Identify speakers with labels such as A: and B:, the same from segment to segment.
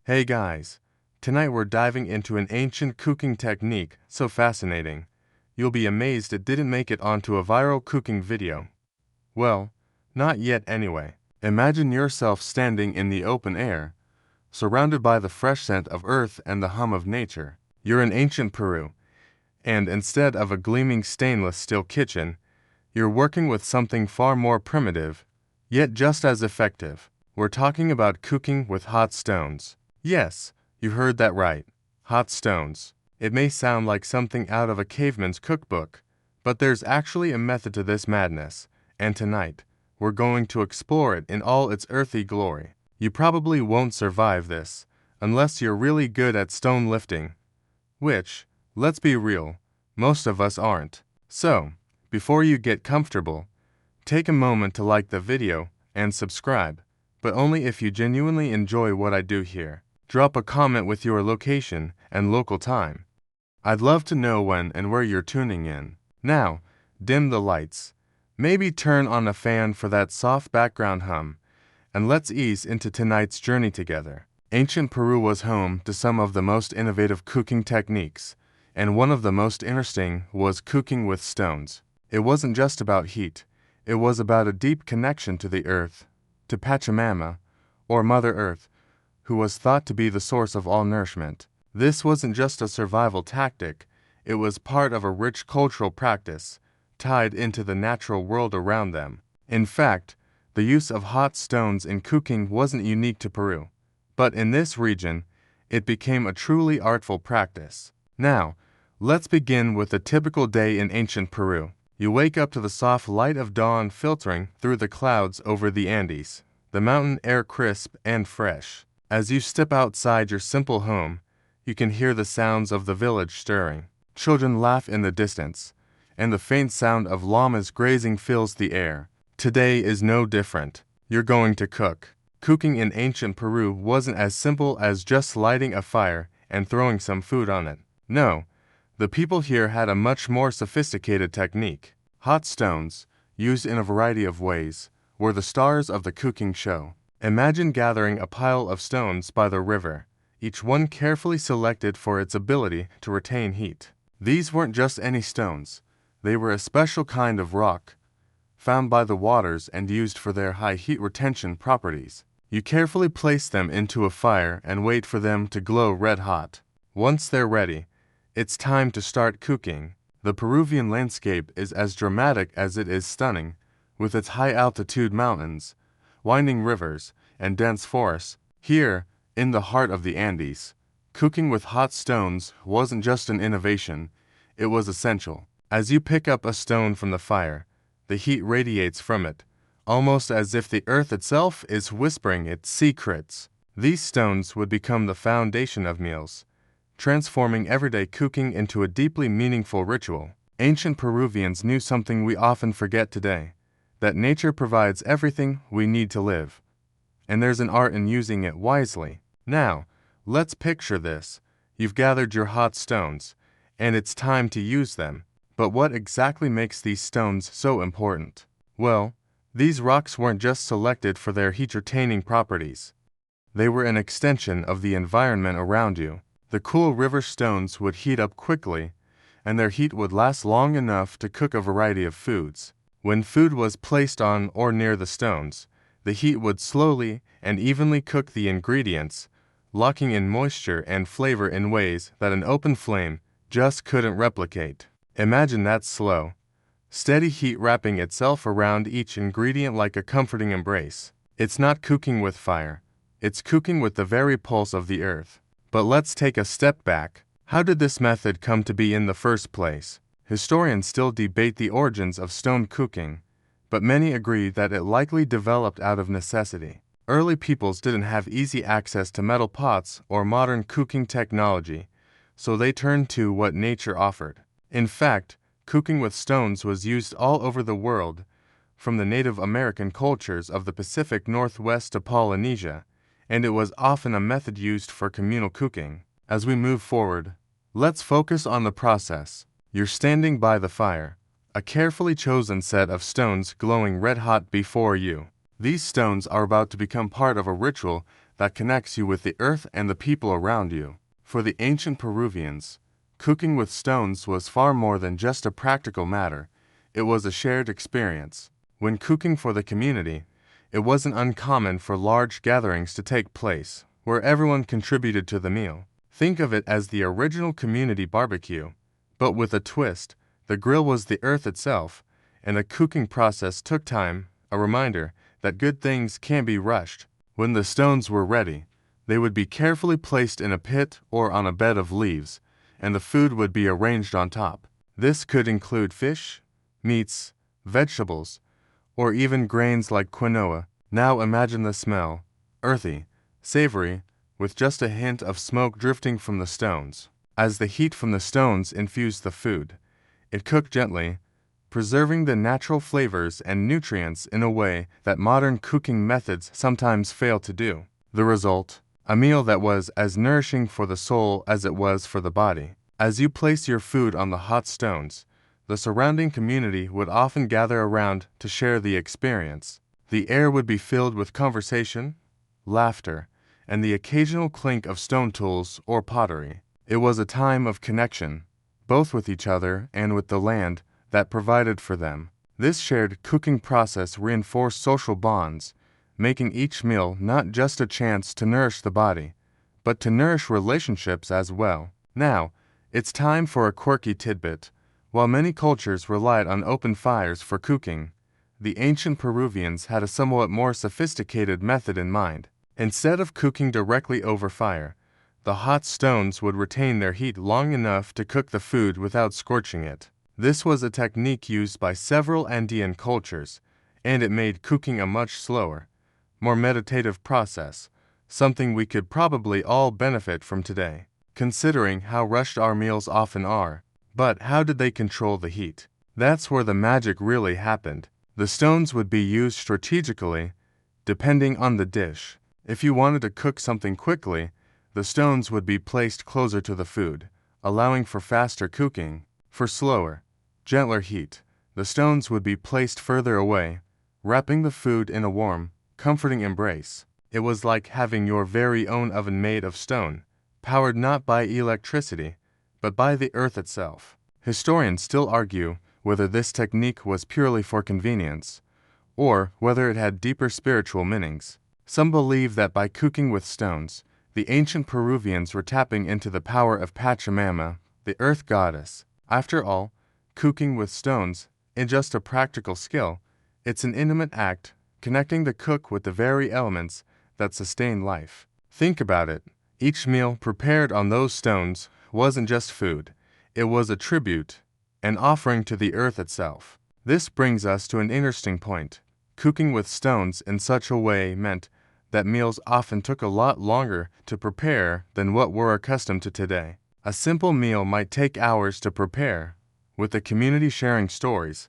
A: Hey guys, tonight we're diving into an ancient cooking technique so fascinating, you'll be amazed it didn't make it onto a viral cooking video. Well, not yet anyway. Imagine yourself standing in the open air, surrounded by the fresh scent of earth and the hum of nature. You're in ancient Peru, and instead of a gleaming stainless steel kitchen, you're working with something far more primitive, yet just as effective. We're talking about cooking with hot stones. Yes, you heard that right. Hot stones. It may sound like something out of a caveman's cookbook, but there's actually a method to this madness, and tonight, we're going to explore it in all its earthy glory. You probably won't survive this, unless you're really good at stone lifting, which, let's be real, most of us aren't. So, before you get comfortable, take a moment to like the video and subscribe, but only if you genuinely enjoy what I do here. Drop a comment with your location and local time. I'd love to know when and where you're tuning in. Now, dim the lights. Maybe turn on a fan for that soft background hum, and let's ease into tonight's journey together. Ancient Peru was home to some of the most innovative cooking techniques, and one of the most interesting was cooking with stones. It wasn't just about heat, it was about a deep connection to the earth, to Pachamama, or Mother Earth, who was thought to be the source of all nourishment. This wasn't just a survival tactic, it was part of a rich cultural practice, tied into the natural world around them. In fact, the use of hot stones in cooking wasn't unique to Peru, but in this region, it became a truly artful practice. Now, let's begin with a typical day in ancient Peru. You wake up to the soft light of dawn filtering through the clouds over the Andes, the mountain air crisp and fresh. As you step outside your simple home, you can hear the sounds of the village stirring. Children laugh in the distance, and the faint sound of llamas grazing fills the air. Today is no different. You're going to cook. Cooking in ancient Peru wasn't as simple as just lighting a fire and throwing some food on it. No, the people here had a much more sophisticated technique. Hot stones, used in a variety of ways, were the stars of the cooking show. Imagine gathering a pile of stones by the river, each one carefully selected for its ability to retain heat. These weren't just any stones, they were a special kind of rock, found by the waters and used for their high heat retention properties. You carefully place them into a fire and wait for them to glow red hot. Once they're ready, it's time to start cooking. The Peruvian landscape is as dramatic as it is stunning, with its high-altitude mountains, winding rivers, and dense forests. Here, in the heart of the Andes, cooking with hot stones wasn't just an innovation, it was essential. As you pick up a stone from the fire, the heat radiates from it, almost as if the earth itself is whispering its secrets. These stones would become the foundation of meals, transforming everyday cooking into a deeply meaningful ritual. Ancient Peruvians knew something we often forget today, that nature provides everything we need to live, and there's an art in using it wisely. Now, let's picture this. You've gathered your hot stones, and it's time to use them. But what exactly makes these stones so important? Well, these rocks weren't just selected for their heat-retaining properties. They were an extension of the environment around you. The cool river stones would heat up quickly, and their heat would last long enough to cook a variety of foods. When food was placed on or near the stones, the heat would slowly and evenly cook the ingredients, locking in moisture and flavor in ways that an open flame just couldn't replicate. Imagine that slow, steady heat wrapping itself around each ingredient like a comforting embrace. It's not cooking with fire, it's cooking with the very pulse of the earth. But let's take a step back. How did this method come to be in the first place? Historians still debate the origins of stone cooking, but many agree that it likely developed out of necessity. Early peoples didn't have easy access to metal pots or modern cooking technology, so they turned to what nature offered. In fact, cooking with stones was used all over the world, from the Native American cultures of the Pacific Northwest to Polynesia, and it was often a method used for communal cooking. As we move forward, let's focus on the process. You're standing by the fire, a carefully chosen set of stones glowing red-hot before you. These stones are about to become part of a ritual that connects you with the earth and the people around you. For the ancient Peruvians, cooking with stones was far more than just a practical matter. It was a shared experience. When cooking for the community, it wasn't uncommon for large gatherings to take place, where everyone contributed to the meal. Think of it as the original community barbecue, but with a twist. The grill was the earth itself, and the cooking process took time, a reminder that good things can't be rushed. When the stones were ready, they would be carefully placed in a pit or on a bed of leaves, and the food would be arranged on top. This could include fish, meats, vegetables, or even grains like quinoa. Now imagine the smell, earthy, savory, with just a hint of smoke drifting from the stones. As the heat from the stones infused the food, it cooked gently, preserving the natural flavors and nutrients in a way that modern cooking methods sometimes fail to do. The result? A meal that was as nourishing for the soul as it was for the body. As you place your food on the hot stones, the surrounding community would often gather around to share the experience. The air would be filled with conversation, laughter, and the occasional clink of stone tools or pottery. It was a time of connection, both with each other and with the land that provided for them. This shared cooking process reinforced social bonds, making each meal not just a chance to nourish the body, but to nourish relationships as well. Now, it's time for a quirky tidbit. While many cultures relied on open fires for cooking, the ancient Peruvians had a somewhat more sophisticated method in mind. Instead of cooking directly over fire, the hot stones would retain their heat long enough to cook the food without scorching it. This was a technique used by several Andean cultures, and it made cooking a much slower, more meditative process, something we could probably all benefit from today, considering how rushed our meals often are. But how did they control the heat? That's where the magic really happened. The stones would be used strategically, depending on the dish. If you wanted to cook something quickly, the stones would be placed closer to the food, allowing for faster cooking. For slower, gentler heat, the stones would be placed further away, wrapping the food in a warm, comforting embrace. It was like having your very own oven made of stone, powered not by electricity, but by the earth itself. Historians still argue whether this technique was purely for convenience, or whether it had deeper spiritual meanings. Some believe that by cooking with stones, the ancient Peruvians were tapping into the power of Pachamama, the earth goddess. After all, cooking with stones isn't just a practical skill, it's an intimate act, connecting the cook with the very elements that sustain life. Think about it. Each meal prepared on those stones wasn't just food, it was a tribute, an offering to the earth itself. This brings us to an interesting point. Cooking with stones in such a way meant that meals often took a lot longer to prepare than what we're accustomed to today. A simple meal might take hours to prepare, with the community sharing stories,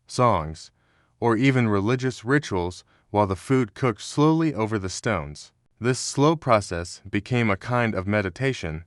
A: songs, or even religious rituals while the food cooked slowly over the stones. This slow process became a kind of meditation,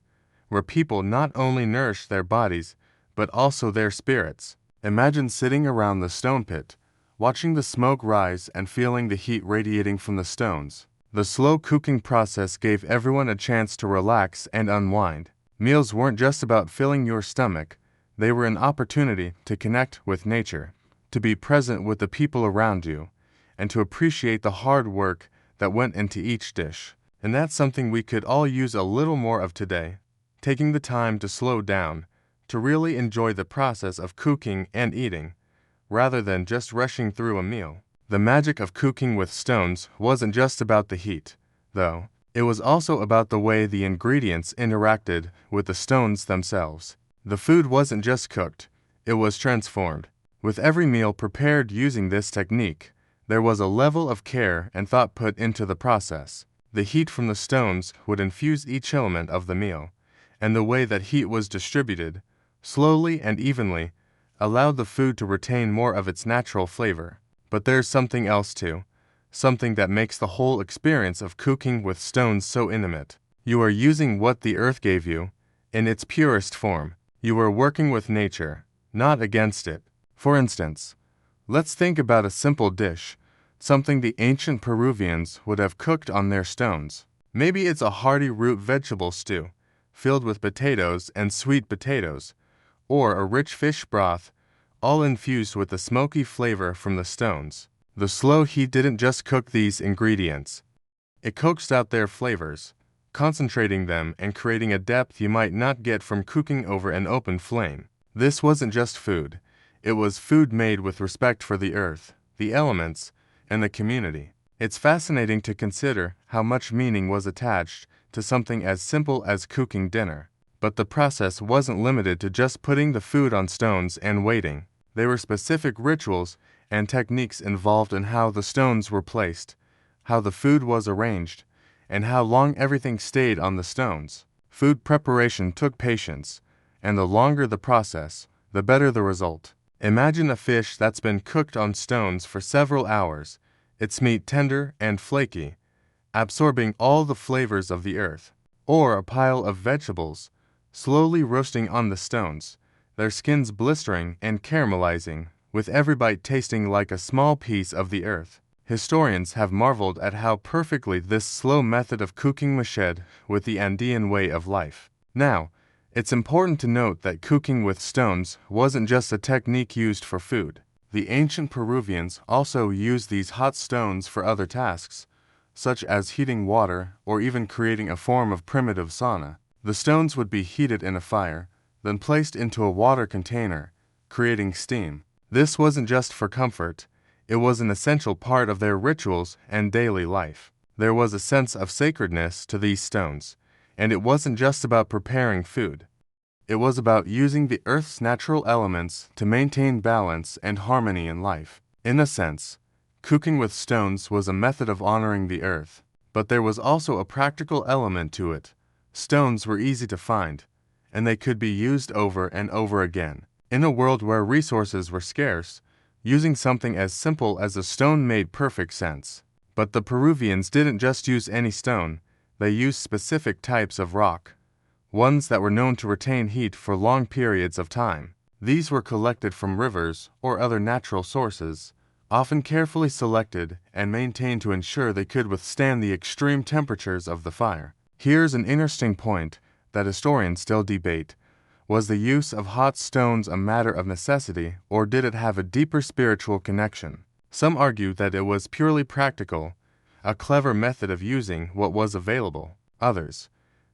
A: where people not only nourished their bodies, but also their spirits. Imagine sitting around the stone pit, watching the smoke rise and feeling the heat radiating from the stones. The slow cooking process gave everyone a chance to relax and unwind. Meals weren't just about filling your stomach, they were an opportunity to connect with nature, to be present with the people around you, and to appreciate the hard work that went into each dish. And that's something we could all use a little more of today, taking the time to slow down, to really enjoy the process of cooking and eating, rather than just rushing through a meal. The magic of cooking with stones wasn't just about the heat, though. It was also about the way the ingredients interacted with the stones themselves. The food wasn't just cooked, it was transformed. With every meal prepared using this technique, there was a level of care and thought put into the process. The heat from the stones would infuse each element of the meal, and the way that heat was distributed, slowly and evenly, allowed the food to retain more of its natural flavor. But there's something else too, something that makes the whole experience of cooking with stones so intimate. You are using what the earth gave you, in its purest form. You are working with nature, not against it. For instance, let's think about a simple dish, something the ancient Peruvians would have cooked on their stones. Maybe it's a hearty root vegetable stew, filled with potatoes and sweet potatoes, or a rich fish broth, all infused with the smoky flavor from the stones. The slow heat didn't just cook these ingredients. It coaxed out their flavors, concentrating them and creating a depth you might not get from cooking over an open flame. This wasn't just food. It was food made with respect for the earth, the elements, and the community. It's fascinating to consider how much meaning was attached to something as simple as cooking dinner. But the process wasn't limited to just putting the food on stones and waiting. There were specific rituals and techniques involved in how the stones were placed, how the food was arranged, and how long everything stayed on the stones. Food preparation took patience, and the longer the process, the better the result. Imagine a fish that's been cooked on stones for several hours, its meat tender and flaky, absorbing all the flavors of the earth. Or a pile of vegetables, slowly roasting on the stones, their skins blistering and caramelizing, with every bite tasting like a small piece of the earth. Historians have marveled at how perfectly this slow method of cooking meshed with the Andean way of life. Now, it's important to note that cooking with stones wasn't just a technique used for food. The ancient Peruvians also used these hot stones for other tasks, such as heating water or even creating a form of primitive sauna. The stones would be heated in a fire, then placed into a water container, creating steam. This wasn't just for comfort. It was an essential part of their rituals and daily life. There was a sense of sacredness to these stones, and it wasn't just about preparing food. It was about using the earth's natural elements to maintain balance and harmony in life. In a sense, cooking with stones was a method of honoring the earth, but there was also a practical element to it. Stones were easy to find, and they could be used over and over again. In a world where resources were scarce, using something as simple as a stone made perfect sense. But the Peruvians didn't just use any stone, they used specific types of rock, ones that were known to retain heat for long periods of time. These were collected from rivers or other natural sources, often carefully selected and maintained to ensure they could withstand the extreme temperatures of the fire. Here's an interesting point that historians still debate. Was the use of hot stones a matter of necessity, or did it have a deeper spiritual connection? Some argue that it was purely practical, a clever method of using what was available. Others,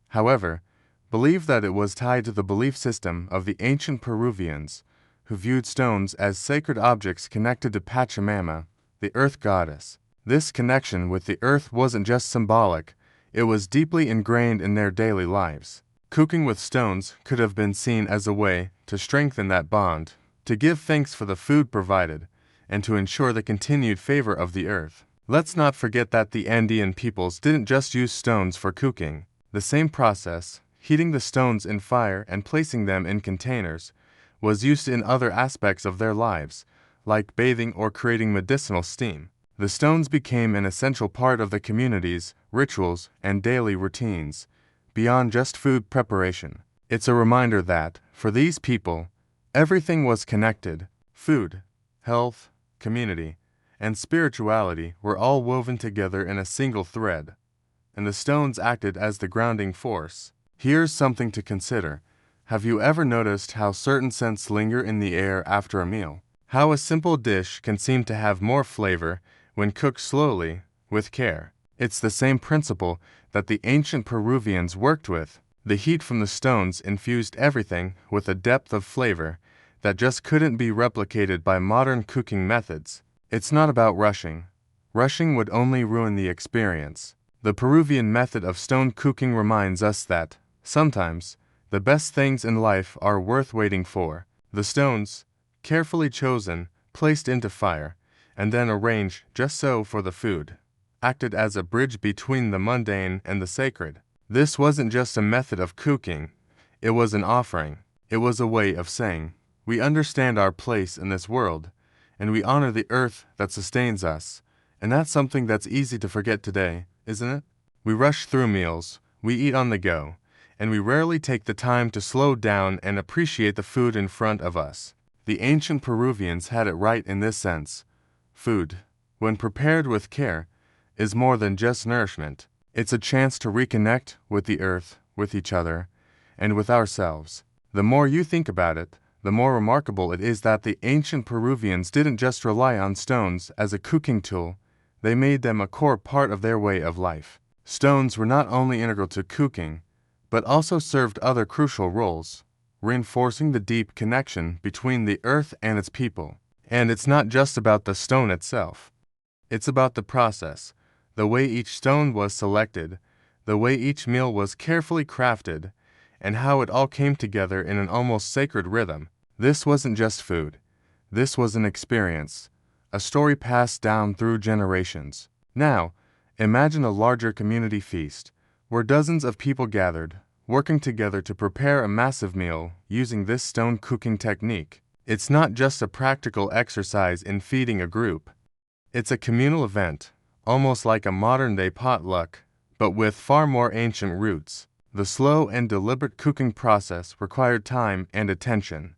A: however, believe that it was tied to the belief system of the ancient Peruvians, who viewed stones as sacred objects connected to Pachamama, the earth goddess. This connection with the earth wasn't just symbolic, it was deeply ingrained in their daily lives. Cooking with stones could have been seen as a way to strengthen that bond, to give thanks for the food provided, and to ensure the continued favor of the earth. Let's not forget that the Andean peoples didn't just use stones for cooking. The same process, heating the stones in fire and placing them in containers, was used in other aspects of their lives, like bathing or creating medicinal steam. The stones became an essential part of the community's rituals and daily routines, beyond just food preparation. It's a reminder that, for these people, everything was connected. Food, health, community, and spirituality were all woven together in a single thread, and the stones acted as the grounding force. Here's something to consider. Have you ever noticed how certain scents linger in the air after a meal? How a simple dish can seem to have more flavor when cooked slowly, with care. It's the same principle that the ancient Peruvians worked with. The heat from the stones infused everything with a depth of flavor that just couldn't be replicated by modern cooking methods. It's not about rushing. Rushing would only ruin the experience. The Peruvian method of stone cooking reminds us that, sometimes, the best things in life are worth waiting for. The stones, carefully chosen, placed into fire, and then arranged just so for the food, acted as a bridge between the mundane and the sacred. This wasn't just a method of cooking, it was an offering. It was a way of saying, we understand our place in this world, and we honor the earth that sustains us. And that's something that's easy to forget today, isn't it? We rush through meals, we eat on the go, and we rarely take the time to slow down and appreciate the food in front of us. The ancient Peruvians had it right in this sense. Food, when prepared with care, is more than just nourishment. It's a chance to reconnect with the earth, with each other, and with ourselves. The more you think about it, the more remarkable it is that the ancient Peruvians didn't just rely on stones as a cooking tool, they made them a core part of their way of life. Stones were not only integral to cooking, but also served other crucial roles, reinforcing the deep connection between the earth and its people. And it's not just about the stone itself. It's about the process, the way each stone was selected, the way each meal was carefully crafted, and how it all came together in an almost sacred rhythm. This wasn't just food. This was an experience, a story passed down through generations. Now, imagine a larger community feast, where dozens of people gathered, working together to prepare a massive meal using this stone cooking technique. It's not just a practical exercise in feeding a group. It's a communal event, almost like a modern-day potluck, but with far more ancient roots. The slow and deliberate cooking process required time and attention,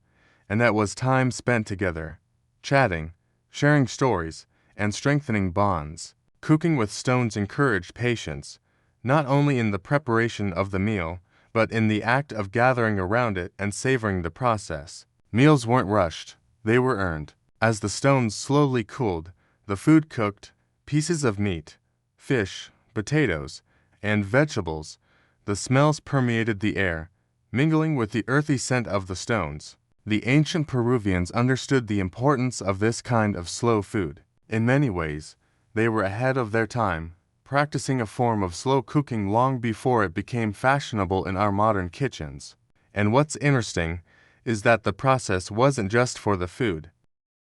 A: and that was time spent together, chatting, sharing stories, and strengthening bonds. Cooking with stones encouraged patience, not only in the preparation of the meal, but in the act of gathering around it and savoring the process. Meals weren't rushed, they were earned. As the stones slowly cooled, the food cooked, pieces of meat, fish, potatoes, and vegetables. The smells permeated the air, mingling with the earthy scent of the stones. The ancient Peruvians understood the importance of this kind of slow food. In many ways, they were ahead of their time, practicing a form of slow cooking long before it became fashionable in our modern kitchens. And what's interesting is that the process wasn't just for the food.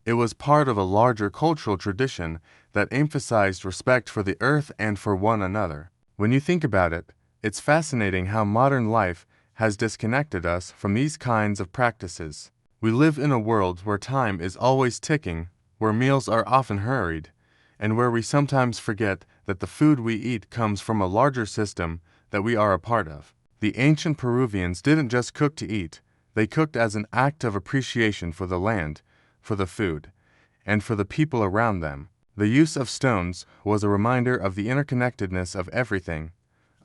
A: It was part of a larger cultural tradition that emphasized respect for the earth and for one another. When you think about it, it's fascinating how modern life has disconnected us from these kinds of practices. We live in a world where time is always ticking, where meals are often hurried, and where we sometimes forget that the food we eat comes from a larger system that we are a part of. The ancient Peruvians didn't just cook to eat, they cooked as an act of appreciation for the land, for the food, and for the people around them. The use of stones was a reminder of the interconnectedness of everything,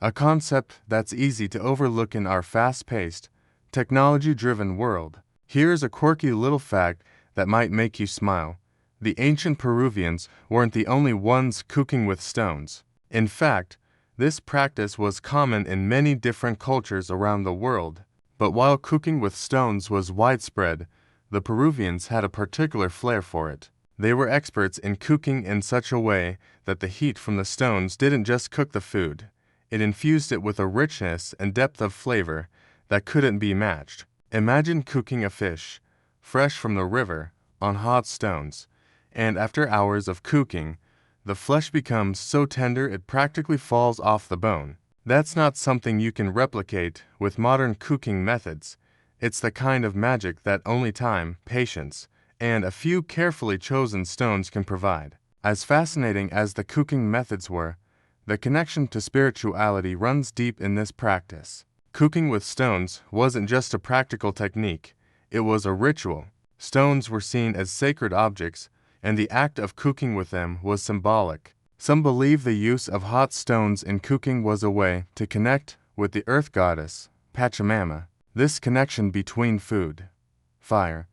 A: a concept that's easy to overlook in our fast-paced, technology-driven world. Here's a quirky little fact that might make you smile. The ancient Peruvians weren't the only ones cooking with stones. In fact, this practice was common in many different cultures around the world. But while cooking with stones was widespread, the Peruvians had a particular flair for it. They were experts in cooking in such a way that the heat from the stones didn't just cook the food. It infused it with a richness and depth of flavor that couldn't be matched. Imagine cooking a fish, fresh from the river, on hot stones, and after hours of cooking, the flesh becomes so tender it practically falls off the bone. That's not something you can replicate with modern cooking methods. It's the kind of magic that only time, patience, and a few carefully chosen stones can provide. As fascinating as the cooking methods were, the connection to spirituality runs deep in this practice. Cooking with stones wasn't just a practical technique, it was a ritual. Stones were seen as sacred objects, and the act of cooking with them was symbolic. Some believe the use of hot stones in cooking was a way to connect with the earth goddess, Pachamama. This connection between food, fire,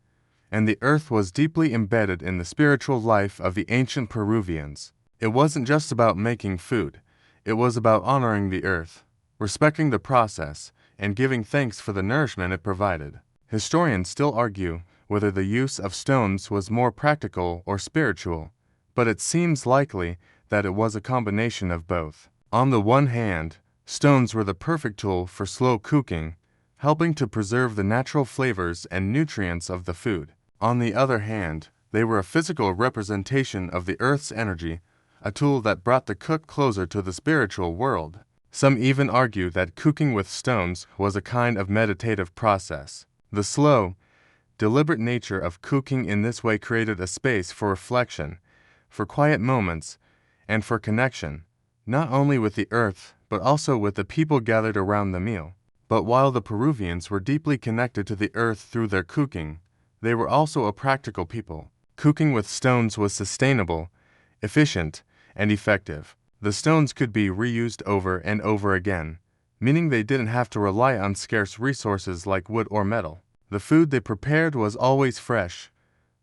A: and the earth was deeply embedded in the spiritual life of the ancient Peruvians. It wasn't just about making food, it was about honoring the earth, respecting the process, and giving thanks for the nourishment it provided. Historians still argue whether the use of stones was more practical or spiritual, but it seems likely that it was a combination of both. On the one hand, stones were the perfect tool for slow cooking, helping to preserve the natural flavors and nutrients of the food. On the other hand, they were a physical representation of the earth's energy, a tool that brought the cook closer to the spiritual world. Some even argue that cooking with stones was a kind of meditative process. The slow, deliberate nature of cooking in this way created a space for reflection, for quiet moments, and for connection, not only with the earth, but also with the people gathered around the meal. But while the Peruvians were deeply connected to the earth through their cooking, they were also a practical people. Cooking with stones was sustainable, efficient, and effective. The stones could be reused over and over again, meaning they didn't have to rely on scarce resources like wood or metal. The food they prepared was always fresh,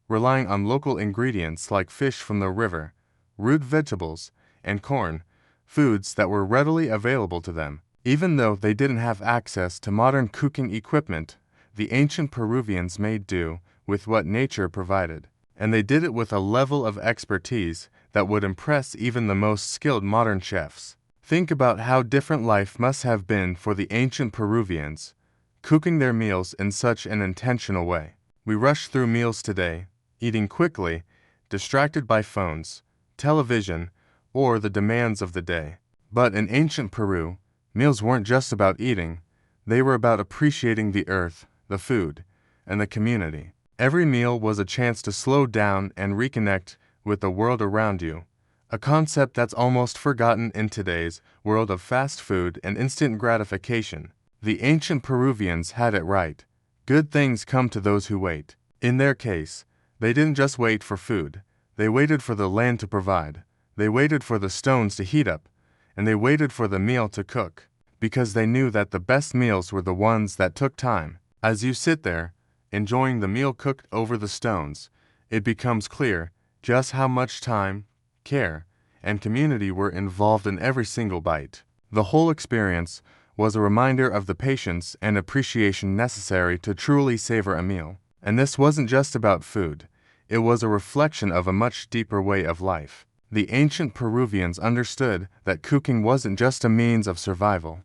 A: relying on local ingredients like fish from the river, root vegetables, and corn, foods that were readily available to them. Even though they didn't have access to modern cooking equipment, the ancient Peruvians made do with what nature provided, and they did it with a level of expertise that would impress even the most skilled modern chefs. Think about how different life must have been for the ancient Peruvians, cooking their meals in such an intentional way. We rush through meals today, eating quickly, distracted by phones, television, or the demands of the day. But in ancient Peru, meals weren't just about eating, they were about appreciating the earth, the food, and the community. Every meal was a chance to slow down and reconnect with the world around you, a concept that's almost forgotten in today's world of fast food and instant gratification. The ancient Peruvians had it right. Good things come to those who wait. In their case, they didn't just wait for food, they waited for the land to provide. They waited for the stones to heat up, and they waited for the meal to cook, because they knew that the best meals were the ones that took time. As you sit there, enjoying the meal cooked over the stones, it becomes clear just how much time, care, and community were involved in every single bite. The whole experience was a reminder of the patience and appreciation necessary to truly savor a meal. And this wasn't just about food, it was a reflection of a much deeper way of life. The ancient Peruvians understood that cooking wasn't just a means of survival.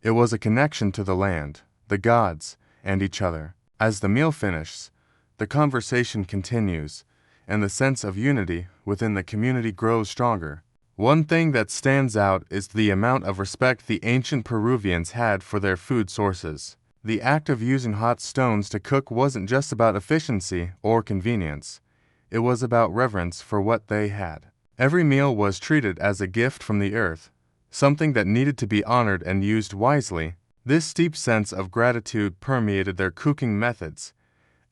A: It was a connection to the land, the gods, and each other. As the meal finishes, the conversation continues, and the sense of unity within the community grows stronger. One thing that stands out is the amount of respect the ancient Peruvians had for their food sources. The act of using hot stones to cook wasn't just about efficiency or convenience. It was about reverence for what they had. Every meal was treated as a gift from the earth, something that needed to be honored and used wisely. This deep sense of gratitude permeated their cooking methods,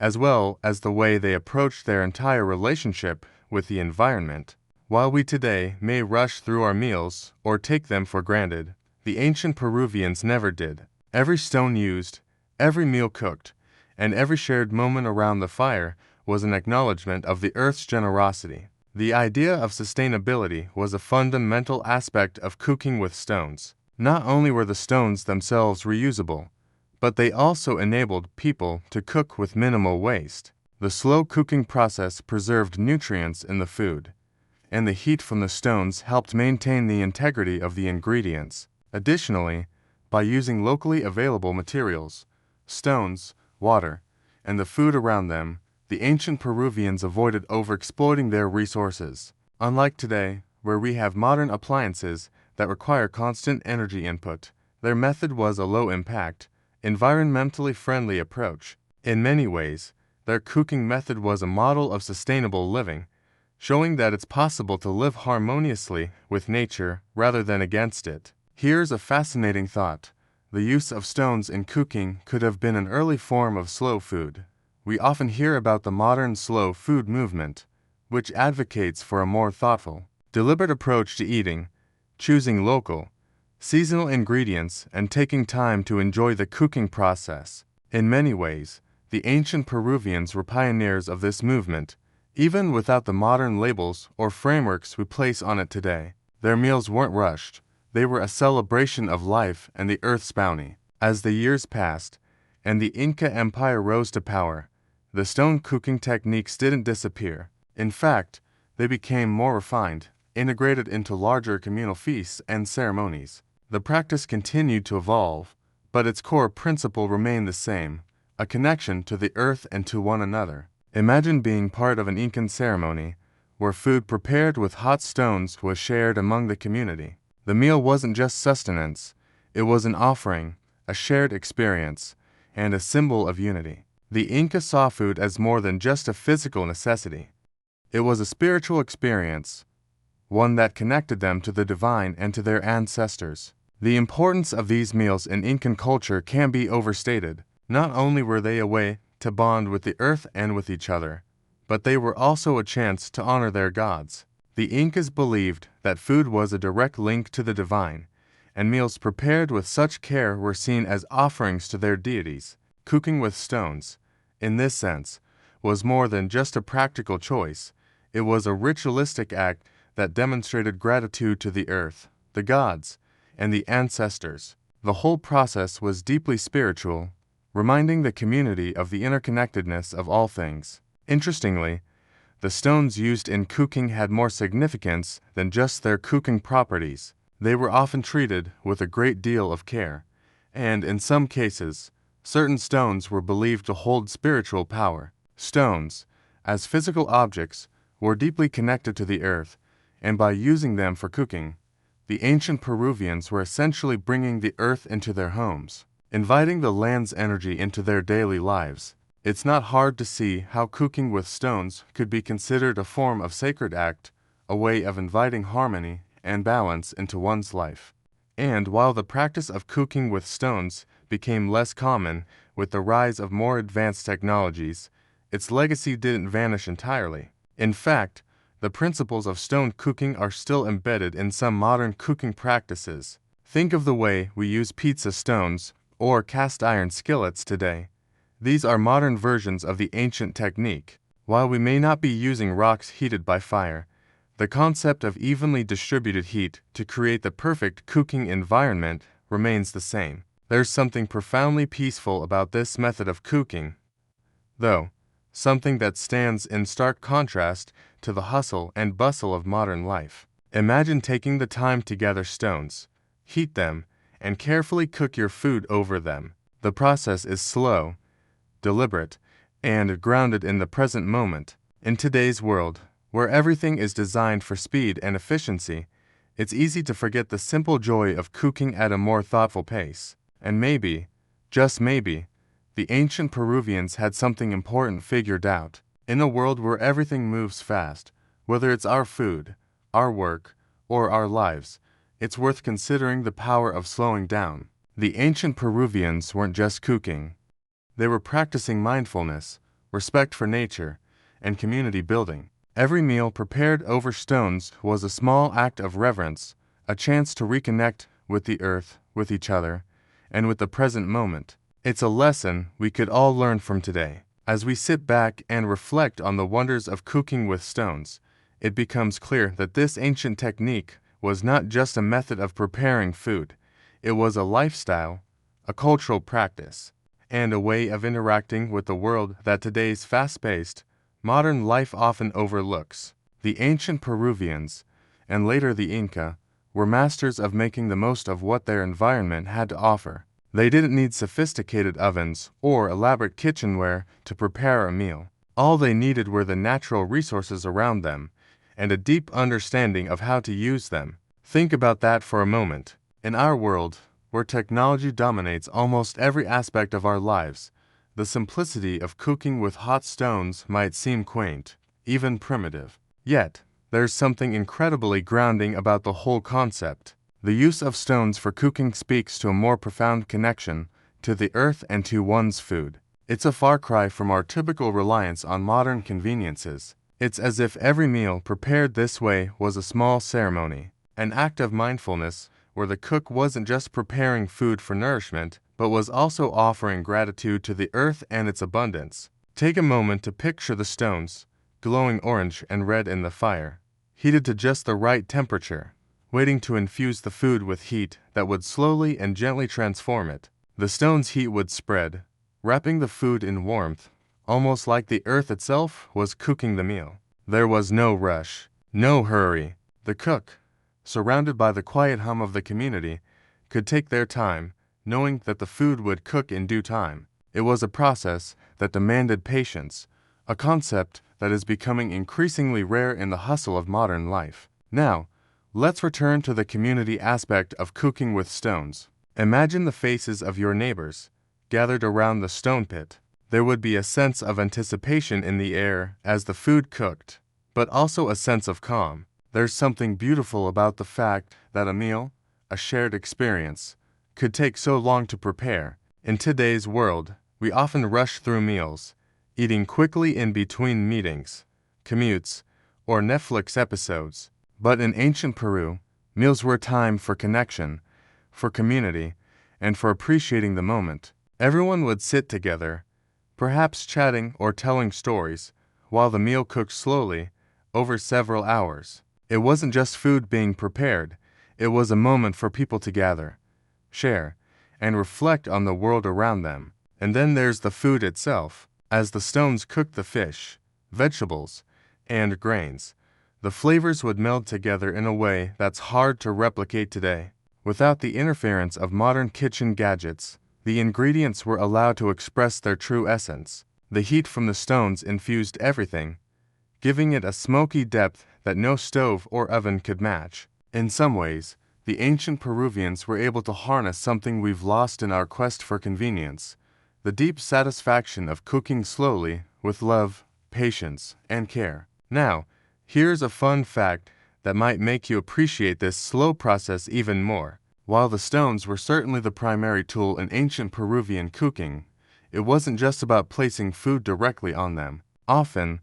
A: as well as the way they approached their entire relationship with the environment. While we today may rush through our meals or take them for granted, the ancient Peruvians never did. Every stone used, every meal cooked, and every shared moment around the fire was an acknowledgement of the earth's generosity. The idea of sustainability was a fundamental aspect of cooking with stones. Not only were the stones themselves reusable, but they also enabled people to cook with minimal waste. The slow cooking process preserved nutrients in the food, and the heat from the stones helped maintain the integrity of the ingredients. Additionally, by using locally available materials, stones, water, and the food around them, the ancient Peruvians avoided overexploiting their resources. Unlike today, where we have modern appliances that require constant energy input, their method was a low-impact, environmentally friendly approach. In many ways, their cooking method was a model of sustainable living, showing that it's possible to live harmoniously with nature rather than against it. Here's a fascinating thought. The use of stones in cooking could have been an early form of slow food. We often hear about the modern slow food movement, which advocates for a more thoughtful, deliberate approach to eating, choosing local, seasonal ingredients, and taking time to enjoy the cooking process. In many ways, the ancient Peruvians were pioneers of this movement, even without the modern labels or frameworks we place on it today. Their meals weren't rushed. They were a celebration of life and the earth's bounty. As the years passed, and the Inca Empire rose to power, the stone cooking techniques didn't disappear. In fact, they became more refined, integrated into larger communal feasts and ceremonies. The practice continued to evolve, but its core principle remained the same, a connection to the earth and to one another. Imagine being part of an Incan ceremony, where food prepared with hot stones was shared among the community. The meal wasn't just sustenance, it was an offering, a shared experience, and a symbol of unity. The Inca saw food as more than just a physical necessity. It was a spiritual experience, one that connected them to the divine and to their ancestors. The importance of these meals in Incan culture can't be overstated. Not only were they a way to bond with the earth and with each other, but they were also a chance to honor their gods. The Incas believed that food was a direct link to the divine, and meals prepared with such care were seen as offerings to their deities. Cooking with stones, in this sense, was more than just a practical choice. It was a ritualistic act that demonstrated gratitude to the earth, the gods, and the ancestors. The whole process was deeply spiritual, reminding the community of the interconnectedness of all things. Interestingly, the stones used in cooking had more significance than just their cooking properties. They were often treated with a great deal of care, and in some cases, certain stones were believed to hold spiritual power. Stones, as physical objects, were deeply connected to the earth, and by using them for cooking, the ancient Peruvians were essentially bringing the earth into their homes, inviting the land's energy into their daily lives. It's not hard to see how cooking with stones could be considered a form of sacred act, a way of inviting harmony and balance into one's life. And while the practice of cooking with stones became less common with the rise of more advanced technologies, its legacy didn't vanish entirely. In fact, the principles of stone cooking are still embedded in some modern cooking practices. Think of the way we use pizza stones or cast iron skillets today. These are modern versions of the ancient technique. While we may not be using rocks heated by fire, the concept of evenly distributed heat to create the perfect cooking environment remains the same. There's something profoundly peaceful about this method of cooking, though, something that stands in stark contrast to the hustle and bustle of modern life. Imagine taking the time to gather stones, heat them, and carefully cook your food over them. The process is slow, deliberate, and grounded in the present moment. In today's world, where everything is designed for speed and efficiency, it's easy to forget the simple joy of cooking at a more thoughtful pace. And maybe, just maybe, the ancient Peruvians had something important figured out. In a world where everything moves fast, whether it's our food, our work, or our lives, it's worth considering the power of slowing down. The ancient Peruvians weren't just cooking. They were practicing mindfulness, respect for nature, and community building. Every meal prepared over stones was a small act of reverence, a chance to reconnect with the earth, with each other, and with the present moment. It's a lesson we could all learn from today. As we sit back and reflect on the wonders of cooking with stones, it becomes clear that this ancient technique was not just a method of preparing food. It was a lifestyle, a cultural practice, and a way of interacting with the world that today's fast-paced, modern life often overlooks. The ancient Peruvians, and later the Inca, were masters of making the most of what their environment had to offer. They didn't need sophisticated ovens or elaborate kitchenware to prepare a meal. All they needed were the natural resources around them and a deep understanding of how to use them. Think about that for a moment. In our world, where technology dominates almost every aspect of our lives, the simplicity of cooking with hot stones might seem quaint, even primitive. Yet, there's something incredibly grounding about the whole concept. The use of stones for cooking speaks to a more profound connection to the earth and to one's food. It's a far cry from our typical reliance on modern conveniences. It's as if every meal prepared this way was a small ceremony, an act of mindfulness where the cook wasn't just preparing food for nourishment, but was also offering gratitude to the earth and its abundance. Take a moment to picture the stones, glowing orange and red in the fire, heated to just the right temperature, waiting to infuse the food with heat that would slowly and gently transform it. The stone's heat would spread, wrapping the food in warmth, almost like the earth itself was cooking the meal. There was no rush, no hurry. The cook, surrounded by the quiet hum of the community, could take their time, knowing that the food would cook in due time. It was a process that demanded patience, a concept that is becoming increasingly rare in the hustle of modern life. Now, let's return to the community aspect of cooking with stones. Imagine the faces of your neighbors, gathered around the stone pit. There would be a sense of anticipation in the air as the food cooked, but also a sense of calm. There's something beautiful about the fact that a meal, a shared experience, could take so long to prepare. In today's world, we often rush through meals, eating quickly in between meetings, commutes, or Netflix episodes. But in ancient Peru, meals were a time for connection, for community, and for appreciating the moment. Everyone would sit together, perhaps chatting or telling stories, while the meal cooked slowly, over several hours. It wasn't just food being prepared, it was a moment for people to gather, share, and reflect on the world around them. And then there's the food itself. As the stones cooked the fish, vegetables, and grains, the flavors would meld together in a way that's hard to replicate today. Without the interference of modern kitchen gadgets, the ingredients were allowed to express their true essence. The heat from the stones infused everything, giving it a smoky depth that no stove or oven could match. In some ways, the ancient Peruvians were able to harness something we've lost in our quest for convenience: the deep satisfaction of cooking slowly, with love, patience, and care. Now, here's a fun fact that might make you appreciate this slow process even more. While the stones were certainly the primary tool in ancient Peruvian cooking, it wasn't just about placing food directly on them. Often,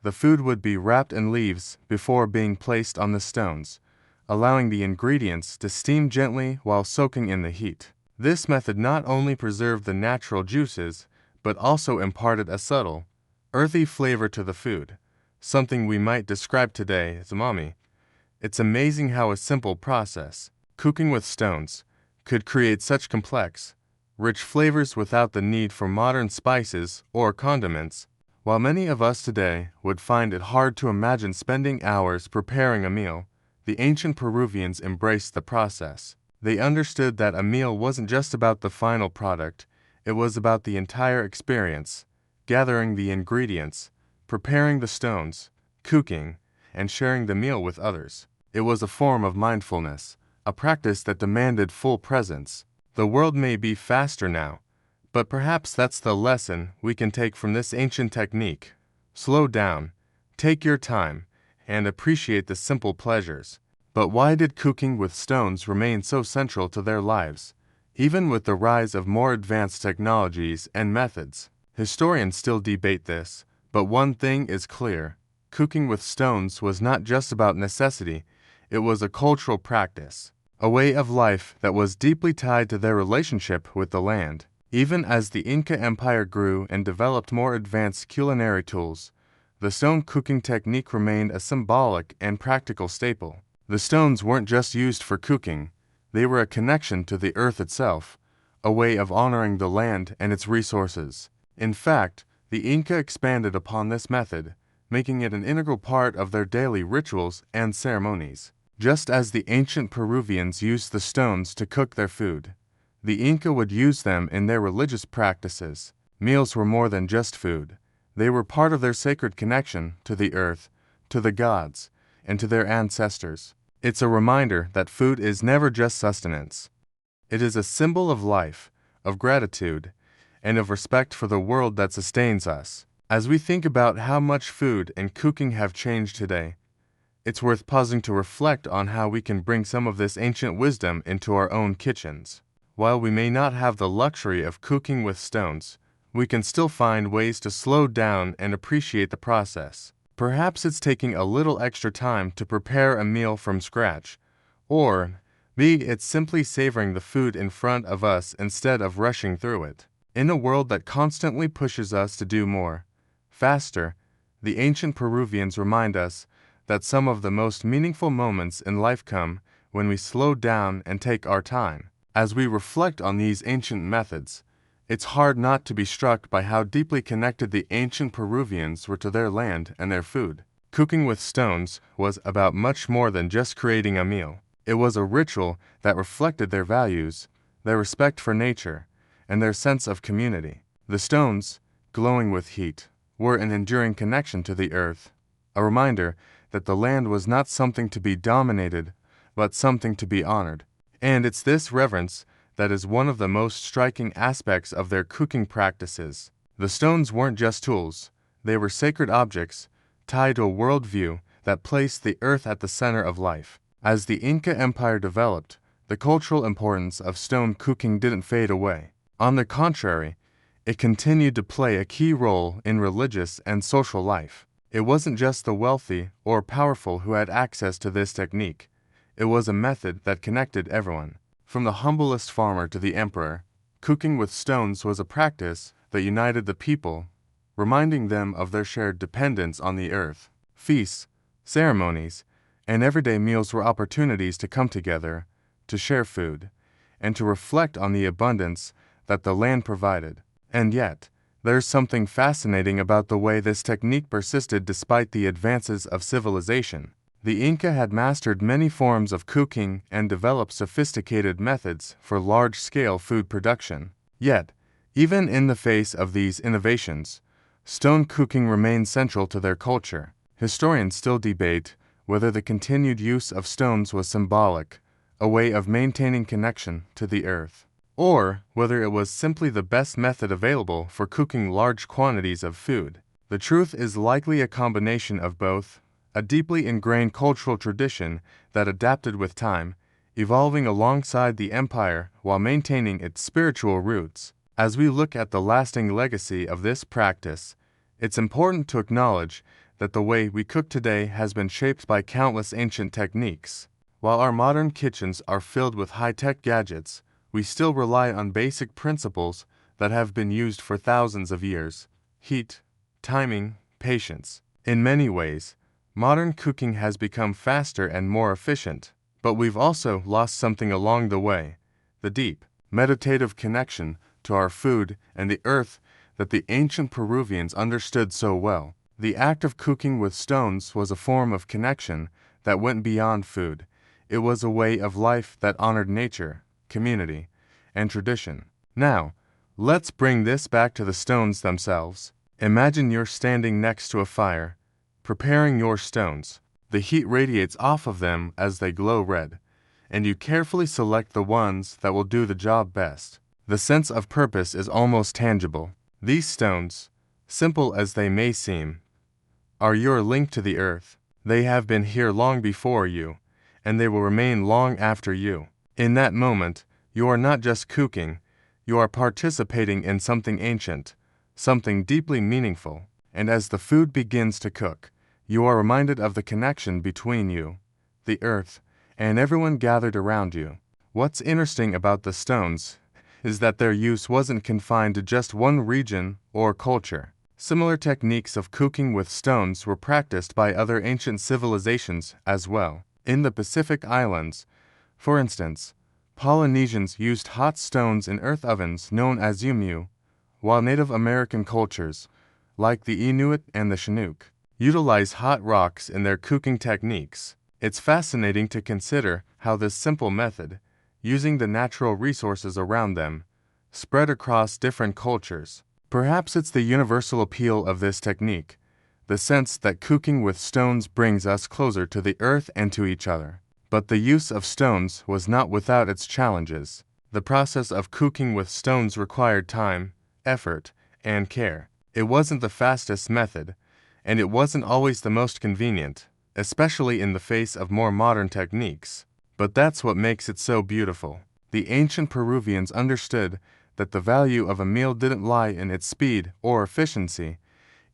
A: the food would be wrapped in leaves before being placed on the stones, allowing the ingredients to steam gently while soaking in the heat. This method not only preserved the natural juices, but also imparted a subtle, earthy flavor to the food, something we might describe today as umami. It's amazing how a simple process, cooking with stones, could create such complex, rich flavors without the need for modern spices or condiments. While many of us today would find it hard to imagine spending hours preparing a meal, the ancient Peruvians embraced the process. They understood that a meal wasn't just about the final product, it was about the entire experience: gathering the ingredients, preparing the stones, cooking, and sharing the meal with others. It was a form of mindfulness, a practice that demanded full presence. The world may be faster now, but perhaps that's the lesson we can take from this ancient technique. Slow down, take your time, and appreciate the simple pleasures. But why did cooking with stones remain so central to their lives, even with the rise of more advanced technologies and methods? Historians still debate this, but one thing is clear: cooking with stones was not just about necessity, it was a cultural practice, a way of life that was deeply tied to their relationship with the land. Even as the Inca Empire grew and developed more advanced culinary tools, the stone cooking technique remained a symbolic and practical staple. The stones weren't just used for cooking, they were a connection to the earth itself, a way of honoring the land and its resources. In fact, the Inca expanded upon this method, making it an integral part of their daily rituals and ceremonies. Just as the ancient Peruvians used the stones to cook their food, the Inca would use them in their religious practices. Meals were more than just food. They were part of their sacred connection to the earth, to the gods, and to their ancestors. It's a reminder that food is never just sustenance. It is a symbol of life, of gratitude, and of respect for the world that sustains us. As we think about how much food and cooking have changed today, it's worth pausing to reflect on how we can bring some of this ancient wisdom into our own kitchens. While we may not have the luxury of cooking with stones, we can still find ways to slow down and appreciate the process. Perhaps it's taking a little extra time to prepare a meal from scratch, or maybe it's simply savoring the food in front of us instead of rushing through it. In a world that constantly pushes us to do more, faster, the ancient Peruvians remind us that some of the most meaningful moments in life come when we slow down and take our time. As we reflect on these ancient methods, it's hard not to be struck by how deeply connected the ancient Peruvians were to their land and their food. Cooking with stones was about much more than just creating a meal. It was a ritual that reflected their values, their respect for nature, and their sense of community. The stones, glowing with heat, were an enduring connection to the earth, a reminder that the land was not something to be dominated, but something to be honored. And it's this reverence that is one of the most striking aspects of their cooking practices. The stones weren't just tools, they were sacred objects, tied to a worldview that placed the earth at the center of life. As the Inca Empire developed, the cultural importance of stone cooking didn't fade away. On the contrary, it continued to play a key role in religious and social life. It wasn't just the wealthy or powerful who had access to this technique. It was a method that connected everyone. From the humblest farmer to the emperor, cooking with stones was a practice that united the people, reminding them of their shared dependence on the earth. Feasts, ceremonies, and everyday meals were opportunities to come together, to share food, and to reflect on the abundance that the land provided. And yet, there's something fascinating about the way this technique persisted despite the advances of civilization. The Inca had mastered many forms of cooking and developed sophisticated methods for large-scale food production. Yet, even in the face of these innovations, stone cooking remained central to their culture. Historians still debate whether the continued use of stones was symbolic, a way of maintaining connection to the earth, or whether it was simply the best method available for cooking large quantities of food. The truth is likely a combination of both, a deeply ingrained cultural tradition that adapted with time, evolving alongside the empire while maintaining its spiritual roots. As we look at the lasting legacy of this practice, it's important to acknowledge that the way we cook today has been shaped by countless ancient techniques. While our modern kitchens are filled with high-tech gadgets, we still rely on basic principles that have been used for thousands of years: heat, timing, patience. In many ways, modern cooking has become faster and more efficient, but we've also lost something along the way: the deep, meditative connection to our food and the earth that the ancient Peruvians understood so well. The act of cooking with stones was a form of connection that went beyond food. It was a way of life that honored nature, community, and tradition. Now, let's bring this back to the stones themselves. Imagine you're standing next to a fire, preparing your stones. The heat radiates off of them as they glow red, and you carefully select the ones that will do the job best. The sense of purpose is almost tangible. These stones, simple as they may seem, are your link to the earth. They have been here long before you, and they will remain long after you. In that moment, you are not just cooking, you are participating in something ancient, something deeply meaningful. And as the food begins to cook, you are reminded of the connection between you, the earth, and everyone gathered around you. What's interesting about the stones is that their use wasn't confined to just one region or culture. Similar techniques of cooking with stones were practiced by other ancient civilizations as well. In the Pacific Islands, for instance, Polynesians used hot stones in earth ovens known as umu, while Native American cultures, like the Inuit and the Chinook, utilize hot rocks in their cooking techniques. It's fascinating to consider how this simple method, using the natural resources around them, spread across different cultures. Perhaps it's the universal appeal of this technique, the sense that cooking with stones brings us closer to the earth and to each other. But the use of stones was not without its challenges. The process of cooking with stones required time, effort, and care. It wasn't the fastest method, and it wasn't always the most convenient, especially in the face of more modern techniques. But that's what makes it so beautiful. The ancient Peruvians understood that the value of a meal didn't lie in its speed or efficiency.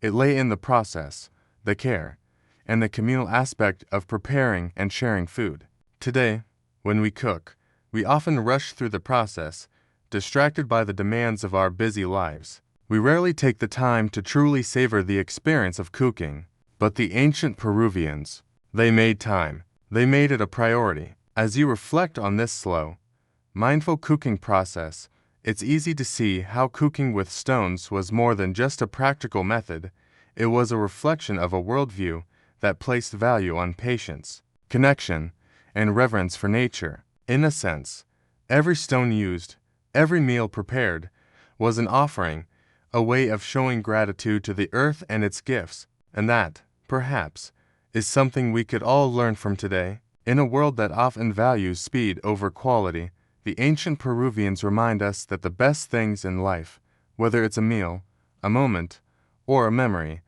A: It lay in the process, the care, and the communal aspect of preparing and sharing food. Today, when we cook, we often rush through the process, distracted by the demands of our busy lives. We rarely take the time to truly savor the experience of cooking. But the ancient Peruvians, they made time. They made it a priority. As you reflect on this slow, mindful cooking process, it's easy to see how cooking with stones was more than just a practical method. It was a reflection of a worldview that placed value on patience, connection, and reverence for nature. In a sense, every stone used, every meal prepared, was an offering, a way of showing gratitude to the earth and its gifts. And that, perhaps, is something we could all learn from today. In a world that often values speed over quality, the ancient Peruvians remind us that the best things in life, whether it's a meal, a moment, or a memory,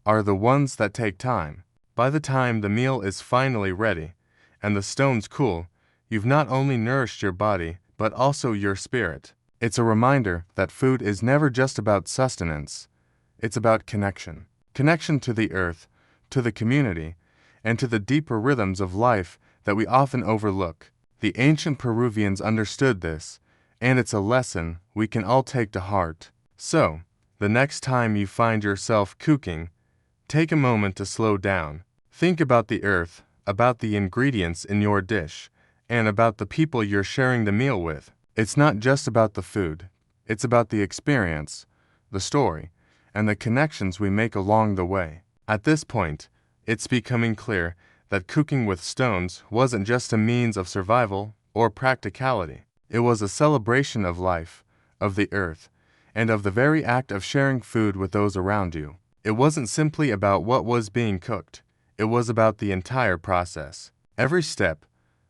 A: are the ones that take time. By the time the meal is finally ready, and the stones cool, you've not only nourished your body, but also your spirit. It's a reminder that food is never just about sustenance. It's about connection. Connection to the earth, to the community, and to the deeper rhythms of life that we often overlook. The ancient Peruvians understood this, and it's a lesson we can all take to heart. So, the next time you find yourself cooking, take a moment to slow down. Think about the earth, about the ingredients in your dish, and about the people you're sharing the meal with. It's not just about the food. It's about the experience, the story, and the connections we make along the way. At this point, it's becoming clear that cooking with stones wasn't just a means of survival or practicality. It was a celebration of life, of the earth, and of the very act of sharing food with those around you. It wasn't simply about what was being cooked. It was about the entire process. Every step,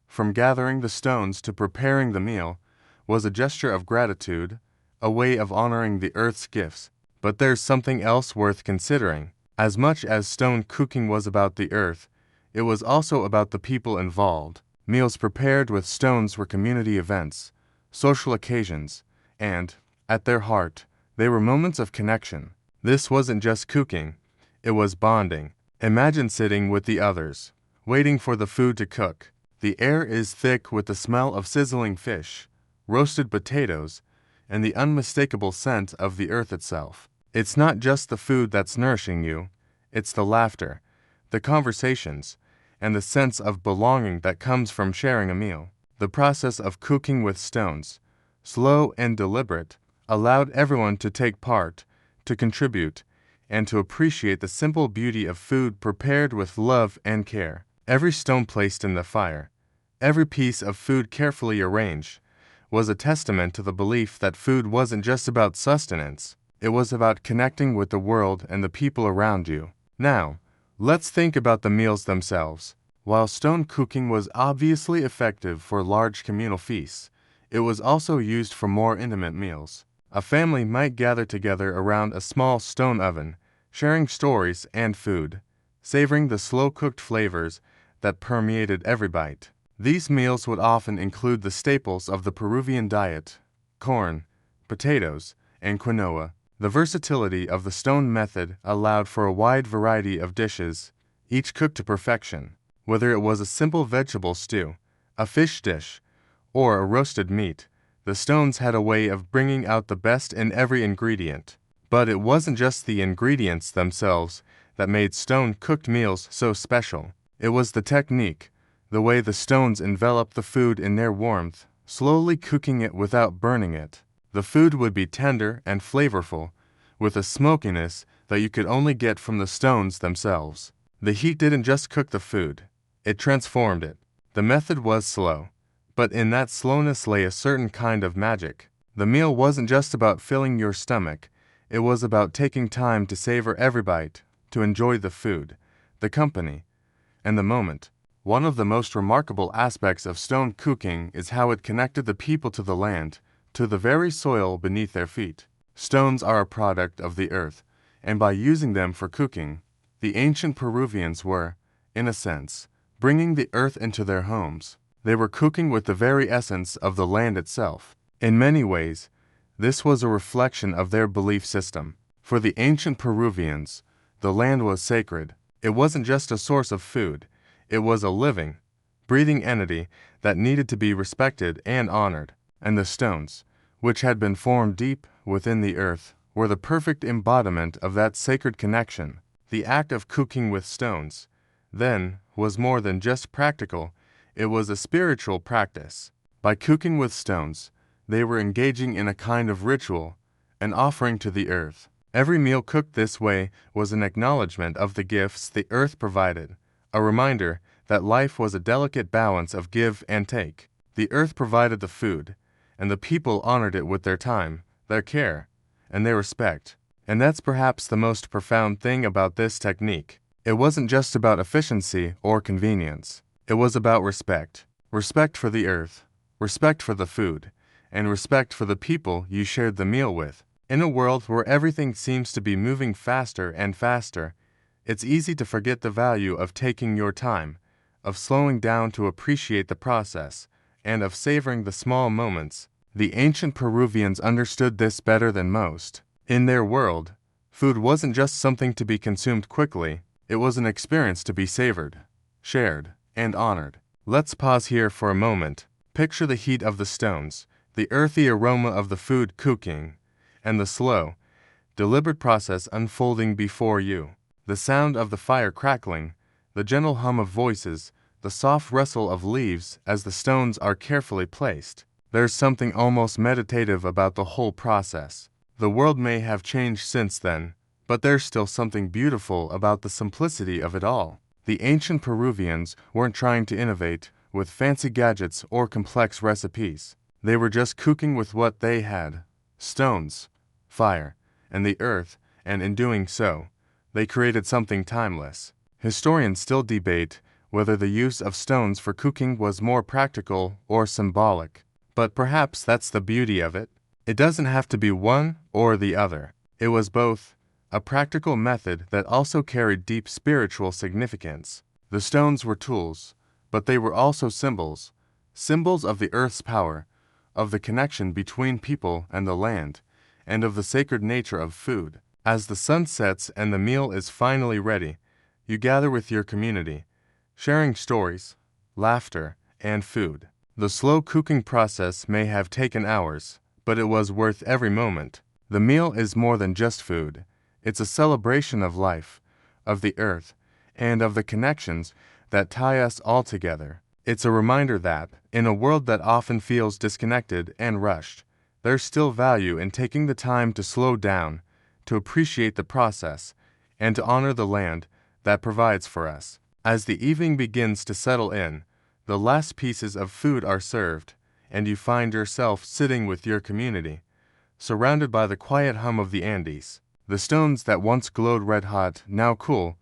A: from gathering the stones to preparing the meal, was a gesture of gratitude, a way of honoring the earth's gifts. But there's something else worth considering. As much as stone cooking was about the earth, it was also about the people involved. Meals prepared with stones were community events, social occasions, and, at their heart, they were moments of connection. This wasn't just cooking, it was bonding. Imagine sitting with the others, waiting for the food to cook. The air is thick with the smell of sizzling fish, roasted potatoes, and the unmistakable scent of the earth itself. It's not just the food that's nourishing you, it's the laughter, the conversations, and the sense of belonging that comes from sharing a meal. The process of cooking with stones, slow and deliberate, allowed everyone to take part, to contribute, and to appreciate the simple beauty of food prepared with love and care. Every stone placed in the fire, every piece of food carefully arranged, was a testament to the belief that food wasn't just about sustenance. It was about connecting with the world and the people around you. Now, let's think about the meals themselves. While stone cooking was obviously effective for large communal feasts, it was also used for more intimate meals. A family might gather together around a small stone oven, sharing stories and food, savoring the slow-cooked flavors that permeated every bite. These meals would often include the staples of the Peruvian diet: corn, potatoes, and quinoa. The versatility of the stone method allowed for a wide variety of dishes, each cooked to perfection. Whether it was a simple vegetable stew, a fish dish, or a roasted meat, the stones had a way of bringing out the best in every ingredient. But it wasn't just the ingredients themselves that made stone-cooked meals so special. It was the technique, the way the stones enveloped the food in their warmth, slowly cooking it without burning it. The food would be tender and flavorful, with a smokiness that you could only get from the stones themselves. The heat didn't just cook the food, it transformed it. The method was slow, but in that slowness lay a certain kind of magic. The meal wasn't just about filling your stomach, it was about taking time to savor every bite, to enjoy the food, the company, and the moment. One of the most remarkable aspects of stone cooking is how it connected the people to the land, to the very soil beneath their feet. Stones are a product of the earth, and by using them for cooking, the ancient Peruvians were, in a sense, bringing the earth into their homes. They were cooking with the very essence of the land itself. In many ways, this was a reflection of their belief system. For the ancient Peruvians, the land was sacred. It wasn't just a source of food, it was a living, breathing entity that needed to be respected and honored. And the stones, which had been formed deep within the earth, were the perfect embodiment of that sacred connection. The act of cooking with stones, then, was more than just practical, it was a spiritual practice. By cooking with stones, they were engaging in a kind of ritual, an offering to the earth. Every meal cooked this way was an acknowledgement of the gifts the earth provided, a reminder that life was a delicate balance of give and take. The earth provided the food, and the people honored it with their time, their care, and their respect. And that's perhaps the most profound thing about this technique. It wasn't just about efficiency or convenience. It was about respect. Respect for the earth, respect for the food, and respect for the people you shared the meal with. In a world where everything seems to be moving faster and faster, it's easy to forget the value of taking your time, of slowing down to appreciate the process, and of savoring the small moments. The ancient Peruvians understood this better than most. In their world, food wasn't just something to be consumed quickly, It was an experience to be savored, shared, and honored. Let's pause here for a moment. Picture the heat of the stones, the earthy aroma of the food cooking, and the slow, deliberate process unfolding before you. The sound of the fire crackling, the gentle hum of voices, the soft rustle of leaves as the stones are carefully placed. There's something almost meditative about the whole process. The world may have changed since then, but there's still something beautiful about the simplicity of it all. The ancient Peruvians weren't trying to innovate with fancy gadgets or complex recipes. They were just cooking with what they had: stones, fire, and the earth, and in doing so, they created something timeless. Historians still debate whether the use of stones for cooking was more practical or symbolic. But perhaps that's the beauty of it. It doesn't have to be one or the other. It was both, a practical method that also carried deep spiritual significance. The stones were tools, but they were also symbols of the earth's power, of the connection between people and the land, and of the sacred nature of food. As the sun sets and the meal is finally ready, you gather with your community, sharing stories, laughter, and food. The slow cooking process may have taken hours, but it was worth every moment. The meal is more than just food. It's a celebration of life, of the earth, and of the connections that tie us all together. It's a reminder that, in a world that often feels disconnected and rushed, there's still value in taking the time to slow down, to appreciate the process, and to honor the land that provides for us. As the evening begins to settle in, the last pieces of food are served, and you find yourself sitting with your community, surrounded by the quiet hum of the Andes. The stones that once glowed red-hot, now cool,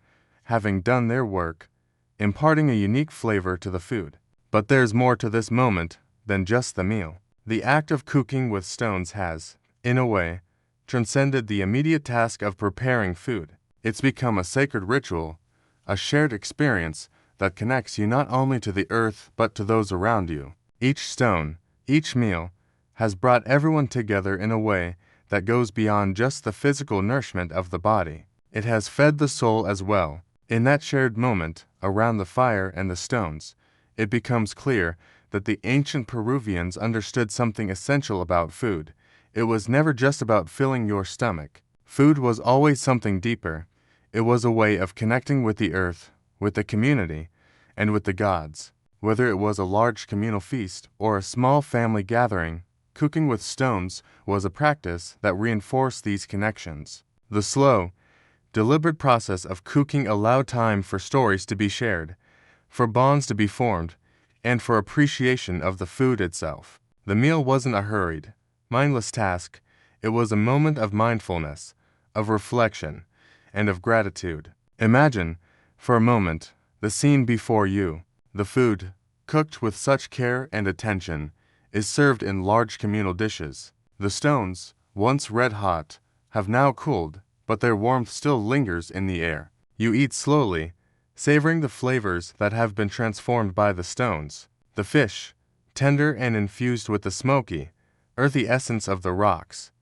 A: having done their work, imparting a unique flavor to the food. But there's more to this moment than just the meal. The act of cooking with stones has, in a way, transcended the immediate task of preparing food. It's become a sacred ritual, a shared experience that connects you not only to the earth but to those around you. Each stone, each meal, has brought everyone together in a way that goes beyond just the physical nourishment of the body. It has fed the soul as well. In that shared moment, around the fire and the stones, it becomes clear that the ancient Peruvians understood something essential about food. It was never just about filling your stomach. Food was always something deeper. It was a way of connecting with the earth, with the community, and with the gods. Whether it was a large communal feast or a small family gathering, cooking with stones was a practice that reinforced these connections. The slow, deliberate process of cooking allowed time for stories to be shared, for bonds to be formed, and for appreciation of the food itself. The meal wasn't a hurried, mindless task. It was a moment of mindfulness, of reflection, and of gratitude. Imagine, for a moment, the scene before you. The food, cooked with such care and attention, is served in large communal dishes. The stones, once red-hot, have now cooled, but their warmth still lingers in the air. You eat slowly, savoring the flavors that have been transformed by the stones. The fish, tender and infused with the smoky, earthy essence of the rocks.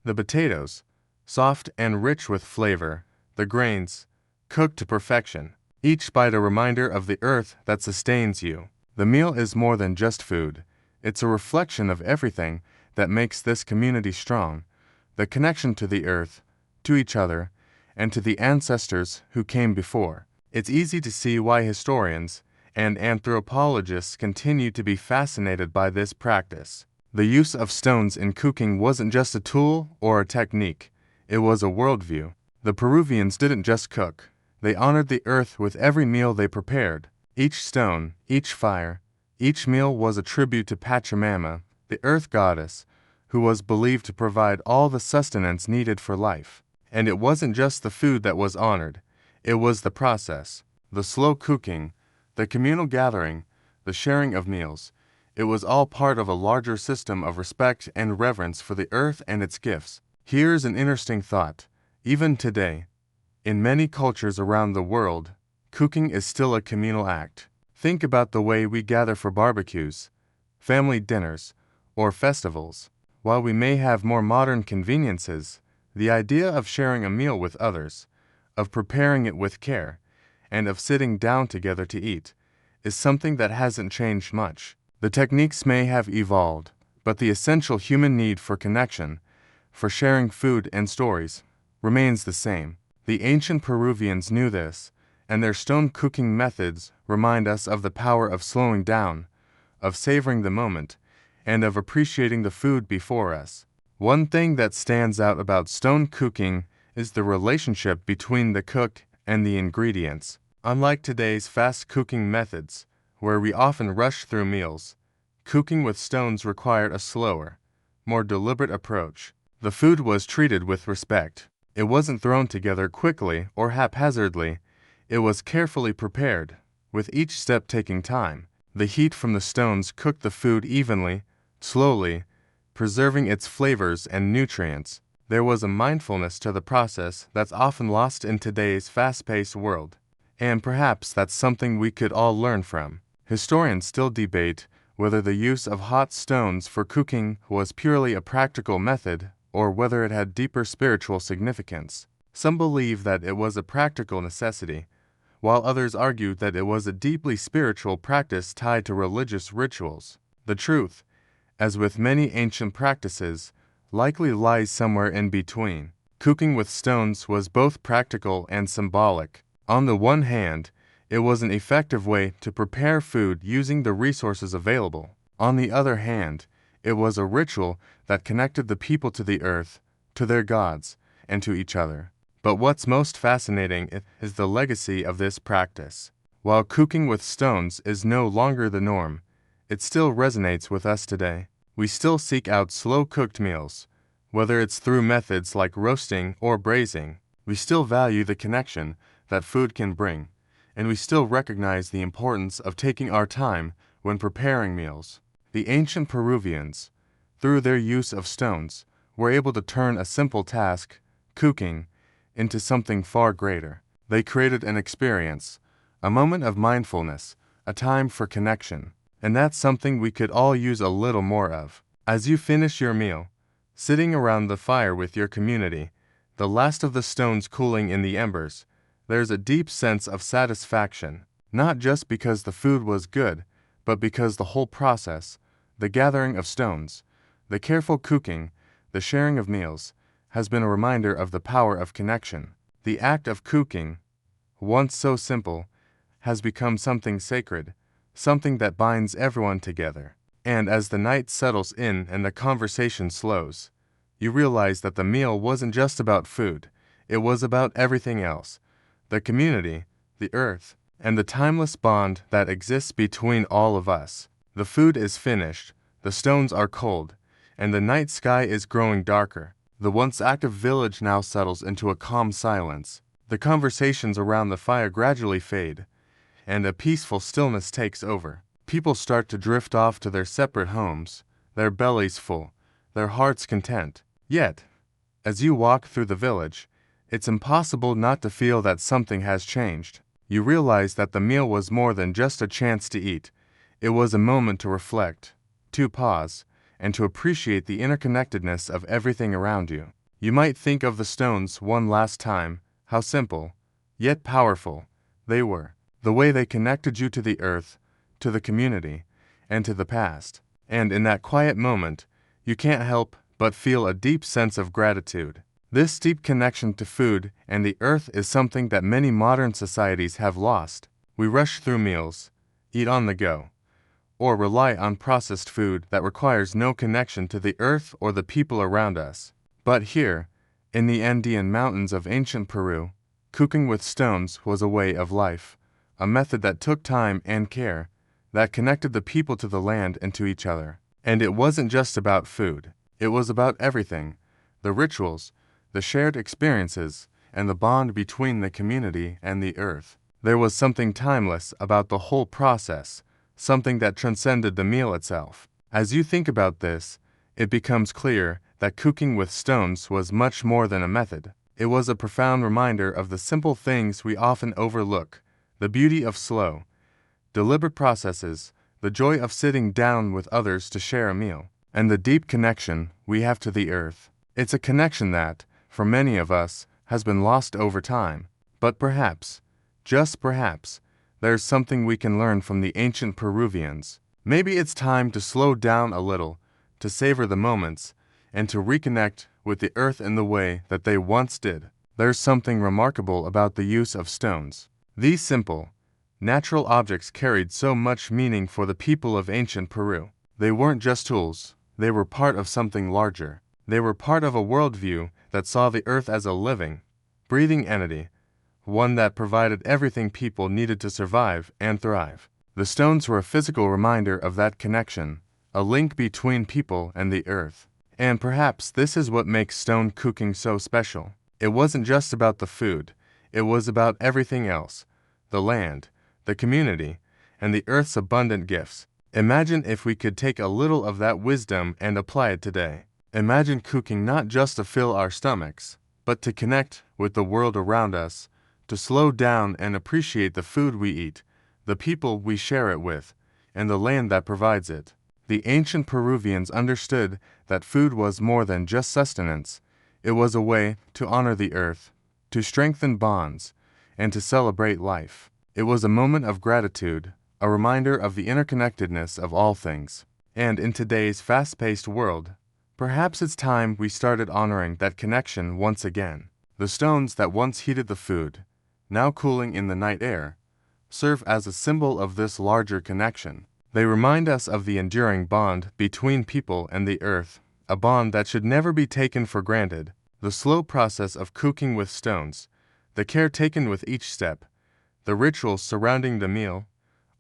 A: The potatoes, soft and rich with flavor. The grains, cooked to perfection. Each bite a reminder of the earth that sustains you. The meal is more than just food. It's a reflection of everything that makes this community strong. The connection to the earth, to each other, and to the ancestors who came before. It's easy to see why historians and anthropologists continue to be fascinated by this practice. The use of stones in cooking wasn't just a tool or a technique. It was a worldview. The Peruvians didn't just cook. They honored the earth with every meal they prepared. Each stone, each fire, each meal was a tribute to Pachamama, the earth goddess, who was believed to provide all the sustenance needed for life. And it wasn't just the food that was honored. It was the process, the slow cooking, the communal gathering, the sharing of meals. It was all part of a larger system of respect and reverence for the earth and its gifts. Here's an interesting thought. Even today, in many cultures around the world, cooking is still a communal act. Think about the way we gather for barbecues, family dinners, or festivals. While we may have more modern conveniences, the idea of sharing a meal with others, of preparing it with care, and of sitting down together to eat, is something that hasn't changed much. The techniques may have evolved, but the essential human need for connection, for sharing food and stories, remains the same. The ancient Peruvians knew this, and their stone cooking methods remind us of the power of slowing down, of savoring the moment, and of appreciating the food before us. One thing that stands out about stone cooking is the relationship between the cook and the ingredients. Unlike today's fast cooking methods, where we often rush through meals, cooking with stones required a slower, more deliberate approach. The food was treated with respect. It wasn't thrown together quickly or haphazardly. It was carefully prepared, with each step taking time. The heat from the stones cooked the food evenly, slowly, preserving its flavors and nutrients. There was a mindfulness to the process that's often lost in today's fast-paced world, and perhaps that's something we could all learn from. Historians still debate whether the use of hot stones for cooking was purely a practical method or whether it had deeper spiritual significance. Some believe that it was a practical necessity, while others argue that it was a deeply spiritual practice tied to religious rituals. The truth, as with many ancient practices, likely lies somewhere in between. Cooking with stones was both practical and symbolic. On the one hand, it was an effective way to prepare food using the resources available. On the other hand, it was a ritual that connected the people to the earth, to their gods, and to each other. But what's most fascinating is the legacy of this practice. While cooking with stones is no longer the norm, it still resonates with us today. We still seek out slow-cooked meals, whether it's through methods like roasting or braising. We still value the connection that food can bring, and we still recognize the importance of taking our time when preparing meals. The ancient Peruvians, through their use of stones, were able to turn a simple task, cooking, into something far greater. They created an experience, a moment of mindfulness, a time for connection, and that's something we could all use a little more of. As you finish your meal, sitting around the fire with your community, the last of the stones cooling in the embers, there's a deep sense of satisfaction, not just because the food was good, but because the whole process, the gathering of stones, the careful cooking, the sharing of meals, has been a reminder of the power of connection. The act of cooking, once so simple, has become something sacred, something that binds everyone together. And as the night settles in and the conversation slows, you realize that the meal wasn't just about food, it was about everything else: the community, the earth, and the timeless bond that exists between all of us. The food is finished, the stones are cold, and the night sky is growing darker. The once active village now settles into a calm silence. The conversations around the fire gradually fade, and a peaceful stillness takes over. People start to drift off to their separate homes, their bellies full, their hearts content. Yet, as you walk through the village, it's impossible not to feel that something has changed. You realize that the meal was more than just a chance to eat. It was a moment to reflect, to pause, and to appreciate the interconnectedness of everything around you. You might think of the stones one last time, how simple, yet powerful, they were. The way they connected you to the earth, to the community, and to the past. And in that quiet moment, you can't help but feel a deep sense of gratitude. This deep connection to food and the earth is something that many modern societies have lost. We rush through meals, eat on the go, or rely on processed food that requires no connection to the earth or the people around us. But here, in the Andean mountains of ancient Peru, cooking with stones was a way of life, a method that took time and care, that connected the people to the land and to each other. And it wasn't just about food. It was about everything: the rituals, the shared experiences, and the bond between the community and the earth. There was something timeless about the whole process, something that transcended the meal itself. As you think about this, it becomes clear that cooking with stones was much more than a method. It was a profound reminder of the simple things we often overlook: the beauty of slow, deliberate processes, the joy of sitting down with others to share a meal, and the deep connection we have to the earth. It's a connection that, for many of us, has been lost over time. But perhaps, Just perhaps, there's something we can learn from the ancient Peruvians. Maybe it's time to slow down a little, to savor the moments, and to reconnect with the earth in the way that they once did. There's something remarkable about the use of stones. These simple, natural objects carried so much meaning for the people of ancient Peru. They weren't just tools, they were part of something larger. They were part of a worldview that saw the earth as a living, breathing entity, one that provided everything people needed to survive and thrive. The stones were a physical reminder of that connection, a link between people and the earth. And perhaps this is what makes stone cooking so special. It wasn't just about the food, it was about everything else: the land, the community, and the earth's abundant gifts. Imagine if we could take a little of that wisdom and apply it today. Imagine cooking not just to fill our stomachs, but to connect with the world around us, to slow down and appreciate the food we eat, the people we share it with, and the land that provides it. The ancient Peruvians understood that food was more than just sustenance. It was a way to honor the earth, to strengthen bonds, and to celebrate life. It was a moment of gratitude, a reminder of the interconnectedness of all things. And in today's fast-paced world, perhaps it's time we started honoring that connection once again. The stones that once heated the food, now cooling in the night air, serve as a symbol of this larger connection. They remind us of the enduring bond between people and the earth, a bond that should never be taken for granted. The slow process of cooking with stones, the care taken with each step, the rituals surrounding the meal,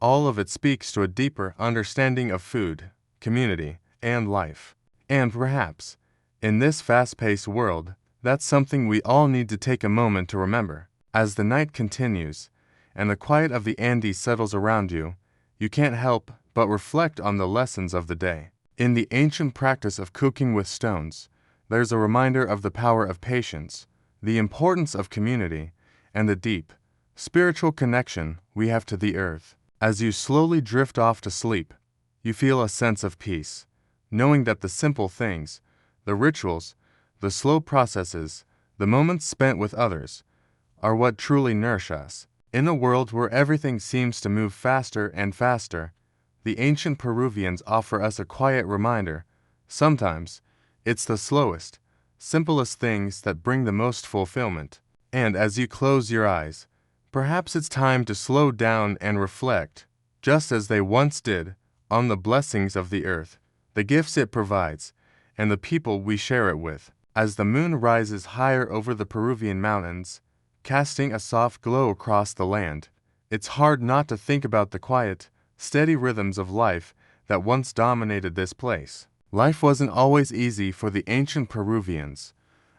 A: all of it speaks to a deeper understanding of food, community, and life. And perhaps, in this fast-paced world, that's something we all need to take a moment to remember. As the night continues, and the quiet of the Andes settles around you, you can't help but reflect on the lessons of the day. In the ancient practice of cooking with stones, there's a reminder of the power of patience, the importance of community, and the deep, spiritual connection we have to the earth. As you slowly drift off to sleep, you feel a sense of peace, knowing that the simple things, the rituals, the slow processes, the moments spent with others, are what truly nourish us. In a world where everything seems to move faster and faster, the ancient Peruvians offer us a quiet reminder. Sometimes, it's the slowest, simplest things that bring the most fulfillment. And as you close your eyes, perhaps it's time to slow down and reflect, just as they once did, on the blessings of the earth, the gifts it provides, and the people we share it with. As the moon rises higher over the Peruvian mountains, casting a soft glow across the land, it's hard not to think about the quiet, steady rhythms of life that once dominated this place. Life wasn't always easy for the ancient Peruvians.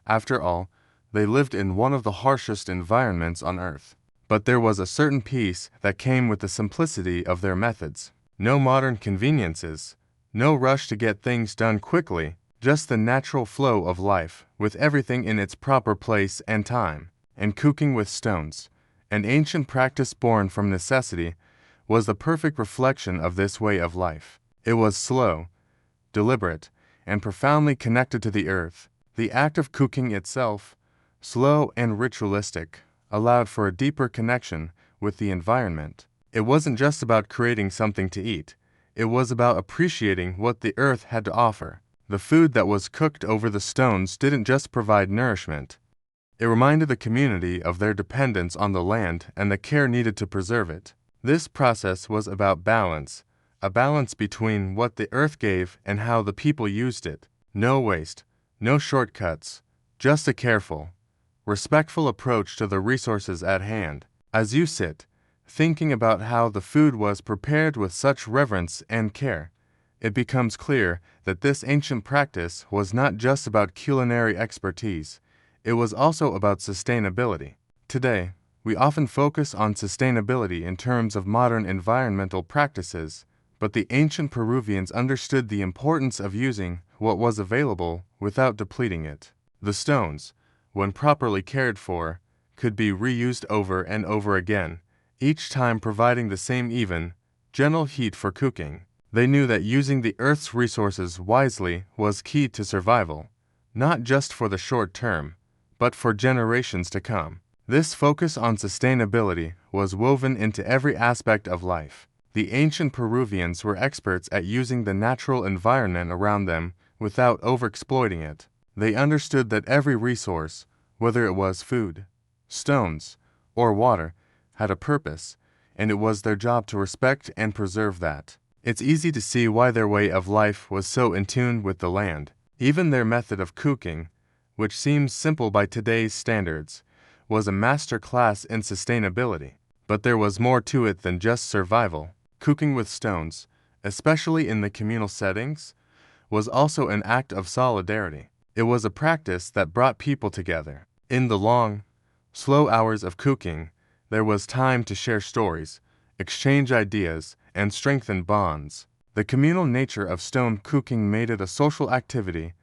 A: After all, they lived in one of the harshest environments on Earth. But there was a certain peace that came with the simplicity of their methods. No modern conveniences, no rush to get things done quickly, just the natural flow of life, with everything in its proper place and time. And cooking with stones, an ancient practice born from necessity, was the perfect reflection of this way of life. It was slow, deliberate, and profoundly connected to the earth. The act of cooking itself, slow and ritualistic, allowed for a deeper connection with the environment. It wasn't just about creating something to eat. It was about appreciating what the earth had to offer. The food that was cooked over the stones didn't just provide nourishment. It reminded the community of their dependence on the land and the care needed to preserve it. This process was about balance, a balance between what the earth gave and how the people used it. No waste, no shortcuts, just a careful, respectful approach to the resources at hand. As you sit, thinking about how the food was prepared with such reverence and care, it becomes clear that this ancient practice was not just about culinary expertise. It was also about sustainability. Today, we often focus on sustainability in terms of modern environmental practices, but the ancient Peruvians understood the importance of using what was available without depleting it. The stones, when properly cared for, could be reused over and over again, each time providing the same even, gentle heat for cooking. They knew that using the earth's resources wisely was key to survival, not just for the short term, but for generations to come. This focus on sustainability was woven into every aspect of life. The ancient Peruvians were experts at using the natural environment around them without overexploiting it. They understood that every resource, whether it was food, stones, or water, had a purpose, and it was their job to respect and preserve that. It's easy to see why their way of life was so in tune with the land. Even their method of cooking, which seems simple by today's standards, was a master class in sustainability. But there was more to it than just survival. Cooking with stones, especially in the communal settings, was also an act of solidarity. It was a practice that brought people together. In the long, slow hours of cooking, there was time to share stories, exchange ideas, and strengthen bonds. The communal nature of stone cooking made it a social activity,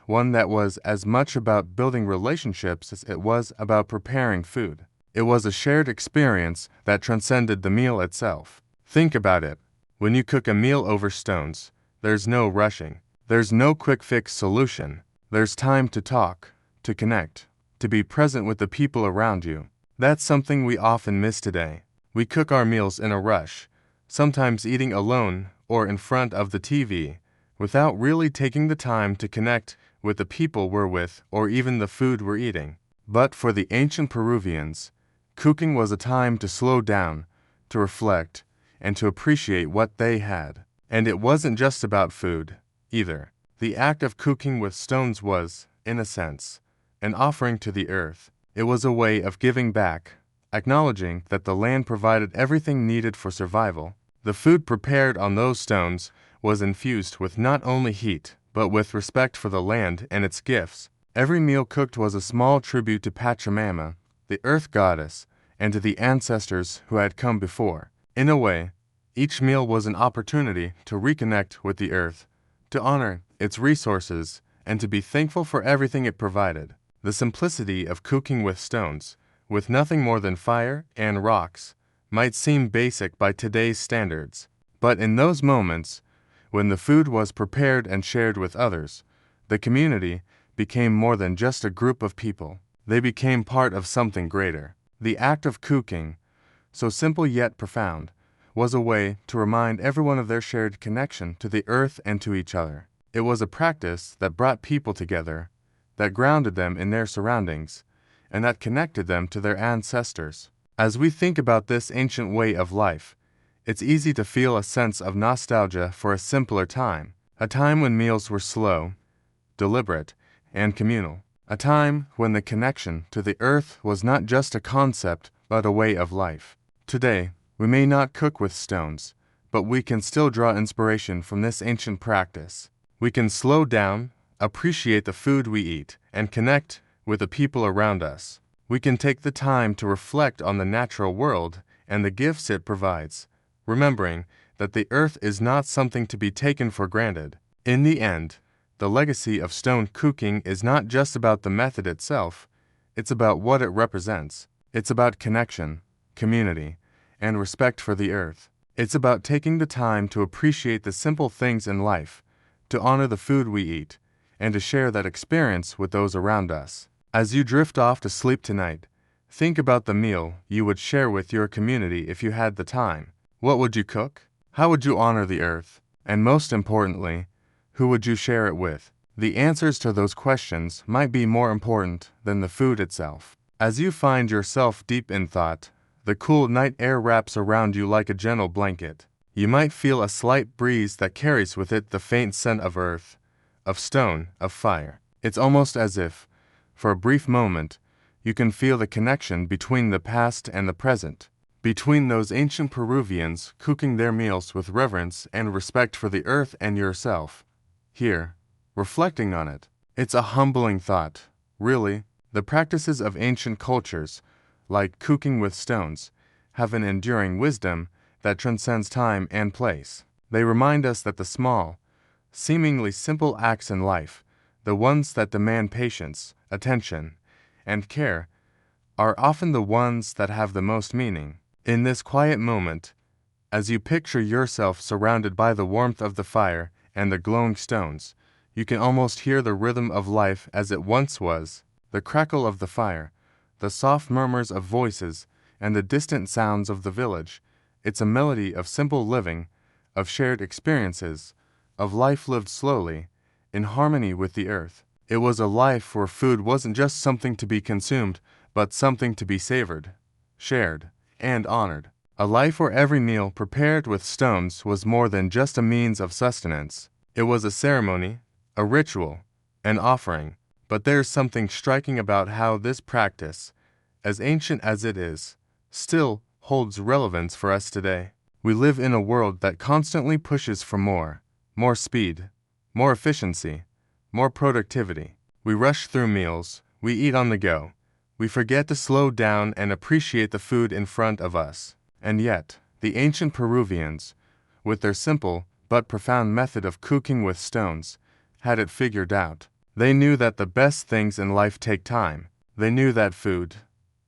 A: one that was as much about building relationships as it was about preparing food. It was a shared experience that transcended the meal itself. Think about it. When you cook a meal over stones, there's no rushing. There's no quick fix solution. There's time to talk, to connect, to be present with the people around you. That's something we often miss today. We cook our meals in a rush, sometimes eating alone or in front of the TV, without really taking the time to connect with the people we're with or even the food we're eating. But for the ancient Peruvians, cooking was a time to slow down, to reflect, and to appreciate what they had. And it wasn't just about food, either. The act of cooking with stones was, in a sense, an offering to the earth. It was a way of giving back, acknowledging that the land provided everything needed for survival. The food prepared on those stones was infused with not only heat, but with respect for the land and its gifts. Every meal cooked was a small tribute to Pachamama, the earth goddess, and to the ancestors who had come before. In a way, each meal was an opportunity to reconnect with the earth, to honor its resources, and to be thankful for everything it provided. The simplicity of cooking with stones, with nothing more than fire and rocks, might seem basic by today's standards. But in those moments, when the food was prepared and shared with others, the community became more than just a group of people. They became part of something greater. The act of cooking, so simple yet profound, was a way to remind everyone of their shared connection to the earth and to each other. It was a practice that brought people together, that grounded them in their surroundings, and that connected them to their ancestors. As we think about this ancient way of life, it's easy to feel a sense of nostalgia for a simpler time, a time when meals were slow, deliberate, and communal, a time when the connection to the earth was not just a concept but a way of life. Today, we may not cook with stones, but we can still draw inspiration from this ancient practice. We can slow down, appreciate the food we eat, and connect with the people around us. We can take the time to reflect on the natural world and the gifts it provides, remembering that the earth is not something to be taken for granted. In the end, the legacy of stone cooking is not just about the method itself, it's about what it represents. It's about connection, community, and respect for the earth. It's about taking the time to appreciate the simple things in life, to honor the food we eat, and to share that experience with those around us. As you drift off to sleep tonight, think about the meal you would share with your community if you had the time. What would you cook? How would you honor the earth? And most importantly, who would you share it with? The answers to those questions might be more important than the food itself. As you find yourself deep in thought, the cool night air wraps around you like a gentle blanket. You might feel a slight breeze that carries with it the faint scent of earth, of stone, of fire. It's almost as if, for a brief moment, you can feel the connection between the past and the present, between those ancient Peruvians cooking their meals with reverence and respect for the earth and yourself. Here, reflecting on it, it's a humbling thought. Really, the practices of ancient cultures, like cooking with stones, have an enduring wisdom that transcends time and place. They remind us that the small, seemingly simple acts in life, the ones that demand patience, attention, and care, are often the ones that have the most meaning. In this quiet moment, as you picture yourself surrounded by the warmth of the fire and the glowing stones, you can almost hear the rhythm of life as it once was, the crackle of the fire, the soft murmurs of voices, and the distant sounds of the village. It's a melody of simple living, of shared experiences, of life lived slowly, in harmony with the earth. It was a life where food wasn't just something to be consumed, but something to be savored, shared, and honored. A life where every meal prepared with stones was more than just a means of sustenance. It was a ceremony, a ritual, an offering. But there's something striking about how this practice, as ancient as it is, still holds relevance for us today. We live in a world that constantly pushes for more speed, more efficiency, more productivity. We rush through meals, we eat on the go. We forget to slow down and appreciate the food in front of us. And yet, the ancient Peruvians, with their simple but profound method of cooking with stones, had it figured out. They knew that the best things in life take time. They knew that food,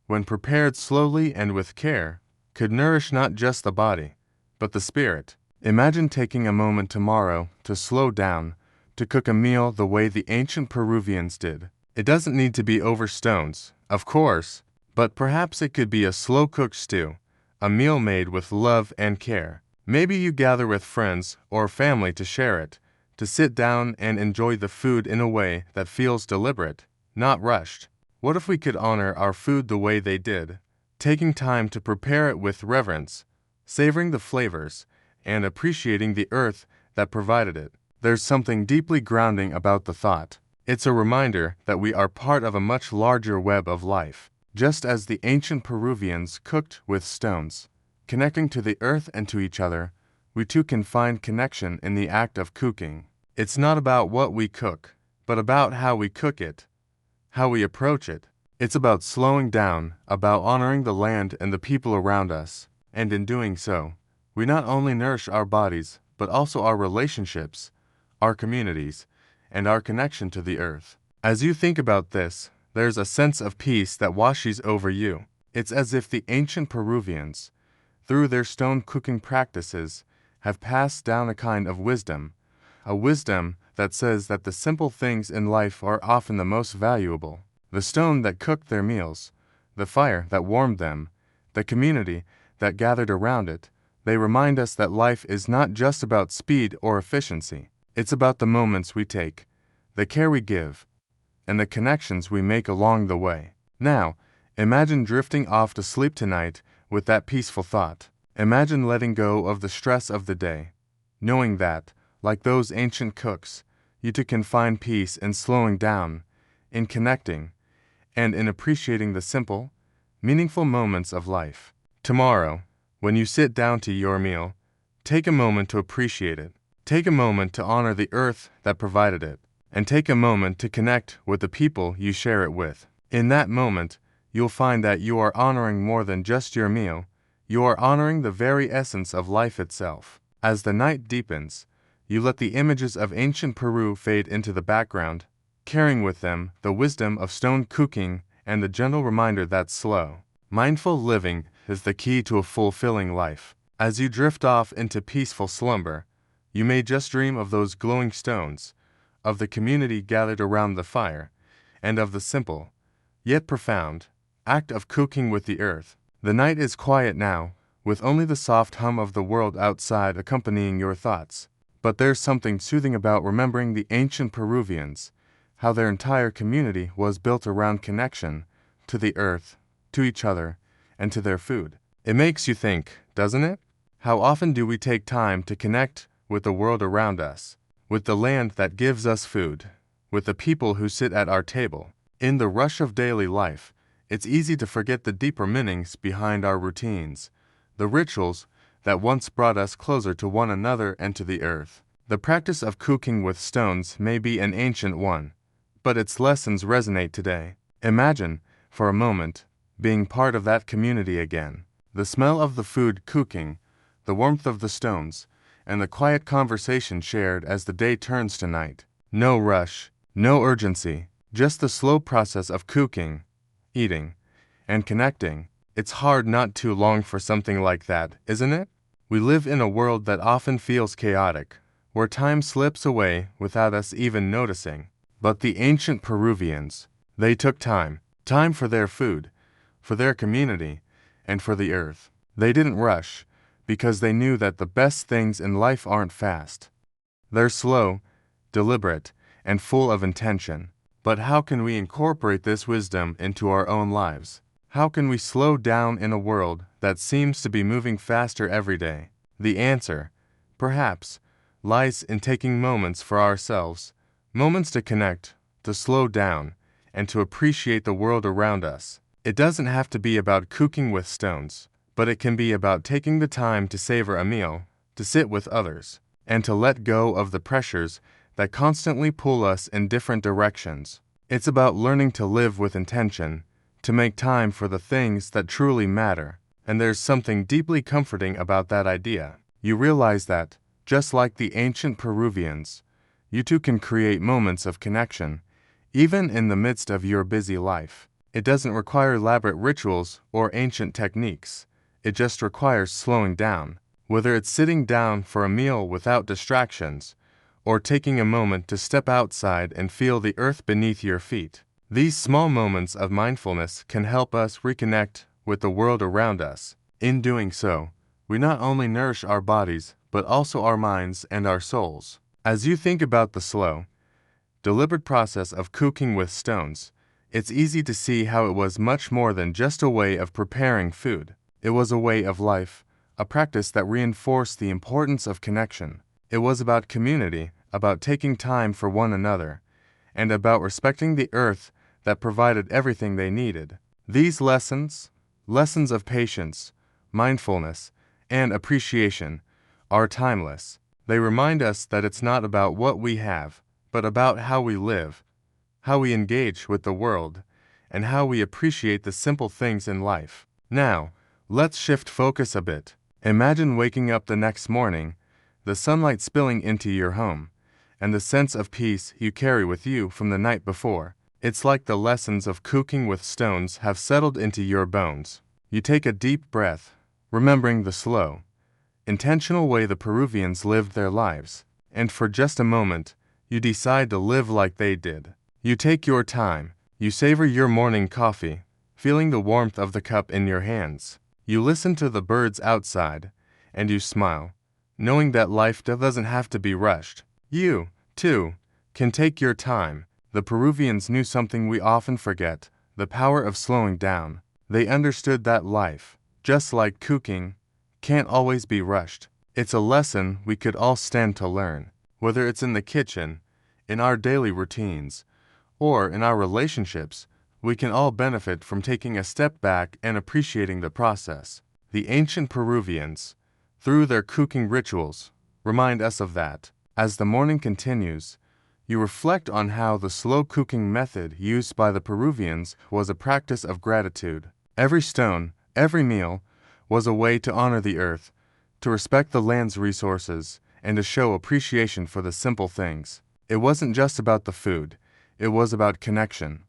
A: when prepared slowly and with care, could nourish not just the body, but the spirit. Imagine taking a moment tomorrow to slow down, to cook a meal the way the ancient Peruvians did. It doesn't need to be over stones, of course, but perhaps it could be a slow-cooked stew, a meal made with love and care. Maybe you gather with friends or family to share it, to sit down and enjoy the food in a way that feels deliberate, not rushed. What if we could honor our food the way they did, taking time to prepare it with reverence, savoring the flavors, and appreciating the earth that provided it? There's something deeply grounding about the thought. It's a reminder that we are part of a much larger web of life. Just as the ancient Peruvians cooked with stones, connecting to the earth and to each other, we too can find connection in the act of cooking. It's not about what we cook, but about how we cook it, how we approach it. It's about slowing down, about honoring the land and the people around us. And in doing so, we not only nourish our bodies, but also our relationships, our communities, and our connection to the earth. As you think about this, there's a sense of peace that washes over you. It's as if the ancient Peruvians, through their stone cooking practices, have passed down a kind of wisdom, a wisdom that says that the simple things in life are often the most valuable. The stone that cooked their meals, the fire that warmed them, the community that gathered around it, they remind us that life is not just about speed or efficiency. It's about the moments we take, the care we give, and the connections we make along the way. Now, imagine drifting off to sleep tonight with that peaceful thought. Imagine letting go of the stress of the day, knowing that, like those ancient cooks, you too can find peace in slowing down, in connecting, and in appreciating the simple, meaningful moments of life. Tomorrow, when you sit down to your meal, take a moment to appreciate it. Take a moment to honor the earth that provided it, and take a moment to connect with the people you share it with. In that moment, you'll find that you are honoring more than just your meal. You are honoring the very essence of life itself. As the night deepens, you let the images of ancient Peru fade into the background, carrying with them the wisdom of stone cooking and the gentle reminder that slow, mindful living is the key to a fulfilling life. As you drift off into peaceful slumber, you may just dream of those glowing stones, of the community gathered around the fire, and of the simple, yet profound, act of cooking with the earth. The night is quiet now, with only the soft hum of the world outside accompanying your thoughts. But there's something soothing about remembering the ancient Peruvians, how their entire community was built around connection to the earth, to each other, and to their food. It makes you think, doesn't it? How often do we take time to connect with the world around us, with the land that gives us food, with the people who sit at our table? In the rush of daily life, it's easy to forget the deeper meanings behind our routines, the rituals that once brought us closer to one another and to the earth. The practice of cooking with stones may be an ancient one, but its lessons resonate today. Imagine, for a moment, being part of that community again. The smell of the food cooking, the warmth of the stones, and the quiet conversation shared as the day turns to night. No rush, no urgency, just the slow process of cooking, eating, and connecting. It's hard not to long for something like that, isn't it? We live in a world that often feels chaotic, where time slips away without us even noticing. But the ancient Peruvians, they took time for their food, for their community, and for the earth. They didn't rush, because they knew that the best things in life aren't fast. They're slow, deliberate, and full of intention. But how can we incorporate this wisdom into our own lives? How can we slow down in a world that seems to be moving faster every day? The answer, perhaps, lies in taking moments for ourselves, moments to connect, to slow down, and to appreciate the world around us. It doesn't have to be about cooking with stones, but it can be about taking the time to savor a meal, to sit with others, and to let go of the pressures that constantly pull us in different directions. It's about learning to live with intention, to make time for the things that truly matter. And there's something deeply comforting about that idea. You realize that, just like the ancient Peruvians, you too can create moments of connection, even in the midst of your busy life. It doesn't require elaborate rituals or ancient techniques. It just requires slowing down. Whether it's sitting down for a meal without distractions, or taking a moment to step outside and feel the earth beneath your feet. These small moments of mindfulness can help us reconnect with the world around us. In doing so, we not only nourish our bodies, but also our minds and our souls. As you think about the slow, deliberate process of cooking with stones, it's easy to see how it was much more than just a way of preparing food. It was a way of life, a practice that reinforced the importance of connection. It was about community, about taking time for one another, and about respecting the earth that provided everything they needed. These lessons of patience, mindfulness, and appreciation, are timeless. They remind us that it's not about what we have, but about how we live, how we engage with the world, and how we appreciate the simple things in life. Now, let's shift focus a bit. Imagine waking up the next morning, the sunlight spilling into your home, and the sense of peace you carry with you from the night before. It's like the lessons of cooking with stones have settled into your bones. You take a deep breath, remembering the slow, intentional way the Peruvians lived their lives, and for just a moment, you decide to live like they did. You take your time, you savor your morning coffee, feeling the warmth of the cup in your hands. You listen to the birds outside, and you smile, knowing that life doesn't have to be rushed. You, too, can take your time. The Peruvians knew something we often forget, the power of slowing down. They understood that life, just like cooking, can't always be rushed. It's a lesson we could all stand to learn, whether it's in the kitchen, in our daily routines, or in our relationships. We can all benefit from taking a step back and appreciating the process. The ancient Peruvians, through their cooking rituals, remind us of that. As the morning continues, you reflect on how the slow cooking method used by the Peruvians was a practice of gratitude. Every stone, every meal, was a way to honor the earth, to respect the land's resources, and to show appreciation for the simple things. It wasn't just about the food, it was about connection,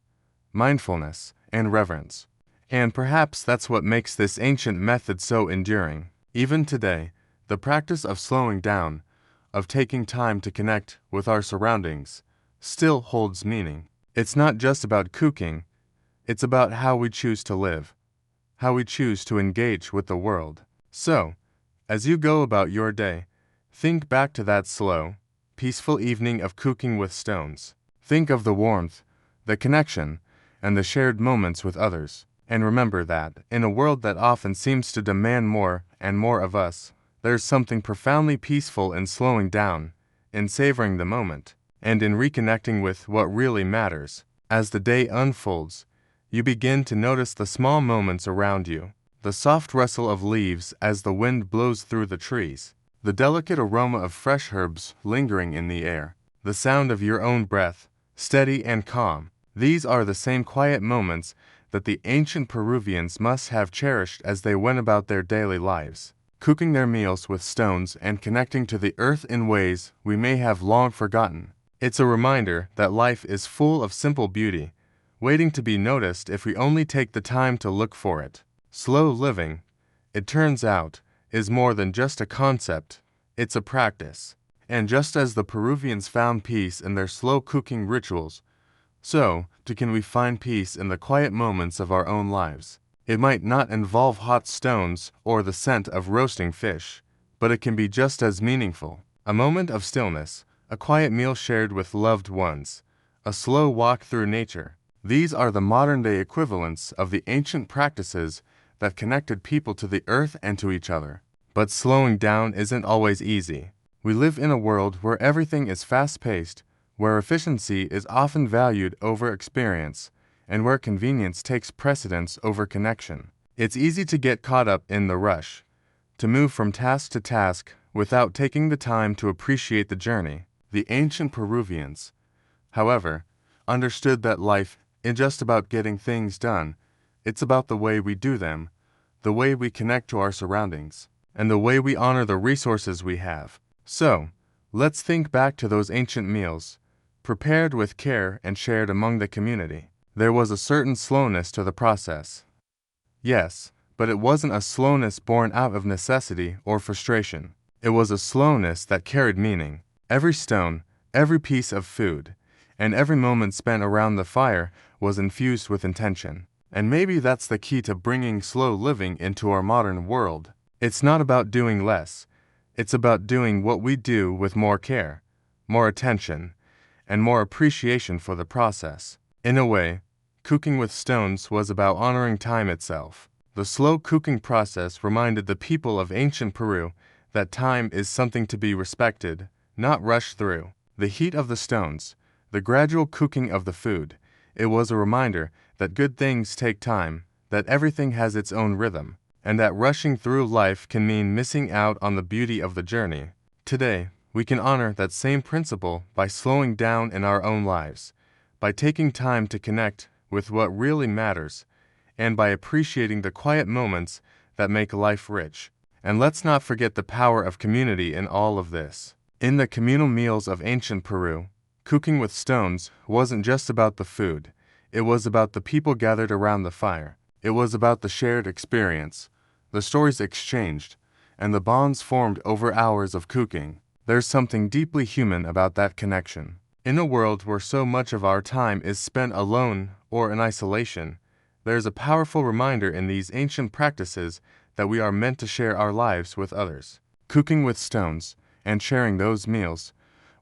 A: mindfulness, and reverence. And perhaps that's what makes this ancient method so enduring. Even today, the practice of slowing down, of taking time to connect with our surroundings, still holds meaning. It's not just about cooking, it's about how we choose to live, how we choose to engage with the world. So, as you go about your day, think back to that slow, peaceful evening of cooking with stones. Think of the warmth, the connection, and the shared moments with others. And remember that, in a world that often seems to demand more and more of us, there's something profoundly peaceful in slowing down, in savoring the moment, and in reconnecting with what really matters. As the day unfolds, you begin to notice the small moments around you, the soft rustle of leaves as the wind blows through the trees, the delicate aroma of fresh herbs lingering in the air, the sound of your own breath, steady and calm. These are the same quiet moments that the ancient Peruvians must have cherished as they went about their daily lives, cooking their meals with stones and connecting to the earth in ways we may have long forgotten. It's a reminder that life is full of simple beauty, waiting to be noticed if we only take the time to look for it. Slow living, it turns out, is more than just a concept, it's a practice. And just as the Peruvians found peace in their slow cooking rituals, so too can we find peace in the quiet moments of our own lives. It might not involve hot stones or the scent of roasting fish, but it can be just as meaningful. A moment of stillness, a quiet meal shared with loved ones, a slow walk through nature. These are the modern-day equivalents of the ancient practices that connected people to the earth and to each other. But slowing down isn't always easy. We live in a world where everything is fast-paced, where efficiency is often valued over experience, and where convenience takes precedence over connection. It's easy to get caught up in the rush, to move from task to task without taking the time to appreciate the journey. The ancient Peruvians, however, understood that life isn't just about getting things done. It's about the way we do them, the way we connect to our surroundings, and the way we honor the resources we have. So, let's think back to those ancient meals, prepared with care and shared among the community. There was a certain slowness to the process. Yes, but it wasn't a slowness born out of necessity or frustration. It was a slowness that carried meaning. Every stone, every piece of food, and every moment spent around the fire was infused with intention. And maybe that's the key to bringing slow living into our modern world. It's not about doing less. It's about doing what we do with more care, more attention, and more appreciation for the process. In a way, cooking with stones was about honoring time itself. The slow cooking process reminded the people of ancient Peru that time is something to be respected, not rushed through. The heat of the stones, the gradual cooking of the food, it was a reminder that good things take time, that everything has its own rhythm, and that rushing through life can mean missing out on the beauty of the journey. Today, we can honor that same principle by slowing down in our own lives, by taking time to connect with what really matters, and by appreciating the quiet moments that make life rich. And let's not forget the power of community in all of this. In the communal meals of ancient Peru, cooking with stones wasn't just about the food. It was about the people gathered around the fire. It was about the shared experience, the stories exchanged, and the bonds formed over hours of cooking. There's something deeply human about that connection. In a world where so much of our time is spent alone or in isolation, there's a powerful reminder in these ancient practices that we are meant to share our lives with others. Cooking with stones and sharing those meals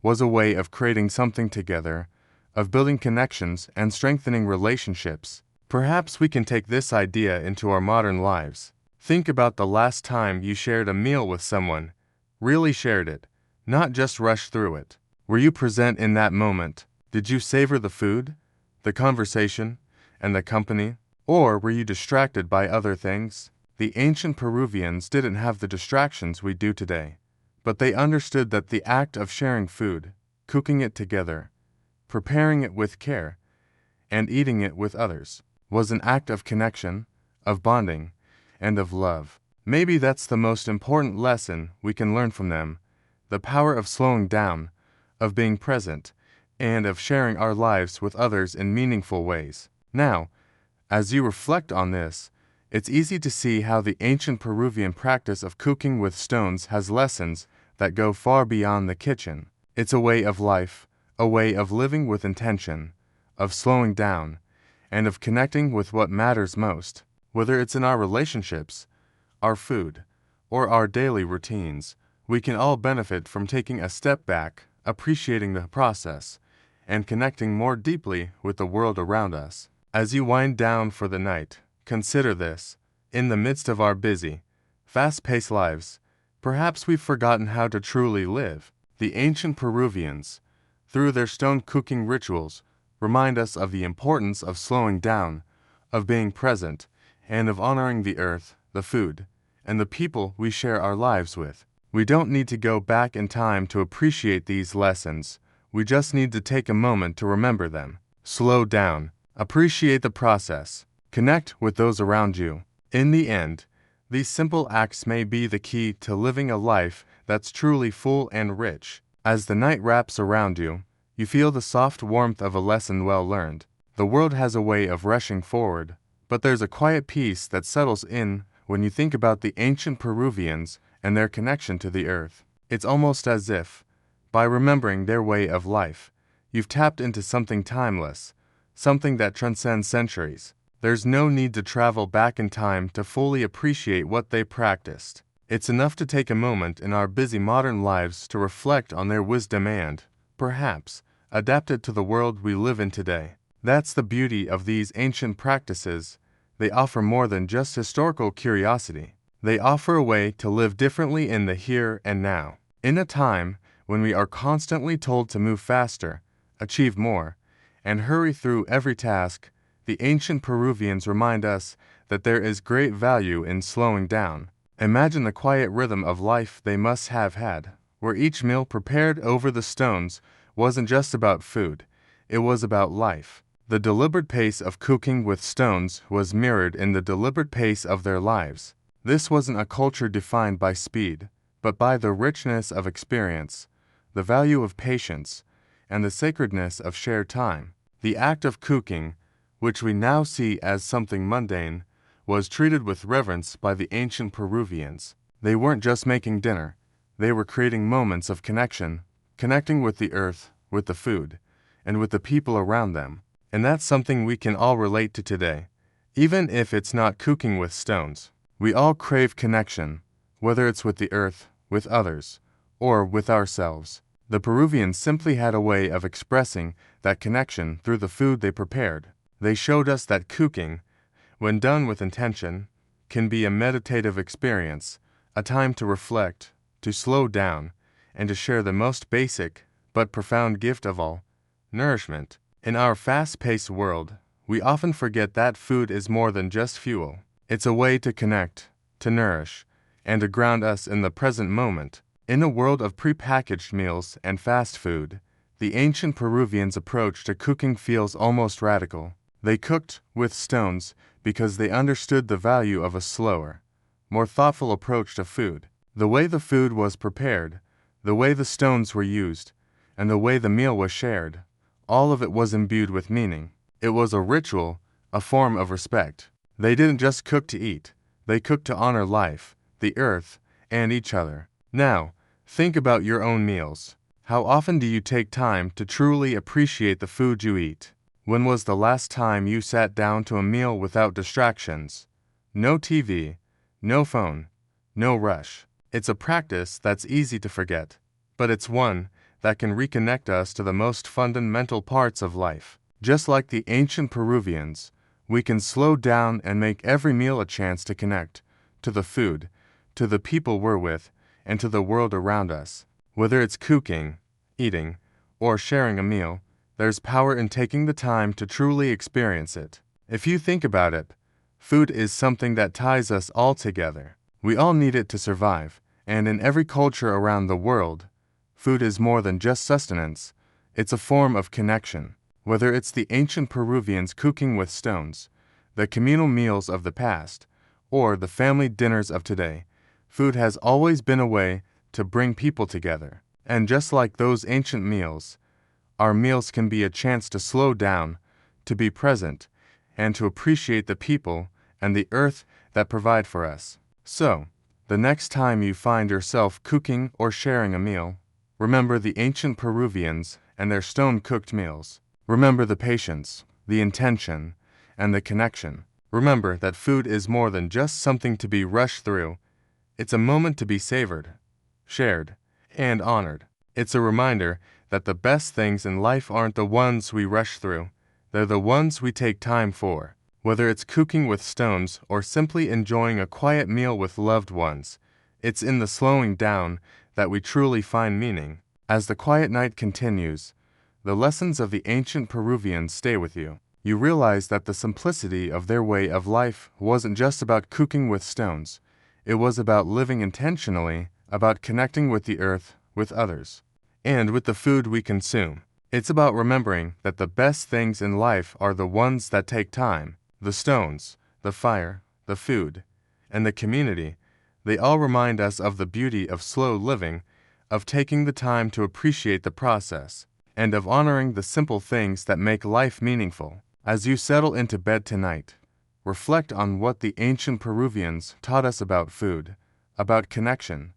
A: was a way of creating something together, of building connections and strengthening relationships. Perhaps we can take this idea into our modern lives. Think about the last time you shared a meal with someone, really shared it, not just rushed through it. Were you present in that moment? Did you savor the food, the conversation, and the company? Or were you distracted by other things? The ancient Peruvians didn't have the distractions we do today, but they understood that the act of sharing food, cooking it together, preparing it with care, and eating it with others, was an act of connection, of bonding, and of love. Maybe that's the most important lesson we can learn from them, the power of slowing down, of being present, and of sharing our lives with others in meaningful ways. Now, as you reflect on this, it's easy to see how the ancient Peruvian practice of cooking with stones has lessons that go far beyond the kitchen. It's a way of life, a way of living with intention, of slowing down, and of connecting with what matters most. Whether it's in our relationships, our food, or our daily routines, we can all benefit from taking a step back, appreciating the process, and connecting more deeply with the world around us. As you wind down for the night, consider this. In the midst of our busy, fast-paced lives, perhaps we've forgotten how to truly live. The ancient Peruvians, through their stone cooking rituals, remind us of the importance of slowing down, of being present, and of honoring the earth, the food, and the people we share our lives with. We don't need to go back in time to appreciate these lessons. We just need to take a moment to remember them. Slow down. Appreciate the process. Connect with those around you. In the end, these simple acts may be the key to living a life that's truly full and rich. As the night wraps around you, you feel the soft warmth of a lesson well learned. The world has a way of rushing forward, but there's a quiet peace that settles in when you think about the ancient Peruvians and their connection to the earth. It's almost as if, by remembering their way of life, you've tapped into something timeless, something that transcends centuries. There's no need to travel back in time to fully appreciate what they practiced. It's enough to take a moment in our busy modern lives to reflect on their wisdom and, perhaps, adapt it to the world we live in today. That's the beauty of these ancient practices. They offer more than just historical curiosity. They offer a way to live differently in the here and now. In a time when we are constantly told to move faster, achieve more, and hurry through every task, the ancient Peruvians remind us that there is great value in slowing down. Imagine the quiet rhythm of life they must have had, where each meal prepared over the stones wasn't just about food, it was about life. The deliberate pace of cooking with stones was mirrored in the deliberate pace of their lives. This wasn't a culture defined by speed, but by the richness of experience, the value of patience, and the sacredness of shared time. The act of cooking, which we now see as something mundane, was treated with reverence by the ancient Peruvians. They weren't just making dinner, they were creating moments of connection, connecting with the earth, with the food, and with the people around them. And that's something we can all relate to today. Even if it's not cooking with stones, we all crave connection, whether it's with the earth, with others, or with ourselves. The Peruvians simply had a way of expressing that connection through the food they prepared. They showed us that cooking, when done with intention, can be a meditative experience, a time to reflect, to slow down, and to share the most basic but profound gift of all, nourishment. In our fast-paced world, we often forget that food is more than just fuel. It's a way to connect, to nourish, and to ground us in the present moment. In a world of prepackaged meals and fast food, the ancient Peruvians' approach to cooking feels almost radical. They cooked with stones because they understood the value of a slower, more thoughtful approach to food. The way the food was prepared, the way the stones were used, and the way the meal was shared, all of it was imbued with meaning. It was a ritual, a form of respect. They didn't just cook to eat, they cooked to honor life, the earth, and each other. Now, think about your own meals. How often do you take time to truly appreciate the food you eat? When was the last time you sat down to a meal without distractions? No TV, no phone, no rush. It's a practice that's easy to forget, but it's one that can reconnect us to the most fundamental parts of life. Just like the ancient Peruvians, we can slow down and make every meal a chance to connect to the food, to the people we're with, and to the world around us. Whether it's cooking, eating, or sharing a meal, there's power in taking the time to truly experience it. If you think about it, food is something that ties us all together. We all need it to survive, and in every culture around the world, food is more than just sustenance. It's a form of connection. Whether it's the ancient Peruvians cooking with stones, the communal meals of the past, or the family dinners of today, food has always been a way to bring people together. And just like those ancient meals, our meals can be a chance to slow down, to be present, and to appreciate the people and the earth that provide for us. So, the next time you find yourself cooking or sharing a meal, remember the ancient Peruvians and their stone-cooked meals. Remember the patience, the intention, and the connection. Remember that food is more than just something to be rushed through. It's a moment to be savored, shared, and honored. It's a reminder that the best things in life aren't the ones we rush through. They're the ones we take time for. Whether it's cooking with stones or simply enjoying a quiet meal with loved ones, it's in the slowing down that we truly find meaning. As the quiet night continues, the lessons of the ancient Peruvians stay with you. You realize that the simplicity of their way of life wasn't just about cooking with stones. It was about living intentionally, about connecting with the earth, with others, and with the food we consume. It's about remembering that the best things in life are the ones that take time. The stones, the fire, the food, and the community, they all remind us of the beauty of slow living, of taking the time to appreciate the process, and of honoring the simple things that make life meaningful. As you settle into bed tonight, reflect on what the ancient Peruvians taught us about food, about connection,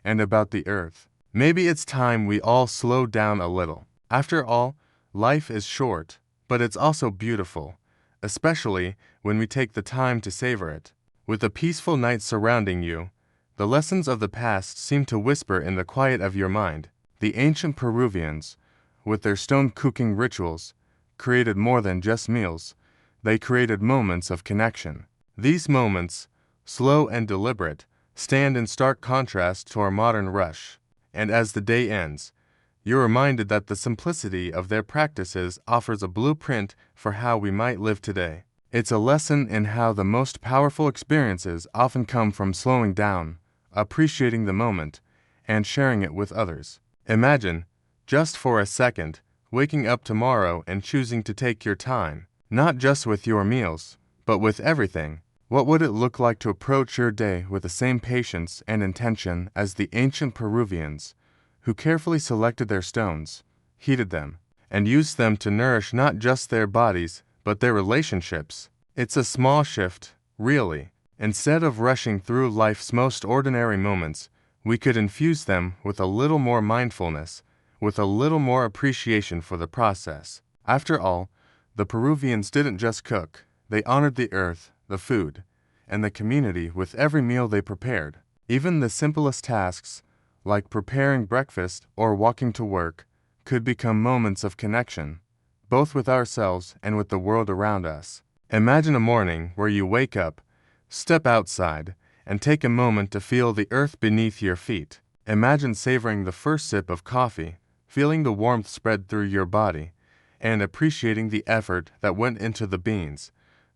A: and about the earth. Maybe it's time we all slow down a little. After all, life is short, but it's also beautiful, especially when we take the time to savor it. With a peaceful night surrounding you, the lessons of the past seem to whisper in the quiet of your mind. The ancient Peruvians, with their stone cooking rituals, created more than just meals. They created moments of connection. These moments, slow and deliberate, stand in stark contrast to our modern rush. And as the day ends, you're reminded that the simplicity of their practices offers a blueprint for how we might live today. It's a lesson in how the most powerful experiences often come from slowing down, appreciating the moment, and sharing it with others. Imagine, just for a second, waking up tomorrow and choosing to take your time, not just with your meals, but with everything. What would it look like to approach your day with the same patience and intention as the ancient Peruvians, who carefully selected their stones, heated them, and used them to nourish not just their bodies, but their relationships? It's a small shift, really. Instead of rushing through life's most ordinary moments, we could infuse them with a little more mindfulness, with a little more appreciation for the process. After all, the Peruvians didn't just cook, they honored the earth, the food, and the community with every meal they prepared. Even the simplest tasks, like preparing breakfast or walking to work, could become moments of connection, both with ourselves and with the world around us. Imagine a morning where you wake up, step outside, and take a moment to feel the earth beneath your feet. Imagine savoring the first sip of coffee, feeling the warmth spread through your body, and appreciating the effort that went into the beans,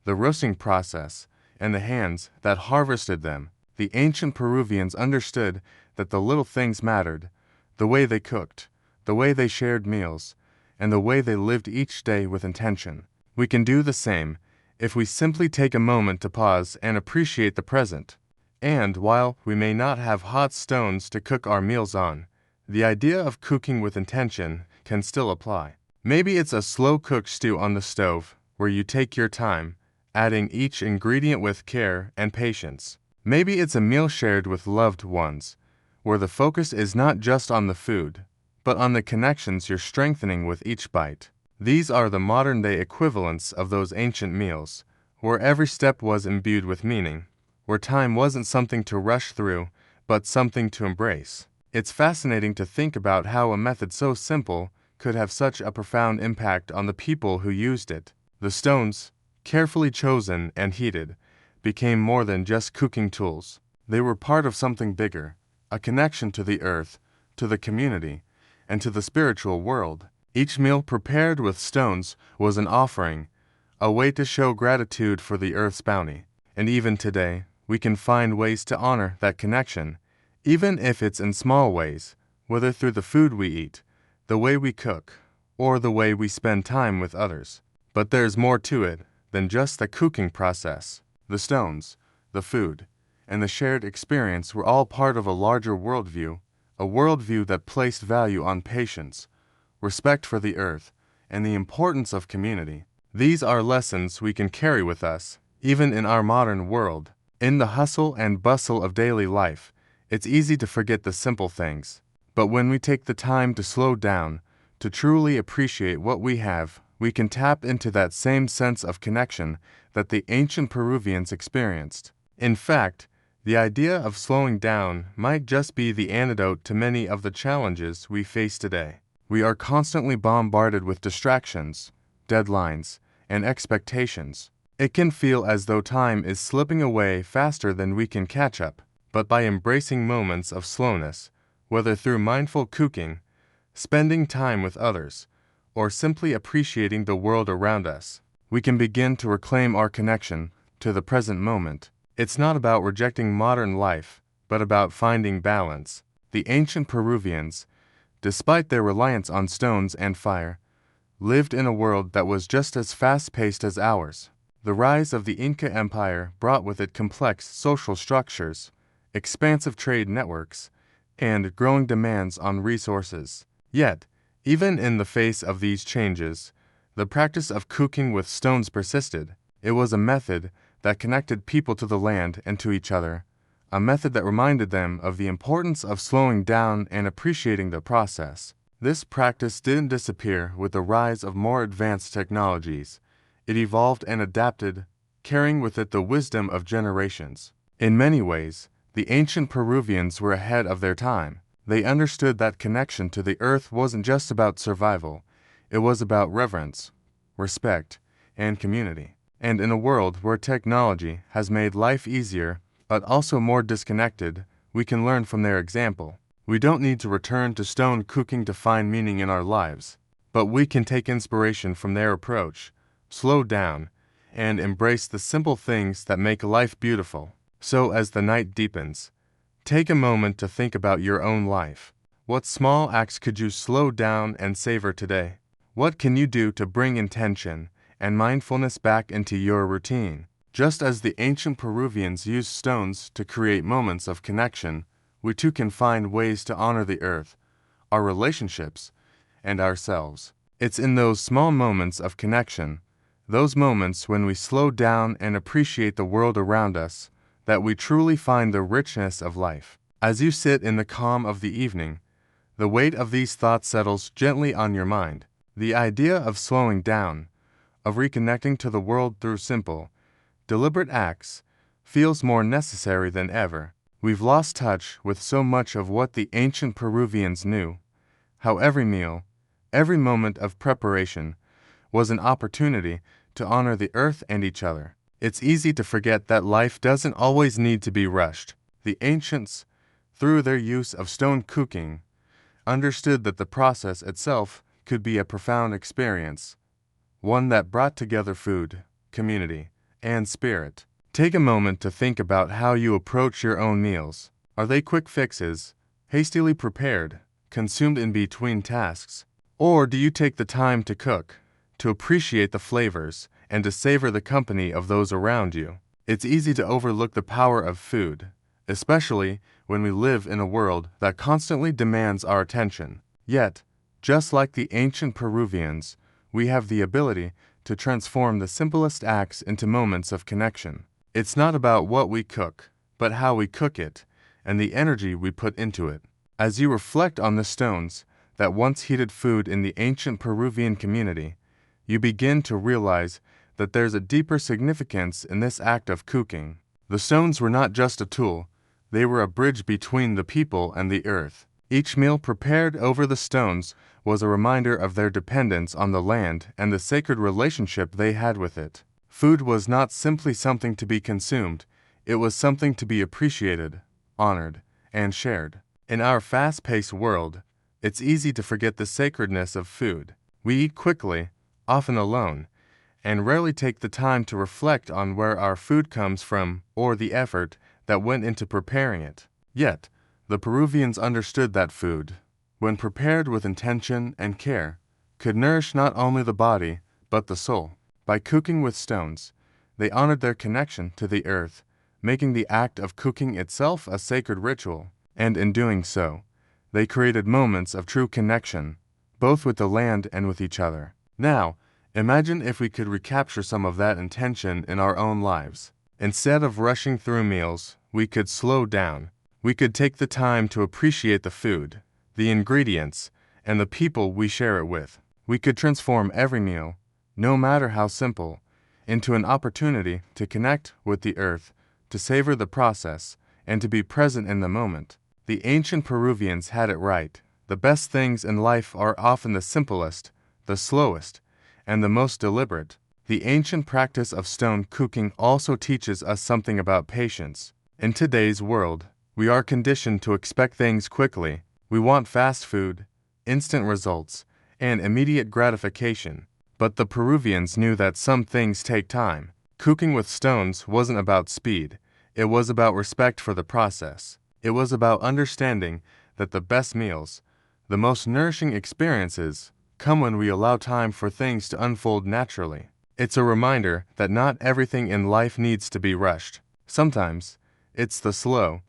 A: the roasting process, and the hands that harvested them. The ancient Peruvians understood that the little things mattered, the way they cooked, the way they shared meals, and the way they lived each day with intention. We can do the same if we simply take a moment to pause and appreciate the present. And while we may not have hot stones to cook our meals on, the idea of cooking with intention can still apply. Maybe it's a slow-cooked stew on the stove, where you take your time, adding each ingredient with care and patience. Maybe it's a meal shared with loved ones, where the focus is not just on the food, but on the connections you're strengthening with each bite. These are the modern-day equivalents of those ancient meals, where every step was imbued with meaning, where time wasn't something to rush through, but something to embrace. It's fascinating to think about how a method so simple could have such a profound impact on the people who used it. The stones, carefully chosen and heated, became more than just cooking tools. They were part of something bigger, a connection to the earth, to the community, and to the spiritual world. Each meal prepared with stones was an offering, a way to show gratitude for the earth's bounty. And even today, we can find ways to honor that connection, even if it's in small ways, whether through the food we eat, the way we cook, or the way we spend time with others. But there's more to it than just the cooking process. The stones, the food, and the shared experience were all part of a larger worldview, a worldview that placed value on patience, respect for the earth, and the importance of community. These are lessons we can carry with us, even in our modern world. In the hustle and bustle of daily life, it's easy to forget the simple things. But when we take the time to slow down, to truly appreciate what we have, we can tap into that same sense of connection that the ancient Peruvians experienced. In fact, the idea of slowing down might just be the antidote to many of the challenges we face today. We are constantly bombarded with distractions, deadlines, and expectations. It can feel as though time is slipping away faster than we can catch up. But by embracing moments of slowness, whether through mindful cooking, spending time with others, or simply appreciating the world around us, we can begin to reclaim our connection to the present moment. It's not about rejecting modern life, but about finding balance. The ancient Peruvians, despite their reliance on stones and fire, lived in a world that was just as fast-paced as ours. The rise of the Inca Empire brought with it complex social structures, expansive trade networks, and growing demands on resources. Yet, even in the face of these changes, the practice of cooking with stones persisted. It was a method that connected people to the land and to each other, a method that reminded them of the importance of slowing down and appreciating the process. This practice didn't disappear with the rise of more advanced technologies. It evolved and adapted, carrying with it the wisdom of generations. In many ways, the ancient Peruvians were ahead of their time. They understood that connection to the earth wasn't just about survival, it was about reverence, respect, and community. And in a world where technology has made life easier, but also more disconnected, we can learn from their example. We don't need to return to stone cooking to find meaning in our lives, but we can take inspiration from their approach, slow down, and embrace the simple things that make life beautiful. So as the night deepens, take a moment to think about your own life. What small acts could you slow down and savor today? What can you do to bring intention and mindfulness back into your routine? Just as the ancient Peruvians used stones to create moments of connection, we too can find ways to honor the earth, our relationships, and ourselves. It's in those small moments of connection, those moments when we slow down and appreciate the world around us, that we truly find the richness of life. As you sit in the calm of the evening, the weight of these thoughts settles gently on your mind. The idea of slowing down, of reconnecting to the world through simple, deliberate acts, feels more necessary than ever. We've lost touch with so much of what the ancient Peruvians knew, how every meal, every moment of preparation, was an opportunity to honor the earth and each other. It's easy to forget that life doesn't always need to be rushed. The ancients, through their use of stone cooking, understood that the process itself could be a profound experience, one that brought together food, community, and spirit. Take a moment to think about how you approach your own meals. Are they quick fixes, hastily prepared, consumed in between tasks? Or do you take the time to cook, to appreciate the flavors, and to savor the company of those around you? It's easy to overlook the power of food, especially when we live in a world that constantly demands our attention. Yet, just like the ancient Peruvians, we have the ability to transform the simplest acts into moments of connection. It's not about what we cook, but how we cook it, and the energy we put into it. As you reflect on the stones that once heated food in the ancient Peruvian community, you begin to realize that there's a deeper significance in this act of cooking. The stones were not just a tool, they were a bridge between the people and the earth. Each meal prepared over the stones was a reminder of their dependence on the land and the sacred relationship they had with it. Food was not simply something to be consumed, it was something to be appreciated, honored, and shared. In our fast-paced world, it's easy to forget the sacredness of food. We eat quickly, often alone, and rarely take the time to reflect on where our food comes from or the effort that went into preparing it. Yet, the Peruvians understood that food, when prepared with intention and care, could nourish not only the body, but the soul. By cooking with stones, they honored their connection to the earth, making the act of cooking itself a sacred ritual, and in doing so, they created moments of true connection, both with the land and with each other. Now, imagine if we could recapture some of that intention in our own lives. Instead of rushing through meals, we could slow down. We could take the time to appreciate the food, the ingredients, and the people we share it with. We could transform every meal, no matter how simple, into an opportunity to connect with the earth, to savor the process, and to be present in the moment. The ancient Peruvians had it right. The best things in life are often the simplest, the slowest, and the most deliberate. The ancient practice of stone cooking also teaches us something about patience. In today's world, we are conditioned to expect things quickly. We want fast food, instant results, and immediate gratification. But the Peruvians knew that some things take time. Cooking with stones wasn't about speed. It was about respect for the process. It was about understanding that the best meals, the most nourishing experiences, come when we allow time for things to unfold naturally. It's a reminder that not everything in life needs to be rushed. Sometimes, it's the slow,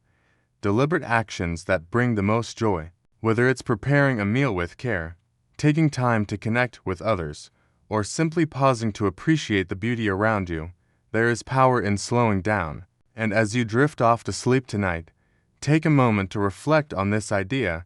A: deliberate actions that bring the most joy. Whether it's preparing a meal with care, taking time to connect with others, or simply pausing to appreciate the beauty around you, there is power in slowing down. And as you drift off to sleep tonight, take a moment to reflect on this idea.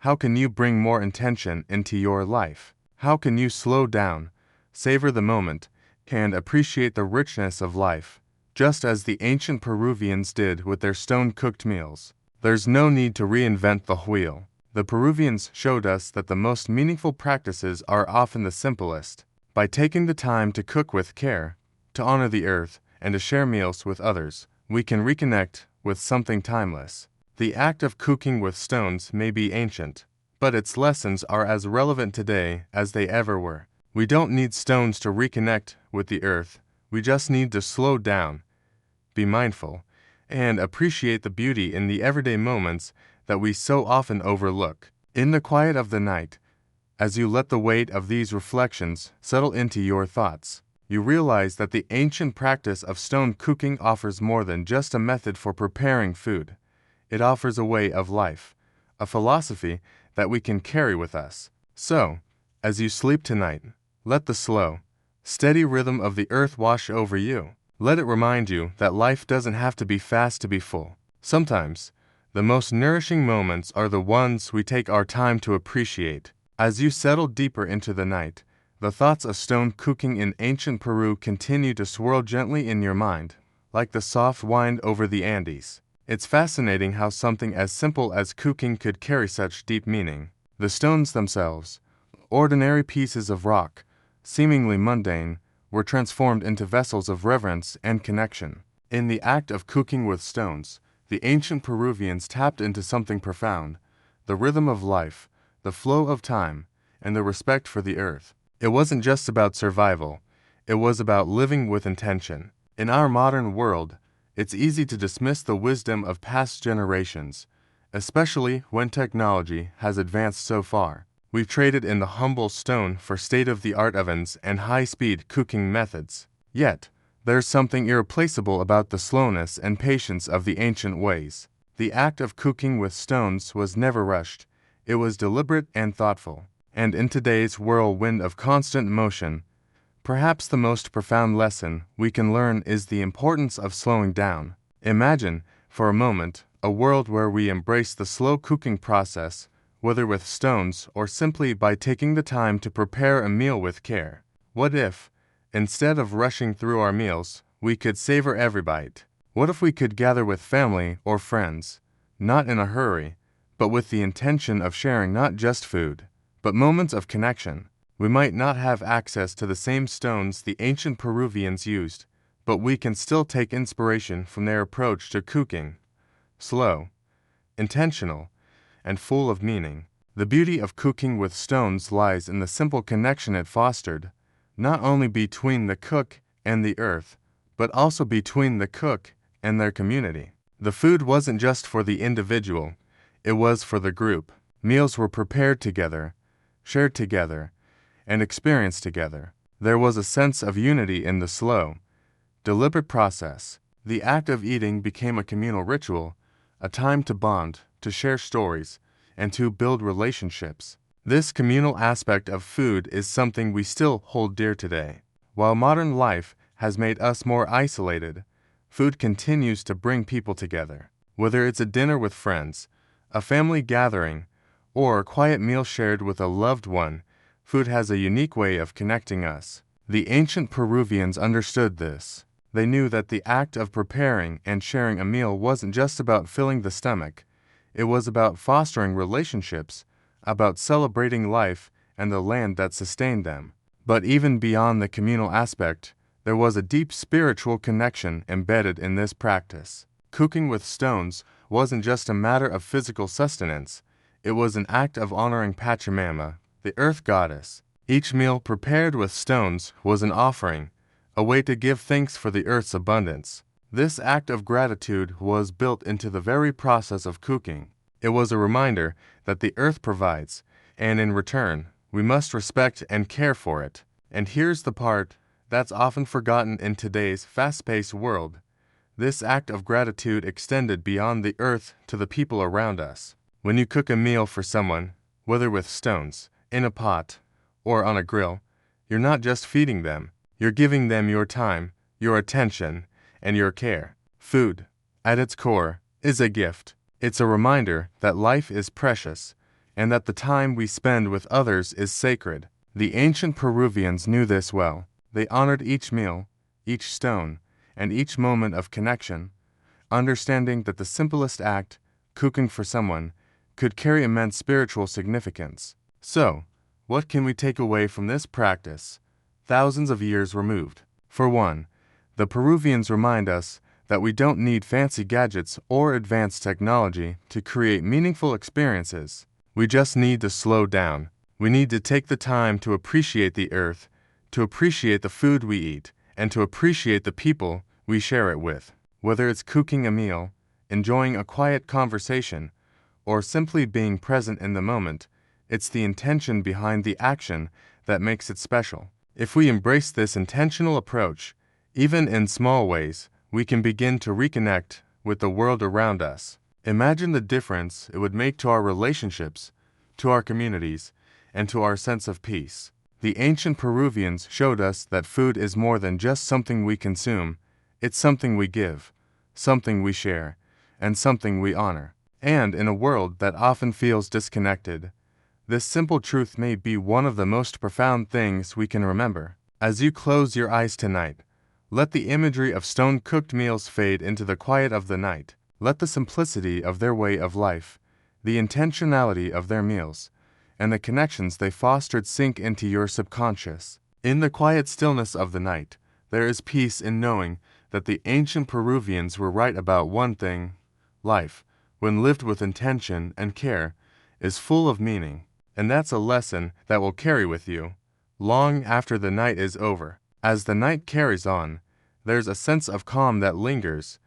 A: How can you bring more intention into your life? How can you slow down, savor the moment, and appreciate the richness of life, just as the ancient Peruvians did with their stone-cooked meals. There's no need to reinvent the wheel. The Peruvians showed us that the most meaningful practices are often the simplest. By taking the time to cook with care, to honor the earth, and to share meals with others, we can reconnect with something timeless. The act of cooking with stones may be ancient, but its lessons are as relevant today as they ever were. We don't need stones to reconnect with the earth. We just need to slow down, be mindful, and appreciate the beauty in the everyday moments that we so often overlook. In the quiet of the night, as you let the weight of these reflections settle into your thoughts, you realize that the ancient practice of stone cooking offers more than just a method for preparing food. It offers a way of life, a philosophy that we can carry with us. So, as you sleep tonight, let the slow, steady rhythm of the earth wash over you. Let it remind you that life doesn't have to be fast to be full. Sometimes, the most nourishing moments are the ones we take our time to appreciate. As you settle deeper into the night, the thoughts of stone cooking in ancient Peru continue to swirl gently in your mind, like the soft wind over the Andes. It's fascinating how something as simple as cooking could carry such deep meaning. The stones themselves, ordinary pieces of rock, seemingly mundane, were transformed into vessels of reverence and connection. In the act of cooking with stones, the ancient Peruvians tapped into something profound: the rhythm of life, the flow of time, and the respect for the earth. It wasn't just about survival, it was about living with intention. In our modern world, it's easy to dismiss the wisdom of past generations, especially when technology has advanced so far. We've traded in the humble stone for state-of-the-art ovens and high-speed cooking methods. Yet, there's something irreplaceable about the slowness and patience of the ancient ways. The act of cooking with stones was never rushed. It was deliberate and thoughtful. And in today's whirlwind of constant motion, perhaps the most profound lesson we can learn is the importance of slowing down. Imagine, for a moment, a world where we embrace the slow cooking process, whether with stones or simply by taking the time to prepare a meal with care. What if, instead of rushing through our meals, we could savor every bite? What if we could gather with family or friends, not in a hurry, but with the intention of sharing not just food, but moments of connection? We might not have access to the same stones the ancient Peruvians used, but we can still take inspiration from their approach to cooking: slow, intentional, and full of meaning. The beauty of cooking with stones lies in the simple connection it fostered, not only between the cook and the earth, but also between the cook and their community. The food wasn't just for the individual, it was for the group. Meals were prepared together, shared together, and experienced together. There was a sense of unity in the slow, deliberate process. The act of eating became a communal ritual, a time to bond, to share stories, and to build relationships. This communal aspect of food is something we still hold dear today. While modern life has made us more isolated, food continues to bring people together. Whether it's a dinner with friends, a family gathering, or a quiet meal shared with a loved one, food has a unique way of connecting us. The ancient Peruvians understood this. They knew that the act of preparing and sharing a meal wasn't just about filling the stomach. It was about fostering relationships, about celebrating life and the land that sustained them. But even beyond the communal aspect, there was a deep spiritual connection embedded in this practice. Cooking with stones wasn't just a matter of physical sustenance. It was an act of honoring Pachamama, the earth goddess. Each meal prepared with stones was an offering, a way to give thanks for the earth's abundance. This act of gratitude was built into the very process of cooking. It was a reminder that the earth provides, and in return, we must respect and care for it. And here's the part that's often forgotten in today's fast-paced world. This act of gratitude extended beyond the earth to the people around us. When you cook a meal for someone, whether with stones, in a pot, or on a grill, you're not just feeding them, you're giving them your time, your attention, and your care. Food, at its core, is a gift. It's a reminder that life is precious, and that the time we spend with others is sacred. The ancient Peruvians knew this well. They honored each meal, each stone, and each moment of connection, understanding that the simplest act, cooking for someone, could carry immense spiritual significance. So, what can we take away from this practice, thousands of years removed? For one, the Peruvians remind us that we don't need fancy gadgets or advanced technology to create meaningful experiences. We just need to slow down. We need to take the time to appreciate the earth, to appreciate the food we eat, and to appreciate the people we share it with. Whether it's cooking a meal, enjoying a quiet conversation, or simply being present in the moment, it's the intention behind the action that makes it special. If we embrace this intentional approach, even in small ways, we can begin to reconnect with the world around us. Imagine the difference it would make to our relationships, to our communities, and to our sense of peace. The ancient Peruvians showed us that food is more than just something we consume. It's something we give, something we share, and something we honor. And in a world that often feels disconnected, this simple truth may be one of the most profound things we can remember. As you close your eyes tonight, let the imagery of stone-cooked meals fade into the quiet of the night. Let the simplicity of their way of life, the intentionality of their meals, and the connections they fostered sink into your subconscious. In the quiet stillness of the night, there is peace in knowing that the ancient Peruvians were right about one thing: life, when lived with intention and care, is full of meaning. And that's a lesson that will carry with you long after the night is over. As the night carries on, there's a sense of calm that lingers,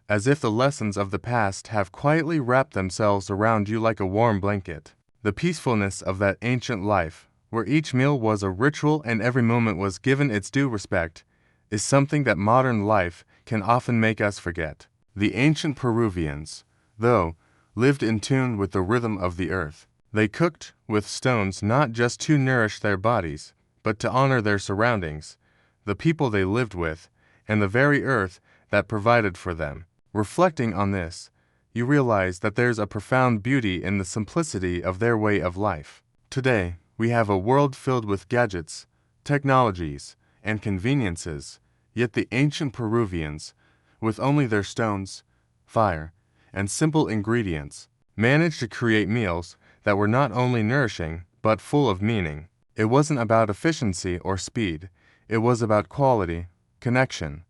A: as if the lessons of the past have quietly wrapped themselves around you like a warm blanket. The peacefulness of that ancient life, where each meal was a ritual and every moment was given its due respect, is something that modern life can often make us forget. The ancient Peruvians, though, lived in tune with the rhythm of the earth. They cooked with stones not just to nourish their bodies, but to honor their surroundings, the people they lived with, and the very earth that provided for them. Reflecting on this, you realize that there's a profound beauty in the simplicity of their way of life. Today, we have a world filled with gadgets, technologies, and conveniences, yet the ancient Peruvians, with only their stones, fire, and simple ingredients, managed to create meals that were not only nourishing, but full of meaning. It wasn't about efficiency or speed. It was about quality, connection,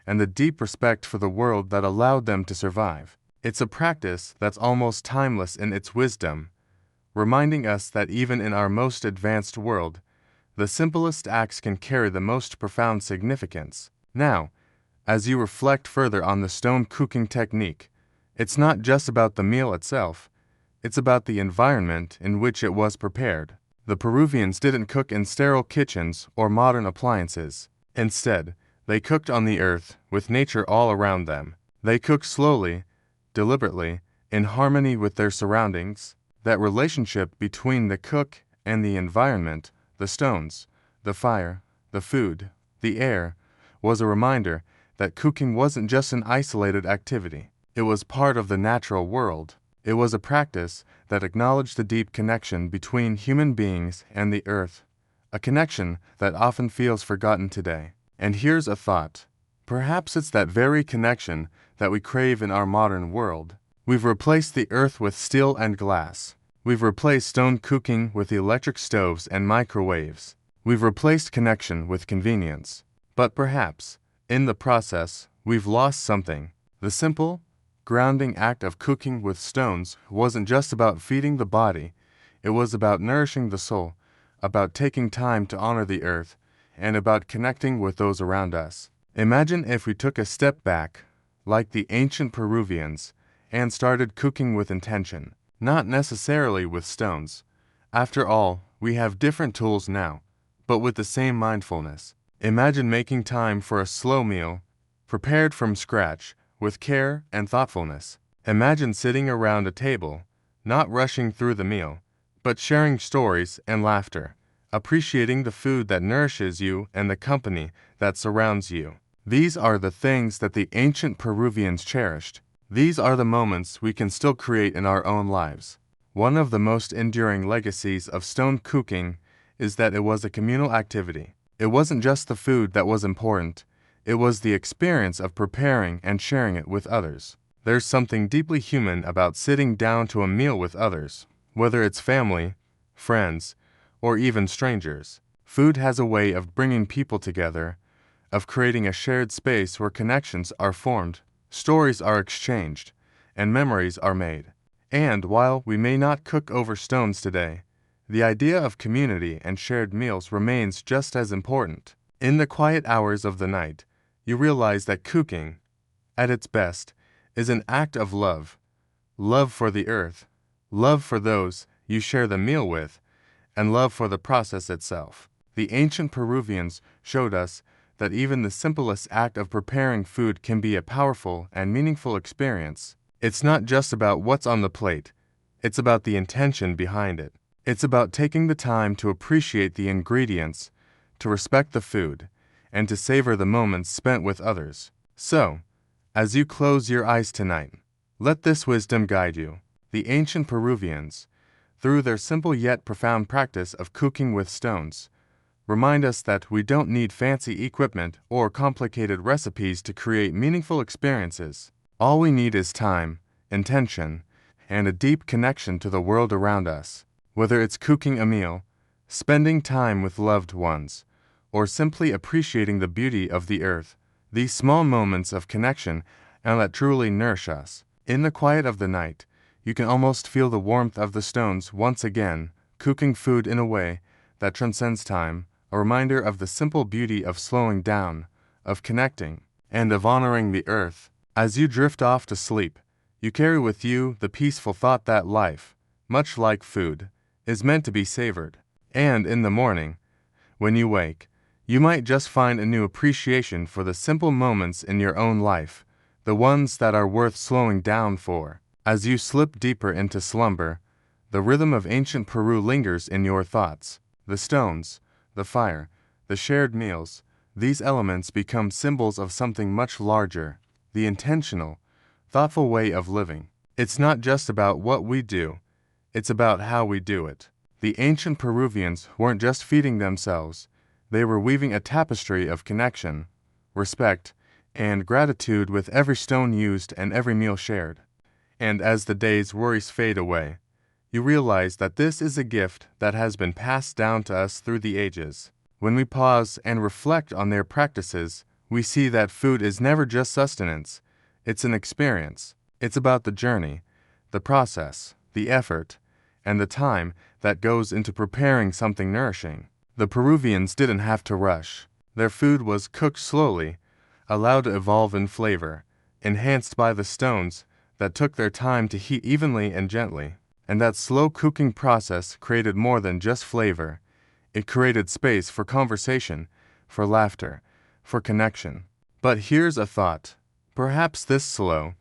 A: and the deep respect for the world that allowed them to survive. It's a practice that's almost timeless in its wisdom, reminding us that even in our most advanced world, the simplest acts can carry the most profound significance. Now, as you reflect further on the stone cooking technique, it's not just about the meal itself, it's about the environment in which it was prepared. The Peruvians didn't cook in sterile kitchens or modern appliances. Instead, they cooked on the earth, with nature all around them. They cooked slowly, deliberately, in harmony with their surroundings. That relationship between the cook and the environment, the stones, the fire, the food, the air, was a reminder that cooking wasn't just an isolated activity. It was part of the natural world. It was a practice that acknowledged the deep connection between human beings and the earth, a connection that often feels forgotten today. And here's a thought. Perhaps it's that very connection that we crave in our modern world. We've replaced the earth with steel and glass. We've replaced stone cooking with electric stoves and microwaves. We've replaced connection with convenience. But perhaps, in the process, we've lost something. The simple, grounding act of cooking with stones wasn't just about feeding the body. It was about nourishing the soul, about taking time to honor the earth, and about connecting with those around us. Imagine if we took a step back, like the ancient Peruvians, and started cooking with intention, not necessarily with stones. After all, we have different tools now, but with the same mindfulness. Imagine making time for a slow meal, prepared from scratch, with care and thoughtfulness. Imagine sitting around a table, not rushing through the meal, but sharing stories and laughter, appreciating the food that nourishes you and the company that surrounds you. These are the things that the ancient Peruvians cherished. These are the moments we can still create in our own lives. One of the most enduring legacies of stone cooking is that it was a communal activity. It wasn't just the food that was important, it was the experience of preparing and sharing it with others. There's something deeply human about sitting down to a meal with others, whether it's family, friends, or even strangers. Food has a way of bringing people together, of creating a shared space where connections are formed, stories are exchanged, and memories are made. And while we may not cook over stones today, the idea of community and shared meals remains just as important. In the quiet hours of the night, you realize that cooking, at its best, is an act of love. Love for the earth, love for those you share the meal with, and love for the process itself. The ancient Peruvians showed us that even the simplest act of preparing food can be a powerful and meaningful experience. It's not just about what's on the plate, it's about the intention behind it. It's about taking the time to appreciate the ingredients, to respect the food, and to savor the moments spent with others. So, as you close your eyes tonight, let this wisdom guide you. The ancient Peruvians, through their simple yet profound practice of cooking with stones, remind us that we don't need fancy equipment or complicated recipes to create meaningful experiences. All we need is time, intention, and a deep connection to the world around us. Whether it's cooking a meal, spending time with loved ones, or simply appreciating the beauty of the earth, these small moments of connection and that truly nourish us. In the quiet of the night, you can almost feel the warmth of the stones once again, cooking food in a way that transcends time, a reminder of the simple beauty of slowing down, of connecting, and of honoring the earth. As you drift off to sleep, you carry with you the peaceful thought that life, much like food, is meant to be savored. And in the morning, when you wake, you might just find a new appreciation for the simple moments in your own life, the ones that are worth slowing down for. As you slip deeper into slumber, the rhythm of ancient Peru lingers in your thoughts. The stones, the fire, the shared meals, these elements become symbols of something much larger, the intentional, thoughtful way of living. It's not just about what we do, it's about how we do it. The ancient Peruvians weren't just feeding themselves, they were weaving a tapestry of connection, respect, and gratitude with every stone used and every meal shared. And as the day's worries fade away, you realize that this is a gift that has been passed down to us through the ages. When we pause and reflect on their practices, we see that food is never just sustenance, it's an experience. It's about the journey, the process, the effort, and the time that goes into preparing something nourishing. The Peruvians didn't have to rush. Their food was cooked slowly, allowed to evolve in flavor, enhanced by the stones that took their time to heat evenly and gently. And that slow cooking process created more than just flavor. It created space for conversation, for laughter, for connection. But here's a thought. Perhaps this slow,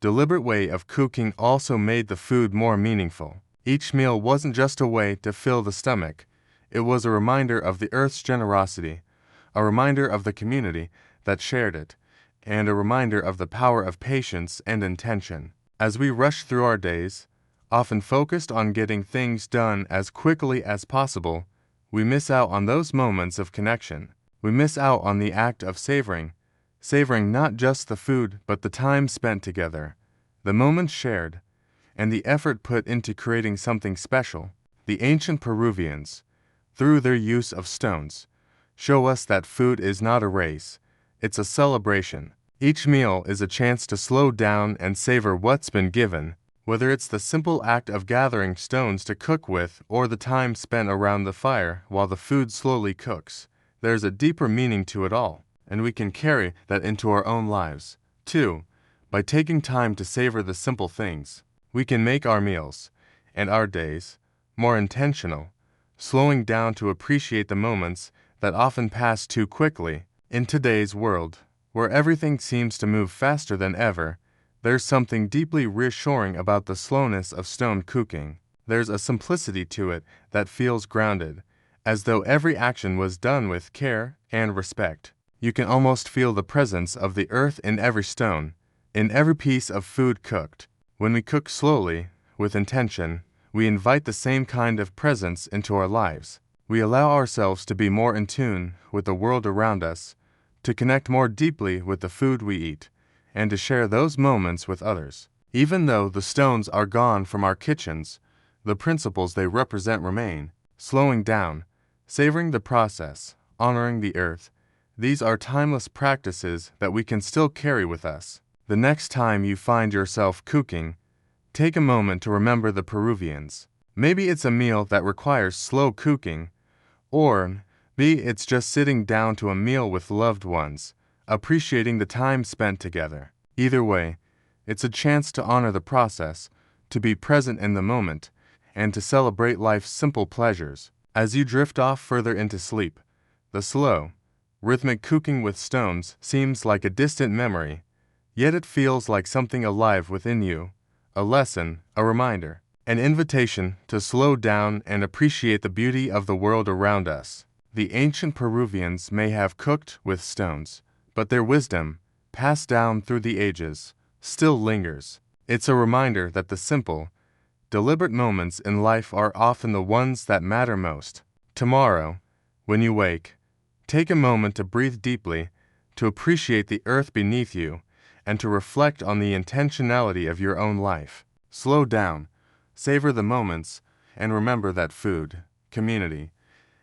A: deliberate way of cooking also made the food more meaningful. Each meal wasn't just a way to fill the stomach. It was a reminder of the earth's generosity, a reminder of the community that shared it, and a reminder of the power of patience and intention. As we rush through our days, often focused on getting things done as quickly as possible, we miss out on those moments of connection. We miss out on the act of savoring not just the food but the time spent together, the moments shared, and the effort put into creating something special. The ancient Peruvians, through their use of stones, show us that food is not a race, it's a celebration. Each meal is a chance to slow down and savor what's been given, whether it's the simple act of gathering stones to cook with or the time spent around the fire while the food slowly cooks. There's a deeper meaning to it all, and we can carry that into our own lives, too. By taking time to savor the simple things, we can make our meals and our days more intentional, slowing down to appreciate the moments that often pass too quickly. In today's world, where everything seems to move faster than ever, there's something deeply reassuring about the slowness of stone cooking. There's a simplicity to it that feels grounded, as though every action was done with care and respect. You can almost feel the presence of the earth in every stone, in every piece of food cooked. When we cook slowly, with intention, we invite the same kind of presence into our lives. We allow ourselves to be more in tune with the world around us, to connect more deeply with the food we eat, and to share those moments with others. Even though the stones are gone from our kitchens, the principles they represent remain. Slowing down, savoring the process, honoring the earth. These are timeless practices that we can still carry with us. The next time you find yourself cooking, take a moment to remember the Peruvians. Maybe it's a meal that requires slow cooking, or maybe it's just sitting down to a meal with loved ones, appreciating the time spent together. Either way, it's a chance to honor the process, to be present in the moment, and to celebrate life's simple pleasures. As you drift off further into sleep, the slow, rhythmic cooking with stones seems like a distant memory, yet it feels like something alive within you, a lesson, a reminder, an invitation to slow down and appreciate the beauty of the world around us. The ancient Peruvians may have cooked with stones, but their wisdom, passed down through the ages, still lingers. It's a reminder that the simple, deliberate moments in life are often the ones that matter most. Tomorrow, when you wake, take a moment to breathe deeply, to appreciate the earth beneath you, and to reflect on the intentionality of your own life. Slow down, savor the moments, and remember that food, community,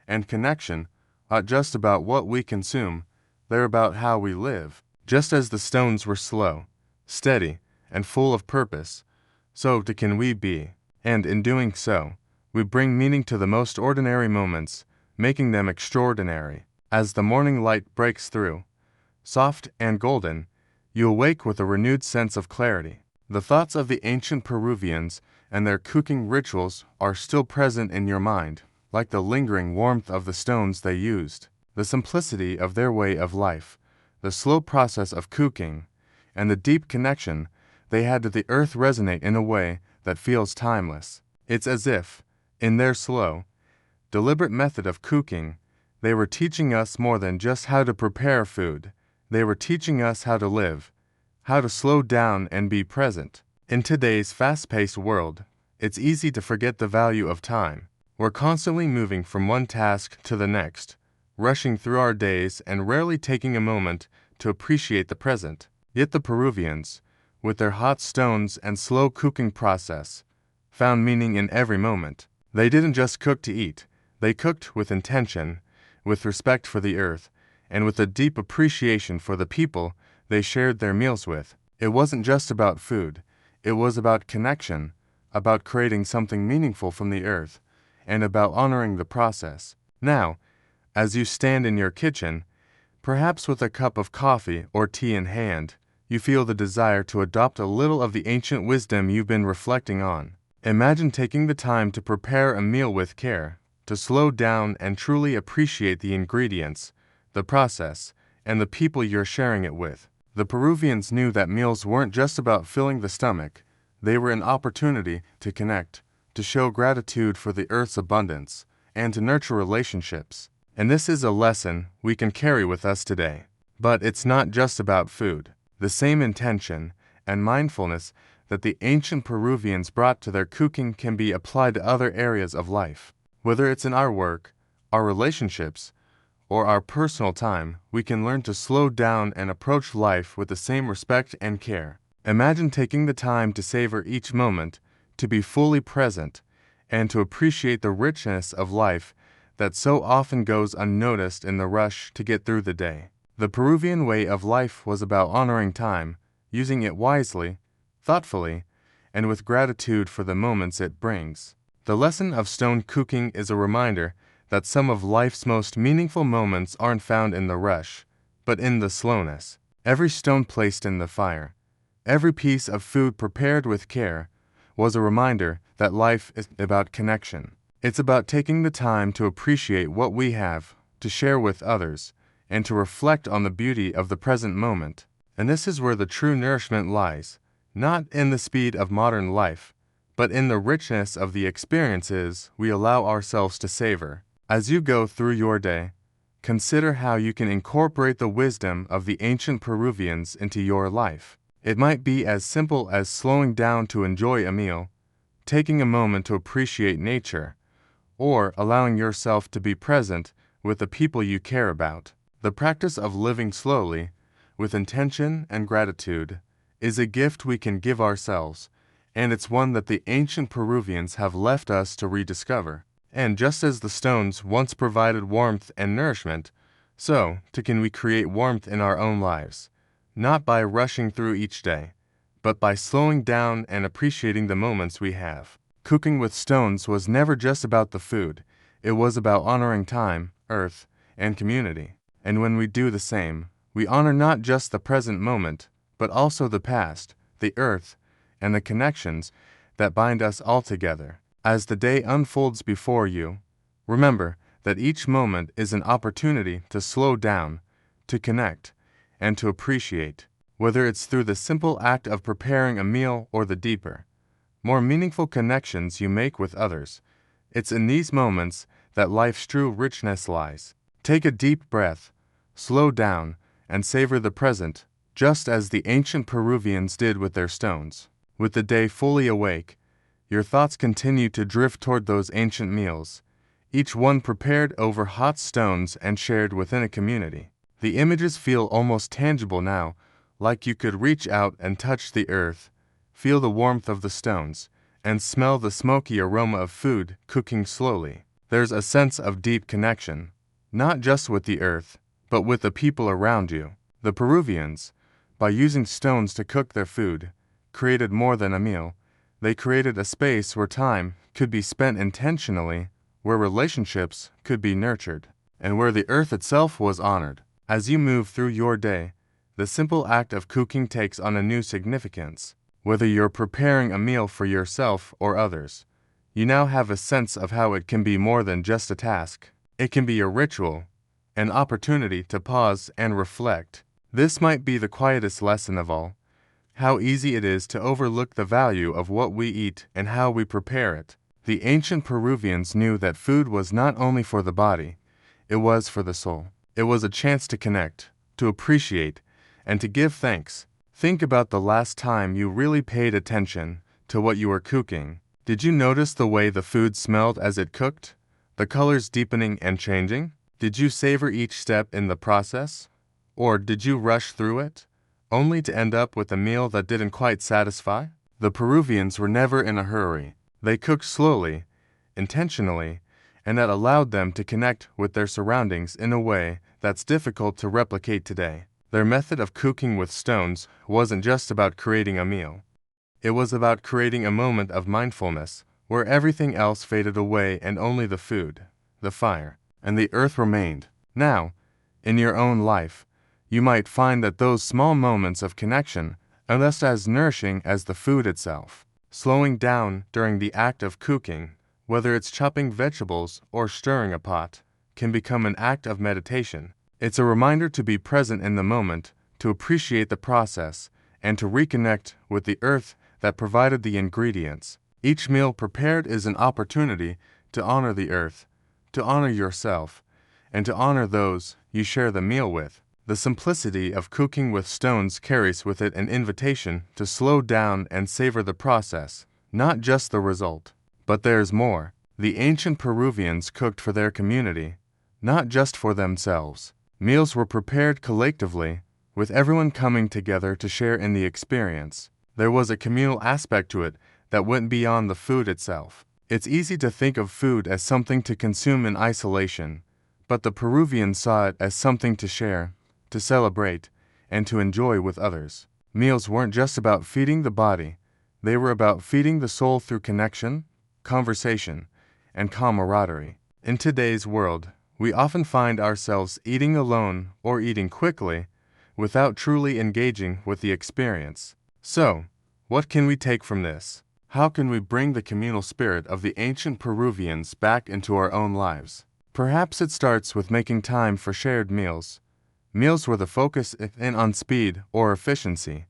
A: and connection aren't just about what we consume, they're about how we live. Just as the stones were slow, steady, and full of purpose, so too can we be. And in doing so, we bring meaning to the most ordinary moments, making them extraordinary. As the morning light breaks through, soft and golden, you awake with a renewed sense of clarity. The thoughts of the ancient Peruvians and their cooking rituals are still present in your mind, like the lingering warmth of the stones they used. The simplicity of their way of life, the slow process of cooking, and the deep connection they had to the earth resonate in a way that feels timeless. It's as if, in their slow, deliberate method of cooking, they were teaching us more than just how to prepare food. They were teaching us how to live, how to slow down and be present. In today's fast-paced world, it's easy to forget the value of time. We're constantly moving from one task to the next, rushing through our days and rarely taking a moment to appreciate the present. Yet the Peruvians, with their hot stones and slow cooking process, found meaning in every moment. They didn't just cook to eat, they cooked with intention, with respect for the earth, and with a deep appreciation for the people they shared their meals with. It wasn't just about food, it was about connection, about creating something meaningful from the earth, and about honoring the process. Now, as you stand in your kitchen, perhaps with a cup of coffee or tea in hand, you feel the desire to adopt a little of the ancient wisdom you've been reflecting on. Imagine taking the time to prepare a meal with care, to slow down and truly appreciate the ingredients, the process, and the people you're sharing it with. The Peruvians knew that meals weren't just about filling the stomach, they were an opportunity to connect, to show gratitude for the earth's abundance, and to nurture relationships. And this is a lesson we can carry with us today. But it's not just about food. The same intention and mindfulness that the ancient Peruvians brought to their cooking can be applied to other areas of life. Whether it's in our work, our relationships, or our personal time, we can learn to slow down and approach life with the same respect and care. Imagine taking the time to savor each moment, to be fully present, and to appreciate the richness of life that so often goes unnoticed in the rush to get through the day. The Peruvian way of life was about honoring time, using it wisely, thoughtfully, and with gratitude for the moments it brings. The lesson of stone cooking is a reminder that some of life's most meaningful moments aren't found in the rush, but in the slowness. Every stone placed in the fire, every piece of food prepared with care, was a reminder that life is about connection. It's about taking the time to appreciate what we have, to share with others, and to reflect on the beauty of the present moment. And this is where the true nourishment lies, not in the speed of modern life, but in the richness of the experiences we allow ourselves to savor. As you go through your day, consider how you can incorporate the wisdom of the ancient Peruvians into your life. It might be as simple as slowing down to enjoy a meal, taking a moment to appreciate nature, or allowing yourself to be present with the people you care about. The practice of living slowly, with intention and gratitude, is a gift we can give ourselves, and it's one that the ancient Peruvians have left us to rediscover. And just as the stones once provided warmth and nourishment, so too can we create warmth in our own lives, not by rushing through each day, but by slowing down and appreciating the moments we have. Cooking with stones was never just about the food, it was about honoring time, earth, and community. And when we do the same, we honor not just the present moment, but also the past, the earth, and the connections that bind us all together. As the day unfolds before you, remember that each moment is an opportunity to slow down, to connect, and to appreciate, whether it's through the simple act of preparing a meal or the deeper, more meaningful connections you make with others. It's in these moments that life's true richness lies. Take a deep breath, slow down, and savor the present, just as the ancient Peruvians did with their stones. With the day fully awake, your thoughts continue to drift toward those ancient meals, each one prepared over hot stones and shared within a community. The images feel almost tangible now, like you could reach out and touch the earth, feel the warmth of the stones, and smell the smoky aroma of food cooking slowly. There's a sense of deep connection, not just with the earth, but with the people around you. The Peruvians, by using stones to cook their food, created more than a meal. They created a space where time could be spent intentionally, where relationships could be nurtured, and where the earth itself was honored. As you move through your day, the simple act of cooking takes on a new significance. Whether you're preparing a meal for yourself or others, you now have a sense of how it can be more than just a task. It can be a ritual, an opportunity to pause and reflect. This might be the quietest lesson of all. How easy it is to overlook the value of what we eat and how we prepare it. The ancient Peruvians knew that food was not only for the body, it was for the soul. It was a chance to connect, to appreciate, and to give thanks. Think about the last time you really paid attention to what you were cooking. Did you notice the way the food smelled as it cooked? The colors deepening and changing? Did you savor each step in the process? Or did you rush through it, only to end up with a meal that didn't quite satisfy? The Peruvians were never in a hurry. They cooked slowly, intentionally, and that allowed them to connect with their surroundings in a way that's difficult to replicate today. Their method of cooking with stones wasn't just about creating a meal. It was about creating a moment of mindfulness, where everything else faded away and only the food, the fire, and the earth remained. Now, in your own life, you might find that those small moments of connection are just as nourishing as the food itself. Slowing down during the act of cooking, whether it's chopping vegetables or stirring a pot, can become an act of meditation. It's a reminder to be present in the moment, to appreciate the process, and to reconnect with the earth that provided the ingredients. Each meal prepared is an opportunity to honor the earth, to honor yourself, and to honor those you share the meal with. The simplicity of cooking with stones carries with it an invitation to slow down and savor the process, not just the result. But there's more. The ancient Peruvians cooked for their community, not just for themselves. Meals were prepared collectively, with everyone coming together to share in the experience. There was a communal aspect to it that went beyond the food itself. It's easy to think of food as something to consume in isolation, but the Peruvians saw it as something to share, to celebrate, and to enjoy with others. Meals weren't just about feeding the body, they were about feeding the soul through connection, conversation, and camaraderie. In today's world, we often find ourselves eating alone or eating quickly without truly engaging with the experience. So, what can we take from this? How can we bring the communal spirit of the ancient Peruvians back into our own lives? Perhaps it starts with making time for shared meals. Meals where the focus isn't on speed or efficiency,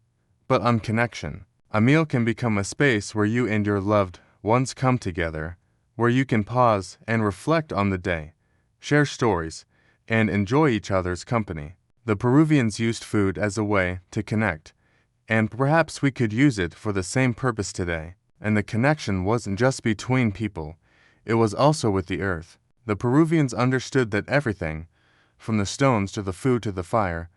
A: but on connection. A meal can become a space where you and your loved ones come together, where you can pause and reflect on the day, share stories, and enjoy each other's company. The Peruvians used food as a way to connect, and perhaps we could use it for the same purpose today. And the connection wasn't just between people, it was also with the earth. The Peruvians understood that everything, from the stones to the food to the fire,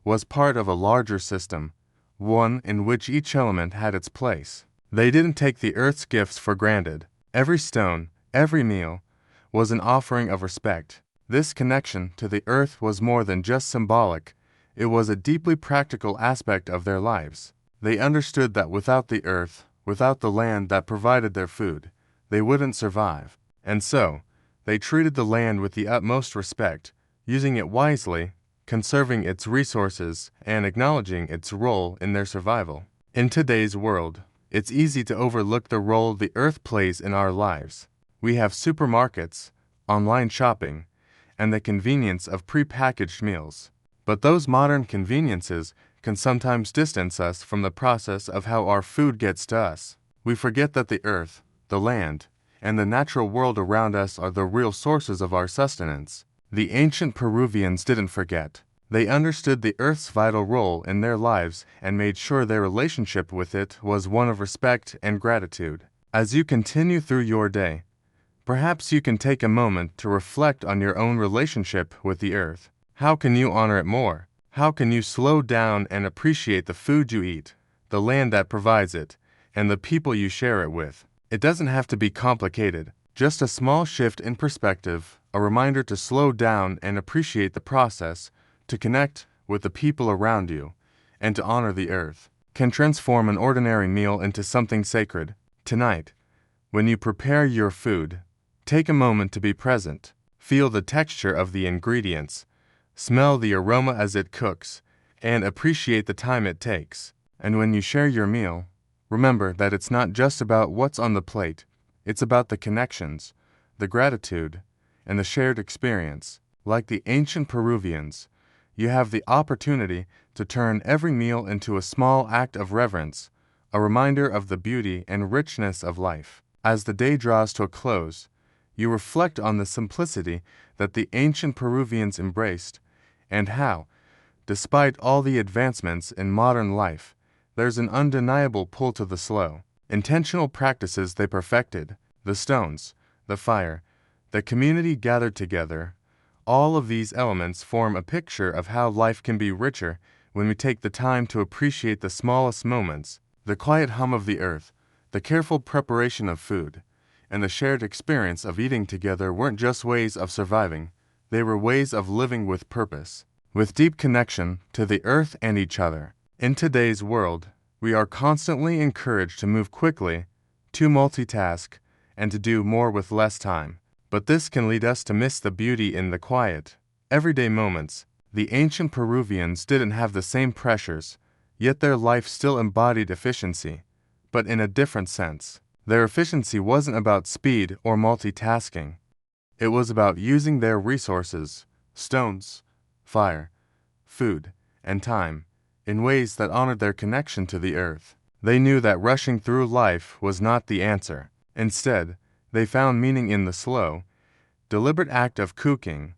A: was part of a larger system, one in which each element had its place. They didn't take the earth's gifts for granted. Every stone, every meal, was an offering of respect. This connection to the earth was more than just symbolic, it was a deeply practical aspect of their lives. They understood that without the earth, without the land that provided their food, they wouldn't survive. And so, they treated the land with the utmost respect, using it wisely, conserving its resources, and acknowledging its role in their survival. In today's world, it's easy to overlook the role the earth plays in our lives. We have supermarkets, online shopping, and the convenience of pre-packaged meals. But those modern conveniences can sometimes distance us from the process of how our food gets to us. We forget that the earth, the land, and the natural world around us are the real sources of our sustenance. The ancient Peruvians didn't forget. They understood the earth's vital role in their lives and made sure their relationship with it was one of respect and gratitude. As you continue through your day, perhaps you can take a moment to reflect on your own relationship with the earth. How can you honor it more? How can you slow down and appreciate the food you eat, the land that provides it, and the people you share it with? It doesn't have to be complicated. Just a small shift in perspective, a reminder to slow down and appreciate the process, to connect with the people around you, and to honor the earth, can transform an ordinary meal into something sacred. Tonight, when you prepare your food, take a moment to be present. Feel the texture of the ingredients, smell the aroma as it cooks, and appreciate the time it takes. And when you share your meal, remember that it's not just about what's on the plate, it's about the connections, the gratitude, and the shared experience. Like the ancient Peruvians, you have the opportunity to turn every meal into a small act of reverence, a reminder of the beauty and richness of life. As the day draws to a close, you reflect on the simplicity that the ancient Peruvians embraced, and how, despite all the advancements in modern life, there's an undeniable pull to the slow, intentional practices they perfected, the stones, the fire, the community gathered together. All of these elements form a picture of how life can be richer when we take the time to appreciate the smallest moments, the quiet hum of the earth, the careful preparation of food, and the shared experience of eating together weren't just ways of surviving, they were ways of living with purpose, with deep connection to the earth and each other. In today's world, we are constantly encouraged to move quickly, to multitask, and to do more with less time. But this can lead us to miss the beauty in the quiet, everyday moments. The ancient Peruvians didn't have the same pressures, yet their life still embodied efficiency, but in a different sense. Their efficiency wasn't about speed or multitasking. It was about using their resources, stones, fire, food, and time, in ways that honored their connection to the earth. They knew that rushing through life was not the answer. Instead, they found meaning in the slow, deliberate act of cooking,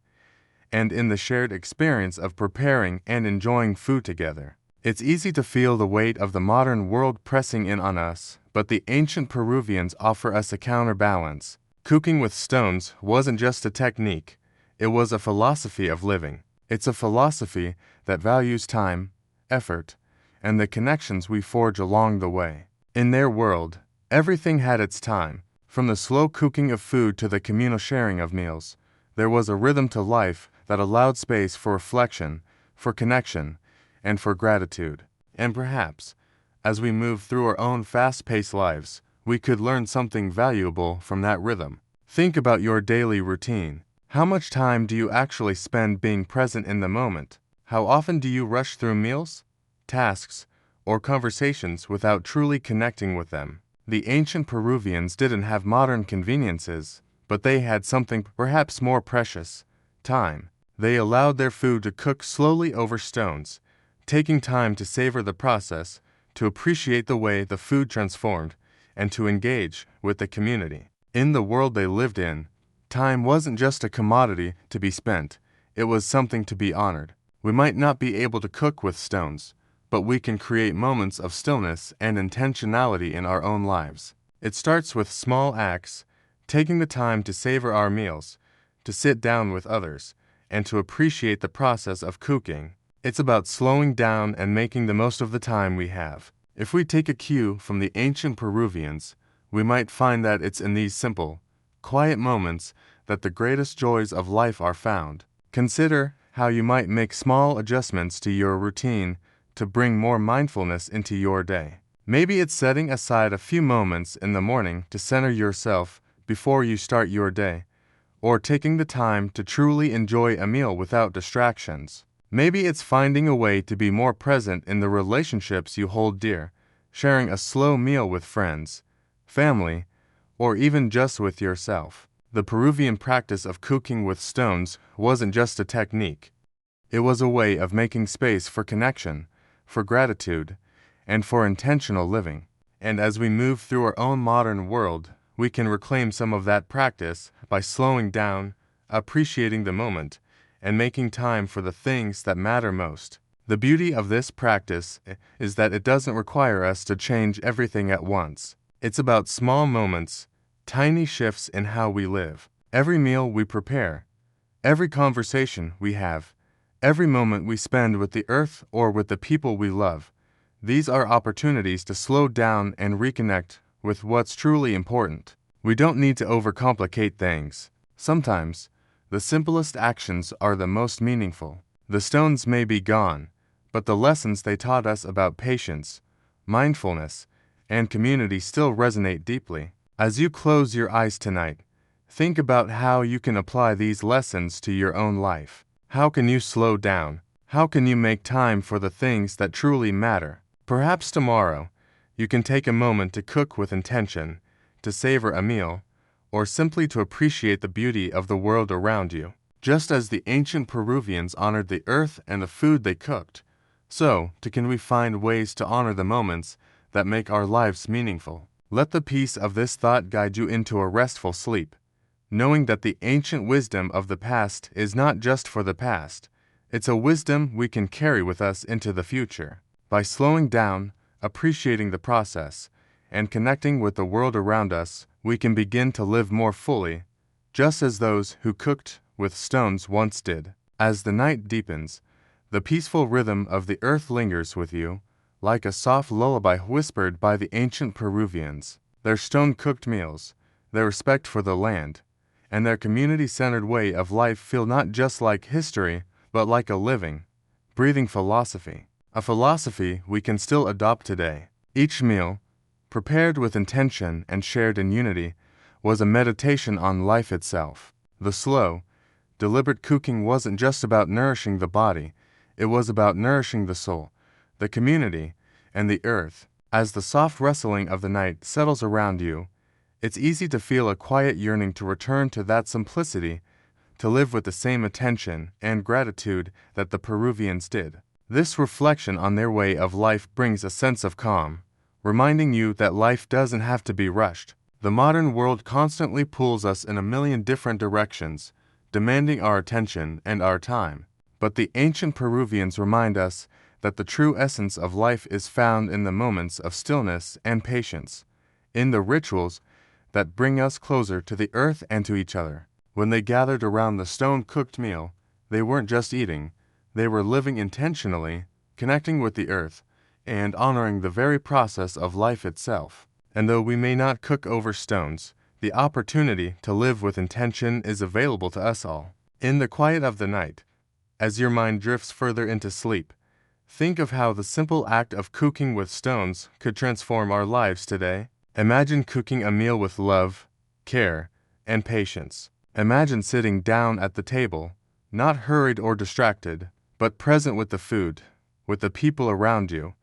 A: and in the shared experience of preparing and enjoying food together. It's easy to feel the weight of the modern world pressing in on us, but the ancient Peruvians offer us a counterbalance. Cooking with stones wasn't just a technique, it was a philosophy of living. It's a philosophy that values time, effort, and the connections we forge along the way. In their world, everything had its time. From the slow cooking of food to the communal sharing of meals, there was a rhythm to life that allowed space for reflection, for connection, and for gratitude. And perhaps, as we move through our own fast-paced lives, we could learn something valuable from that rhythm. Think about your daily routine. How much time do you actually spend being present in the moment? How often do you rush through meals, tasks, or conversations without truly connecting with them? The ancient Peruvians didn't have modern conveniences, but they had something perhaps more precious: time. They allowed their food to cook slowly over stones, taking time to savor the process, to appreciate the way the food transformed, and to engage with the community. In the world they lived in, time wasn't just a commodity to be spent, it was something to be honored. We might not be able to cook with stones, but we can create moments of stillness and intentionality in our own lives. It starts with small acts, taking the time to savor our meals, to sit down with others, and to appreciate the process of cooking. It's about slowing down and making the most of the time we have. If we take a cue from the ancient Peruvians, we might find that it's in these simple, quiet moments that the greatest joys of life are found. Consider how you might make small adjustments to your routine to bring more mindfulness into your day. Maybe it's setting aside a few moments in the morning to center yourself before you start your day, or taking the time to truly enjoy a meal without distractions. Maybe it's finding a way to be more present in the relationships you hold dear, sharing a slow meal with friends, family, or even just with yourself. The Peruvian practice of cooking with stones wasn't just a technique. It was a way of making space for connection, for gratitude, and for intentional living. And as we move through our own modern world, we can reclaim some of that practice by slowing down, appreciating the moment, and making time for the things that matter most. The beauty of this practice is that it doesn't require us to change everything at once. It's about small moments, tiny shifts in how we live. Every meal we prepare, every conversation we have, every moment we spend with the earth or with the people we love. These are opportunities to slow down and reconnect with what's truly important. We don't need to overcomplicate things. Sometimes, the simplest actions are the most meaningful. The stones may be gone, but the lessons they taught us about patience, mindfulness, and community still resonate deeply. As you close your eyes tonight, think about how you can apply these lessons to your own life. How can you slow down? How can you make time for the things that truly matter? Perhaps tomorrow, you can take a moment to cook with intention, to savor a meal, or simply to appreciate the beauty of the world around you. Just as the ancient Peruvians honored the earth and the food they cooked, so too can we find ways to honor the moments that make our lives meaningful. Let the peace of this thought guide you into a restful sleep, knowing that the ancient wisdom of the past is not just for the past. It's a wisdom we can carry with us into the future. By slowing down, appreciating the process, and connecting with the world around us, we can begin to live more fully, just as those who cooked with stones once did. As the night deepens, the peaceful rhythm of the earth lingers with you, like a soft lullaby whispered by the ancient Peruvians. Their stone-cooked meals, their respect for the land, and their community-centered way of life feel not just like history, but like a living, breathing philosophy. A philosophy we can still adopt today. Each meal, prepared with intention and shared in unity, was a meditation on life itself. The slow, deliberate cooking wasn't just about nourishing the body, it was about nourishing the soul, the community, and the earth. As the soft rustling of the night settles around you, it's easy to feel a quiet yearning to return to that simplicity, to live with the same attention and gratitude that the Peruvians did. This reflection on their way of life brings a sense of calm, reminding you that life doesn't have to be rushed. The modern world constantly pulls us in a million different directions, demanding our attention and our time. But the ancient Peruvians remind us that the true essence of life is found in the moments of stillness and patience, in the rituals that bring us closer to the earth and to each other. When they gathered around the stone-cooked meal, they weren't just eating, they were living intentionally, connecting with the earth, and honoring the very process of life itself. And though we may not cook over stones, the opportunity to live with intention is available to us all. In the quiet of the night, as your mind drifts further into sleep, think of how the simple act of cooking with stones could transform our lives today. Imagine cooking a meal with love, care, and patience. Imagine sitting down at the table, not hurried or distracted, but present with the food, with the people around you,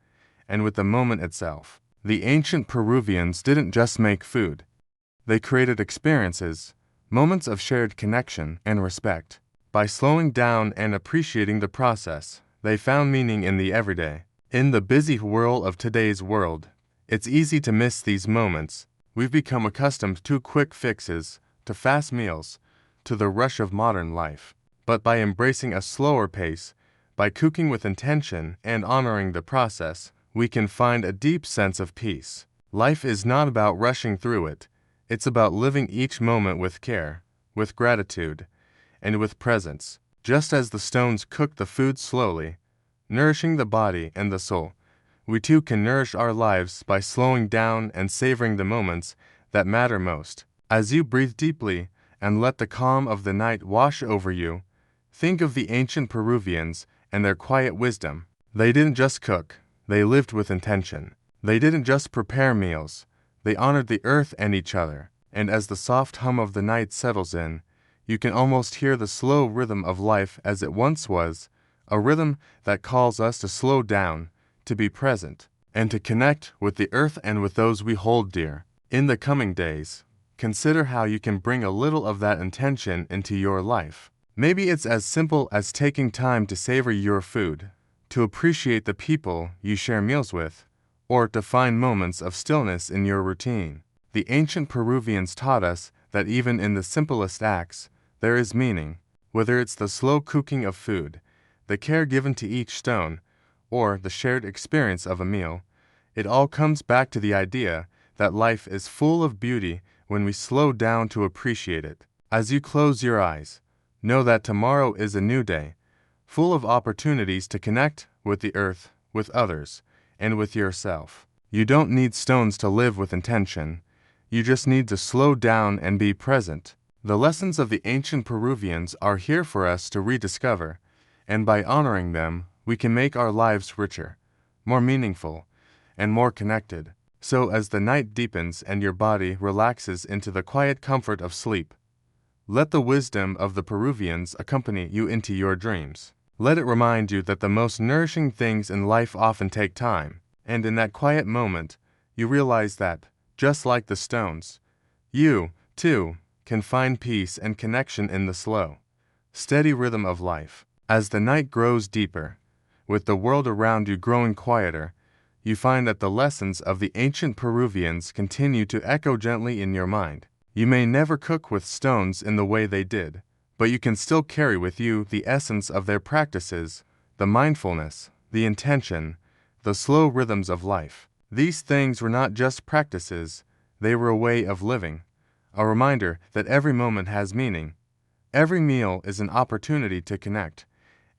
A: and with the moment itself. The ancient Peruvians didn't just make food. They created experiences, moments of shared connection and respect. By slowing down and appreciating the process, they found meaning in the everyday. In the busy whirl of today's world, it's easy to miss these moments. We've become accustomed to quick fixes, to fast meals, to the rush of modern life. But by embracing a slower pace, by cooking with intention and honoring the process, we can find a deep sense of peace. Life is not about rushing through it. It's about living each moment with care, with gratitude, and with presence. Just as the stones cook the food slowly, nourishing the body and the soul, we too can nourish our lives by slowing down and savoring the moments that matter most. As you breathe deeply and let the calm of the night wash over you, think of the ancient Peruvians and their quiet wisdom. They didn't just cook, they lived with intention. They didn't just prepare meals, they honored the earth and each other. And as the soft hum of the night settles in, you can almost hear the slow rhythm of life as it once was, a rhythm that calls us to slow down, to be present, and to connect with the earth and with those we hold dear. In the coming days, consider how you can bring a little of that intention into your life. Maybe it's as simple as taking time to savor your food, to appreciate the people you share meals with, or to find moments of stillness in your routine. The ancient Peruvians taught us that even in the simplest acts, there is meaning, whether it's the slow cooking of food, the care given to each stone, or the shared experience of a meal. It all comes back to the idea that life is full of beauty when we slow down to appreciate it. As you close your eyes, know that tomorrow is a new day, full of opportunities to connect with the earth, with others, and with yourself. You don't need stones to live with intention. You just need to slow down and be present. The lessons of the ancient Peruvians are here for us to rediscover, and by honoring them, we can make our lives richer, more meaningful, and more connected. So as the night deepens and your body relaxes into the quiet comfort of sleep, let the wisdom of the Peruvians accompany you into your dreams. Let it remind you that the most nourishing things in life often take time, and in that quiet moment, you realize that, just like the stones, you, too, can find peace and connection in the slow, steady rhythm of life. As the night grows deeper, with the world around you growing quieter, you find that the lessons of the ancient Peruvians continue to echo gently in your mind. You may never cook with stones in the way they did, but you can still carry with you the essence of their practices, the mindfulness, the intention, the slow rhythms of life. These things were not just practices, they were a way of living, a reminder that every moment has meaning. Every meal is an opportunity to connect,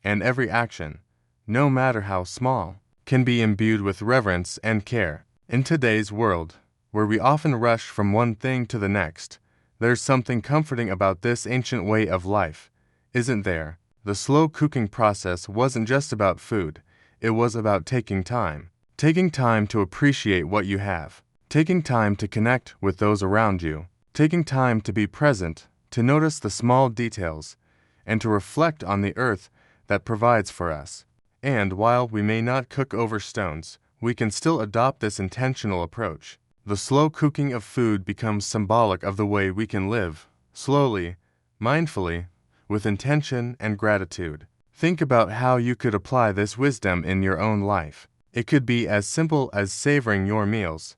A: and every action, no matter how small, can be imbued with reverence and care. In today's world, where we often rush from one thing to the next, there's something comforting about this ancient way of life, isn't there? The slow cooking process wasn't just about food, it was about taking time to appreciate what you have, taking time to connect with those around you, taking time to be present, to notice the small details, and to reflect on the earth that provides for us. And while we may not cook over stones, we can still adopt this intentional approach. The slow cooking of food becomes symbolic of the way we can live, slowly, mindfully, with intention and gratitude. Think about how you could apply this wisdom in your own life. It could be as simple as savoring your meals,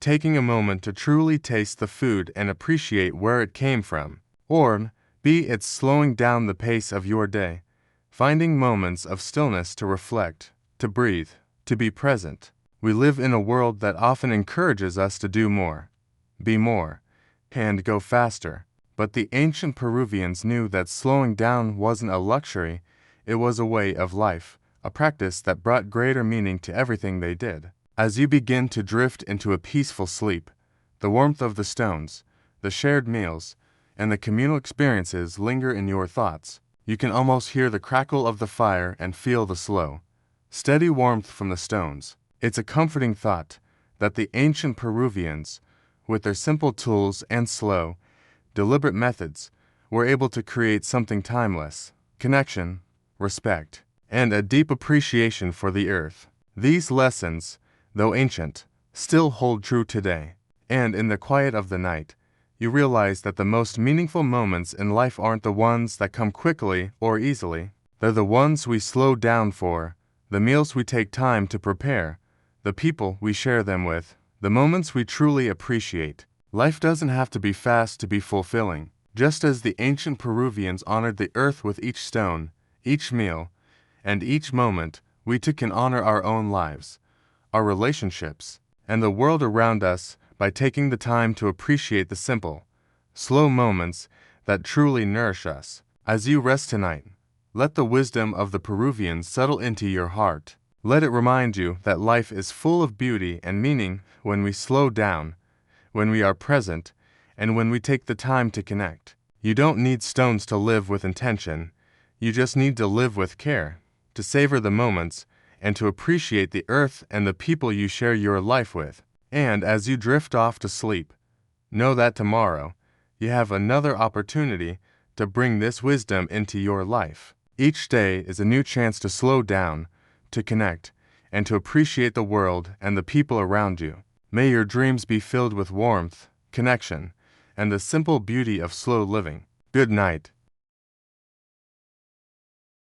A: taking a moment to truly taste the food and appreciate where it came from, or be it slowing down the pace of your day, finding moments of stillness to reflect, to breathe, to be present. We live in a world that often encourages us to do more, be more, and go faster. But the ancient Peruvians knew that slowing down wasn't a luxury, it was a way of life, a practice that brought greater meaning to everything they did. As you begin to drift into a peaceful sleep, the warmth of the stones, the shared meals, and the communal experiences linger in your thoughts. You can almost hear the crackle of the fire and feel the slow, steady warmth from the stones. It's a comforting thought that the ancient Peruvians, with their simple tools and slow, deliberate methods, were able to create something timeless: connection, respect, and a deep appreciation for the earth. These lessons, though ancient, still hold true today. And in the quiet of the night, you realize that the most meaningful moments in life aren't the ones that come quickly or easily. They're the ones we slow down for, the meals we take time to prepare, the people we share them with, the moments we truly appreciate. Life doesn't have to be fast to be fulfilling. Just as the ancient Peruvians honored the earth with each stone, each meal, and each moment, we too can honor our own lives, our relationships, and the world around us by taking the time to appreciate the simple, slow moments that truly nourish us. As you rest tonight, let the wisdom of the Peruvians settle into your heart. Let it remind you that life is full of beauty and meaning when we slow down, when we are present, and when we take the time to connect. You don't need stones to live with intention. You just need to live with care, to savor the moments, and to appreciate the earth and the people you share your life with. And as you drift off to sleep, know that tomorrow you have another opportunity to bring this wisdom into your life. Each day is a new chance to slow down, to connect, and to appreciate the world and the people around you. May your dreams be filled with warmth, connection, and the simple beauty of slow living. Good night.